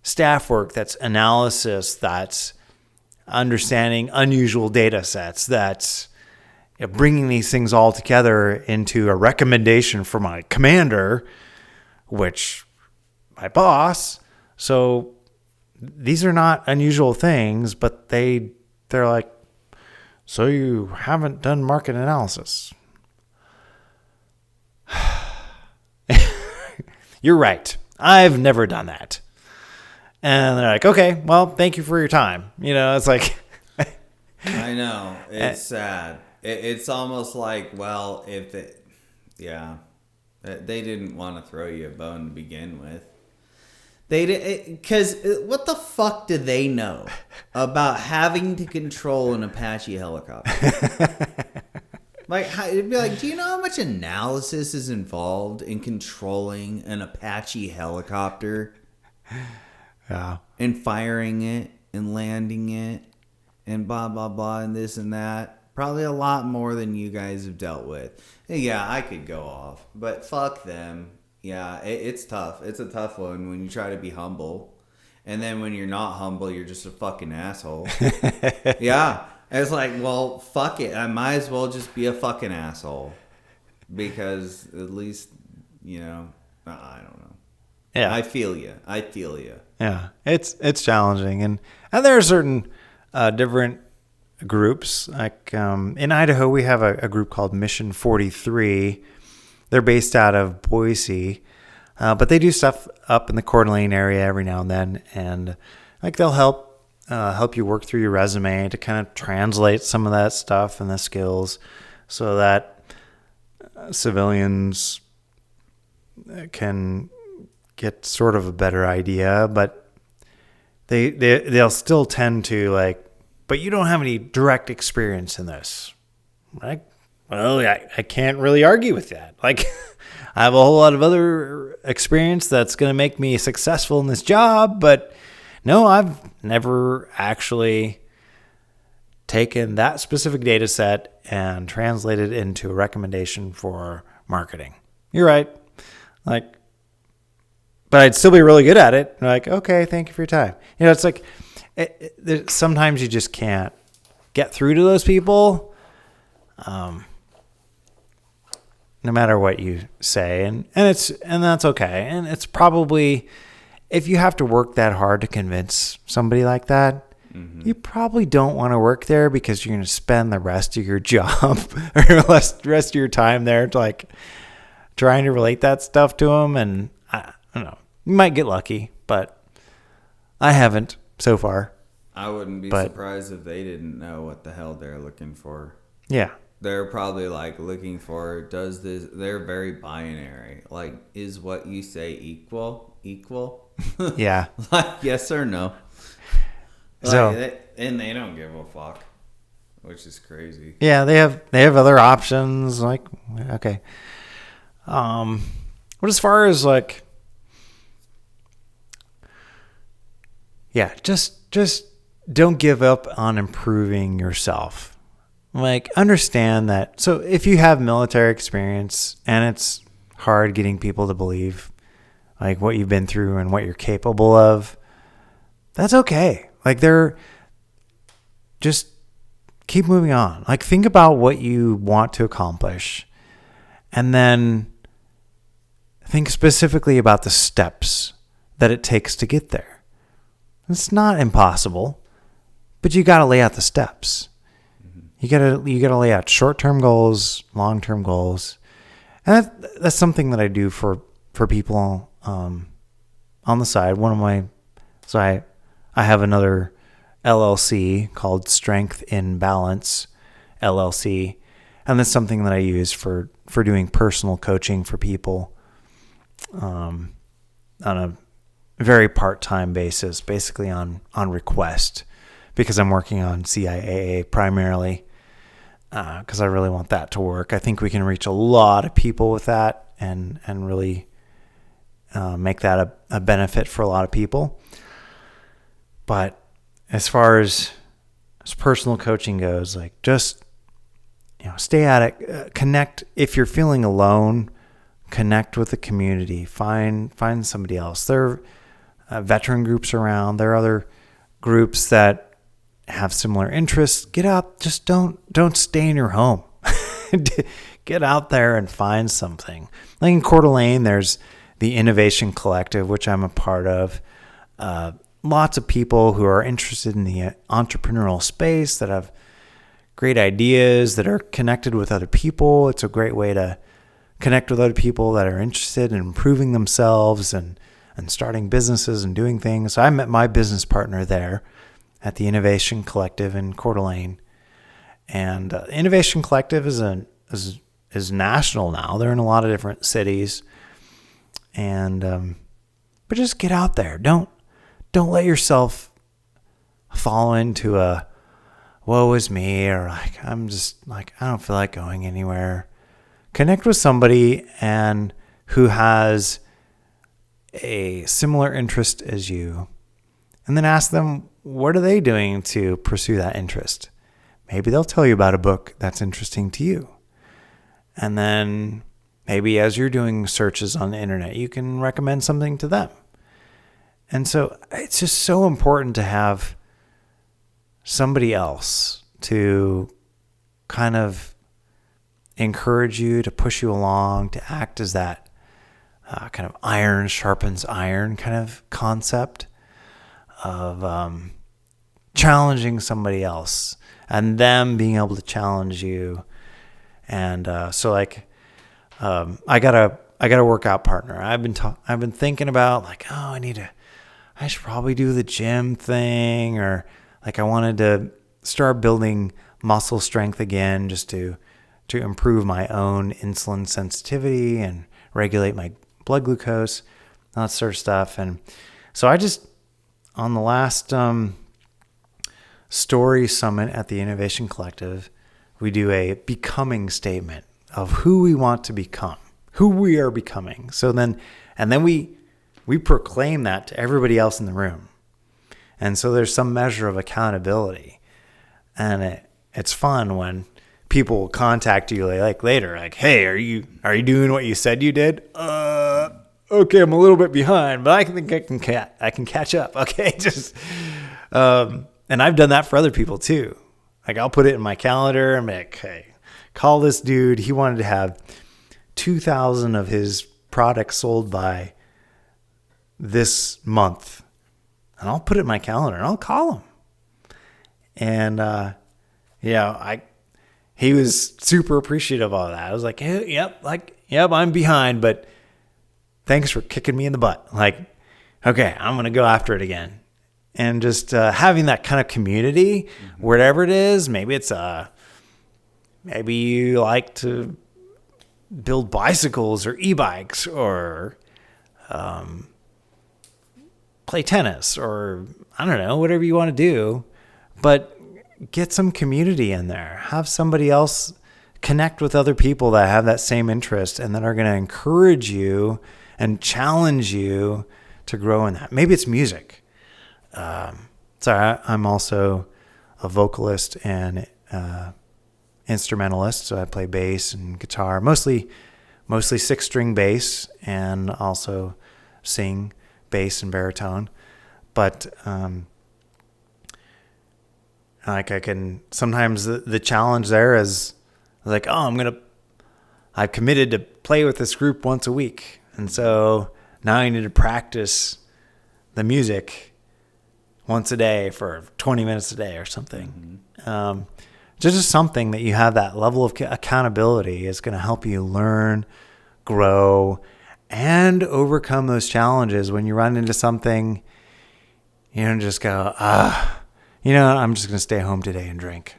staff work that's analysis, that's understanding unusual data sets, that's bringing these things all together into a recommendation for my commander, which my boss. So these are not unusual things, but they're like, so you haven't done market analysis. You're right. I've never done that. And they're like, okay, well, thank you for your time. It's like... I know. It's sad. It's almost like, well, they didn't want to throw you a bone to begin with. They did, because what the fuck do they know about having to control an Apache helicopter? It'd be like, do you know how much analysis is involved in controlling an Apache helicopter? Yeah. And firing it and landing it and blah, blah, blah, and this and that. Probably a lot more than you guys have dealt with. Yeah, I could go off, but fuck them. Yeah, it's tough. It's a tough one when you try to be humble. And then when you're not humble, you're just a fucking asshole. Yeah. It's like, well, fuck it. I might as well just be a fucking asshole. Because at least, I don't know. Yeah. I feel you. Yeah. It's challenging. And there are certain different groups. Like in Idaho, we have a group called Mission 43. They're based out of Boise, but they do stuff up in the Coeur d'Alene area every now and then, and like they'll help you work through your resume to kind of translate some of that stuff and the skills, so that civilians can get sort of a better idea. But they'll still tend to like, but you don't have any direct experience in this, right? Well, I can't really argue with that. Like, I have a whole lot of other experience that's going to make me successful in this job, but no, I've never actually taken that specific data set and translated it into a recommendation for marketing. You're right. Like, but I'd still be really good at it. Like, okay, thank you for your time. It's like, sometimes you just can't get through to those people. No matter what you say, and that's okay. And it's probably, if you have to work that hard to convince somebody like that, you probably don't want to work there, because you're going to spend the rest of your job or the rest of your time there to like trying to relate that stuff to them. And I don't know, you might get lucky, but I haven't so far. I wouldn't be surprised if they didn't know what the hell they're looking for. Yeah. They're probably like looking for, they're very binary. Like, is what you say equal? Yeah. Like, yes or no. And they don't give a fuck, which is crazy. Yeah, they have other options. Like, okay. But as far as like, yeah, just don't give up on improving yourself. Like, understand that. So if you have military experience and it's hard getting people to believe like what you've been through and what you're capable of, that's okay. Like, just keep moving on. Like, think about what you want to accomplish, and then think specifically about the steps that it takes to get there. It's not impossible, but you got to lay out the steps. You gotta lay out short-term goals, long-term goals, and that's something that I do for people on the side. I have another LLC called Strength in Balance LLC, and that's something that I use for doing personal coaching for people on a very part-time basis, basically on request, because I'm working on CIAA primarily. Because I really want that to work. I think we can reach a lot of people with that and really make that a benefit for a lot of people. But as far as personal coaching goes, like just, stay at it, connect. If you're feeling alone, connect with the community, find somebody else. There are veteran groups around. There are other groups that have similar interests. Get out. Just don't stay in your home. Get out there and find something. Like in Coeur d'Alene, there's the Innovation Collective, which I'm a part of. Lots of people who are interested in the entrepreneurial space, that have great ideas, that are connected with other people. It's a great way to connect with other people that are interested in improving themselves and starting businesses and doing things. So I met my business partner there at the Innovation Collective in Coeur d'Alene. And Innovation Collective is national now. They're in a lot of different cities. And but just get out there. Don't let yourself fall into a woe is me, or like I'm just like I don't feel like going anywhere. Connect with somebody and who has a similar interest as you, and then ask them, what are they doing to pursue that interest? Maybe they'll tell you about a book that's interesting to you. And then maybe as you're doing searches on the internet, you can recommend something to them. And so it's just so important to have somebody else to kind of encourage you, to push you along, to act as that kind of iron sharpens iron kind of concept of challenging somebody else and them being able to challenge you. And so like I got a workout partner. I've been thinking about like, I should probably do the gym thing, or like I wanted to start building muscle strength again, just to improve my own insulin sensitivity and regulate my blood glucose, that sort of stuff. And so I just, on the last story summit at the Innovation Collective, we do a becoming statement of who we want to become, who we are becoming. So then we proclaim that to everybody else in the room. And so there's some measure of accountability. And it's fun when people will contact you like later, like, hey, are you doing what you said you did? Okay, I'm a little bit behind, but I think I can catch up. Okay, just and I've done that for other people too. Like I'll put it in my calendar and be like, hey, call this dude. He wanted to have 2,000 of his products sold by this month. And I'll put it in my calendar and I'll call him. And he was super appreciative of that. I was like, hey, yep, I'm behind, but thanks for kicking me in the butt. Like, okay, I'm going to go after it again. And just having that kind of community, whatever it is, maybe it's maybe you like to build bicycles or e-bikes, or play tennis, or I don't know, whatever you want to do, but get some community in there. Have somebody else connect with other people that have that same interest and that are going to encourage you and challenge you to grow in that. Maybe it's music. I'm also a vocalist and instrumentalist, so I play bass and guitar, mostly 6-string bass, and also sing bass and baritone. But like I can sometimes the challenge there is like, I've committed to play with this group once a week, and so now I need to practice the music once a day for 20 minutes a day or something. Just something that you have that level of accountability is going to help you learn, grow, and overcome those challenges. When you run into something, you don't just go, I'm just going to stay home today and drink.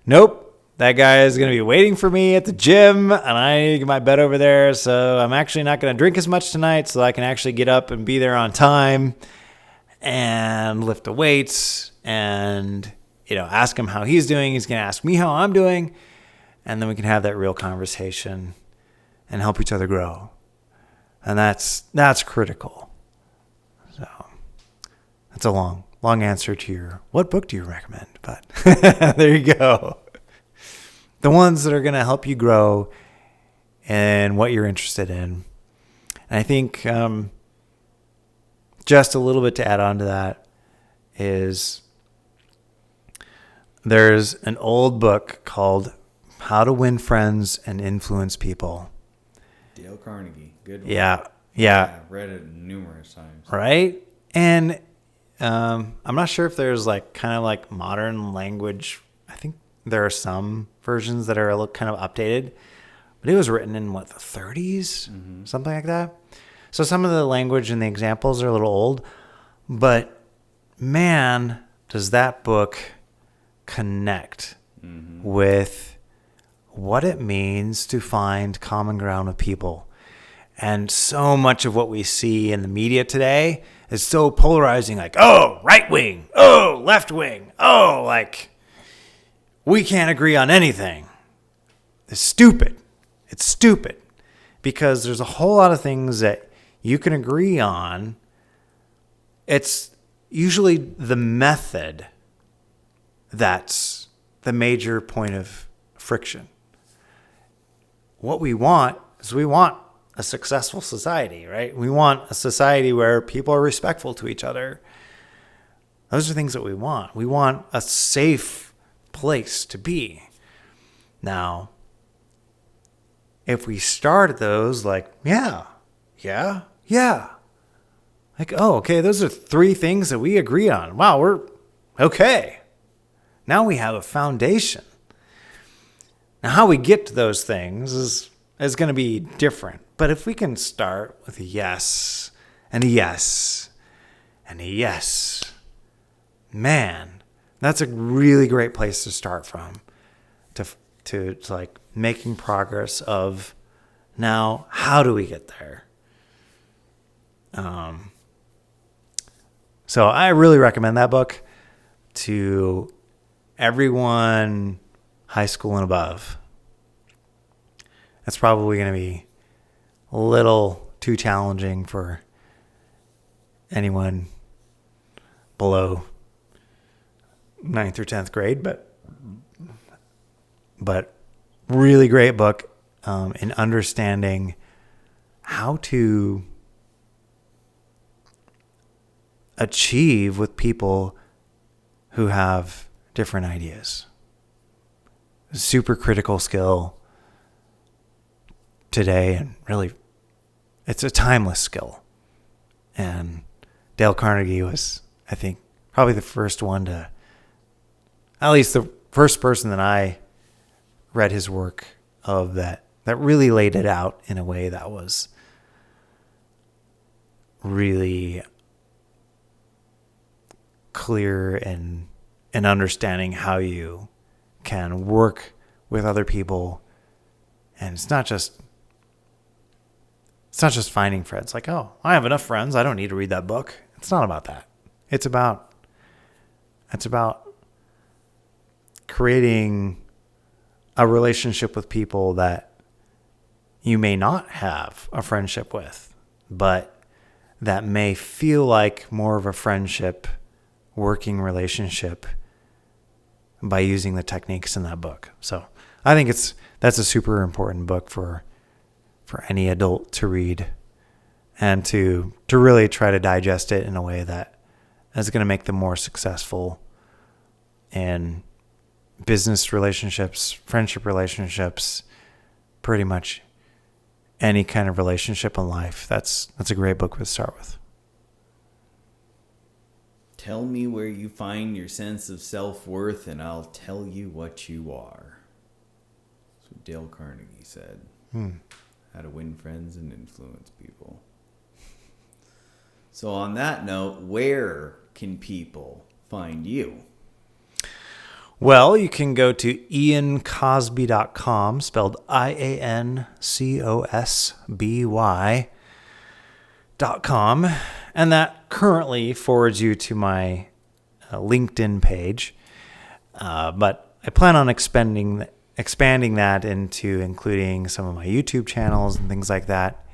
Nope. That guy is going to be waiting for me at the gym, and I need to get my bed over there. So I'm actually not going to drink as much tonight, so I can actually get up and be there on time and lift the weights and, ask him how he's doing. He's going to ask me how I'm doing. And then we can have that real conversation and help each other grow. And that's critical. So that's a long answer to your, what book do you recommend? But there you go. The ones that are going to help you grow and what you're interested in. And I think just a little bit to add on to that is there's an old book called How to Win Friends and Influence People. Dale Carnegie. Good one. Yeah. I've read it numerous times. Right? And I'm not sure if there's like kind of like modern language. I think there are some versions that are a little kind of updated, but it was written in the 30s, something like that. So some of the language and the examples are a little old, but man, does that book connect with what it means to find common ground with people. And so much of what we see in the media today is so polarizing, like, oh, right wing, oh, left wing, oh, like, we can't agree on anything. It's stupid. It's stupid because there's a whole lot of things that you can agree on. It's usually the method that's the major point of friction. What we want is we want a successful society, right? We want a society where people are respectful to each other. Those are things that we want. We want a safe place to be. Now, if we start at those like, yeah, like, oh, okay, those are 3 things that we agree on. Wow, we're okay. Now we have a foundation. Now, how we get to those things is going to be different. But if we can start with a yes and a yes and a yes, man, that's a really great place to start from to like making progress of now, how do we get there? So I really recommend that book to everyone high school and above. That's probably going to be a little too challenging for anyone below 9th or 10th grade, but really great book in understanding how to achieve with people who have different ideas. Super critical skill today, and really it's a timeless skill. And Dale Carnegie was, I think, probably the first one to, at least the first person that I read his work of that really laid it out in a way that was really clear and understanding how you can work with other people. And it's not just finding friends. Like, oh, I have enough friends, I don't need to read that book. It's not about that. It's about creating a relationship with people that you may not have a friendship with, but that may feel like more of a friendship, working relationship by using the techniques in that book. So I think that's a super important book for any adult to read and to really try to digest it in a way that is going to make them more successful in business relationships, friendship relationships, pretty much any kind of relationship in life. That's a great book to start with. Tell me where you find your sense of self-worth and I'll tell you what you are. That's what Dale Carnegie said. How to win friends and influence people. So on that note, where can people find you? Well, you can go to iancosby.com, spelled IANCOSBY.com, and that currently forwards you to my LinkedIn page. But I plan on expanding expanding that into including some of my YouTube channels and things like that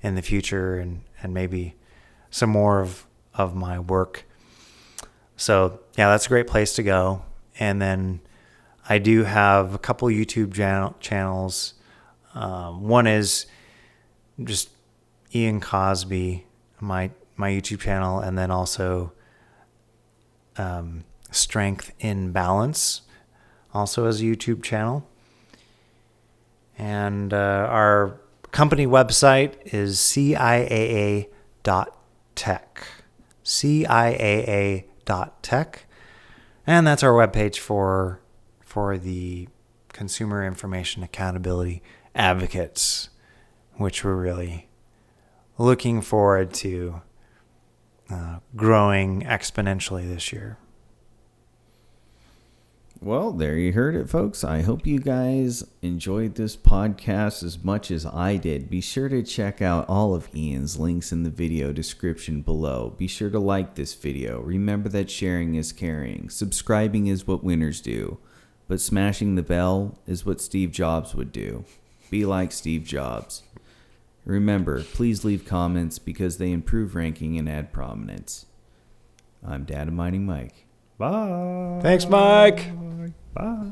in the future, and maybe some more of my work. So yeah, that's a great place to go. And then I do have a couple YouTube channels. One is just Ian Cosby, my YouTube channel, and then also Strength in Balance, also as a YouTube channel. And our company website is ciaa.tech. ciaa.tech. And that's our webpage for the Consumer Information Accountability Advocates, which we're really looking forward to growing exponentially this year. Well, there you heard it, folks. I hope you guys enjoyed this podcast as much as I did. Be sure to check out all of Ian's links in the video description below. Be sure to like this video. Remember that sharing is caring. Subscribing is what winners do. But smashing the bell is what Steve Jobs would do. Be like Steve Jobs. Remember, please leave comments because they improve ranking and add prominence. I'm Data Mining Mike. Bye. Thanks, Mike. Bye.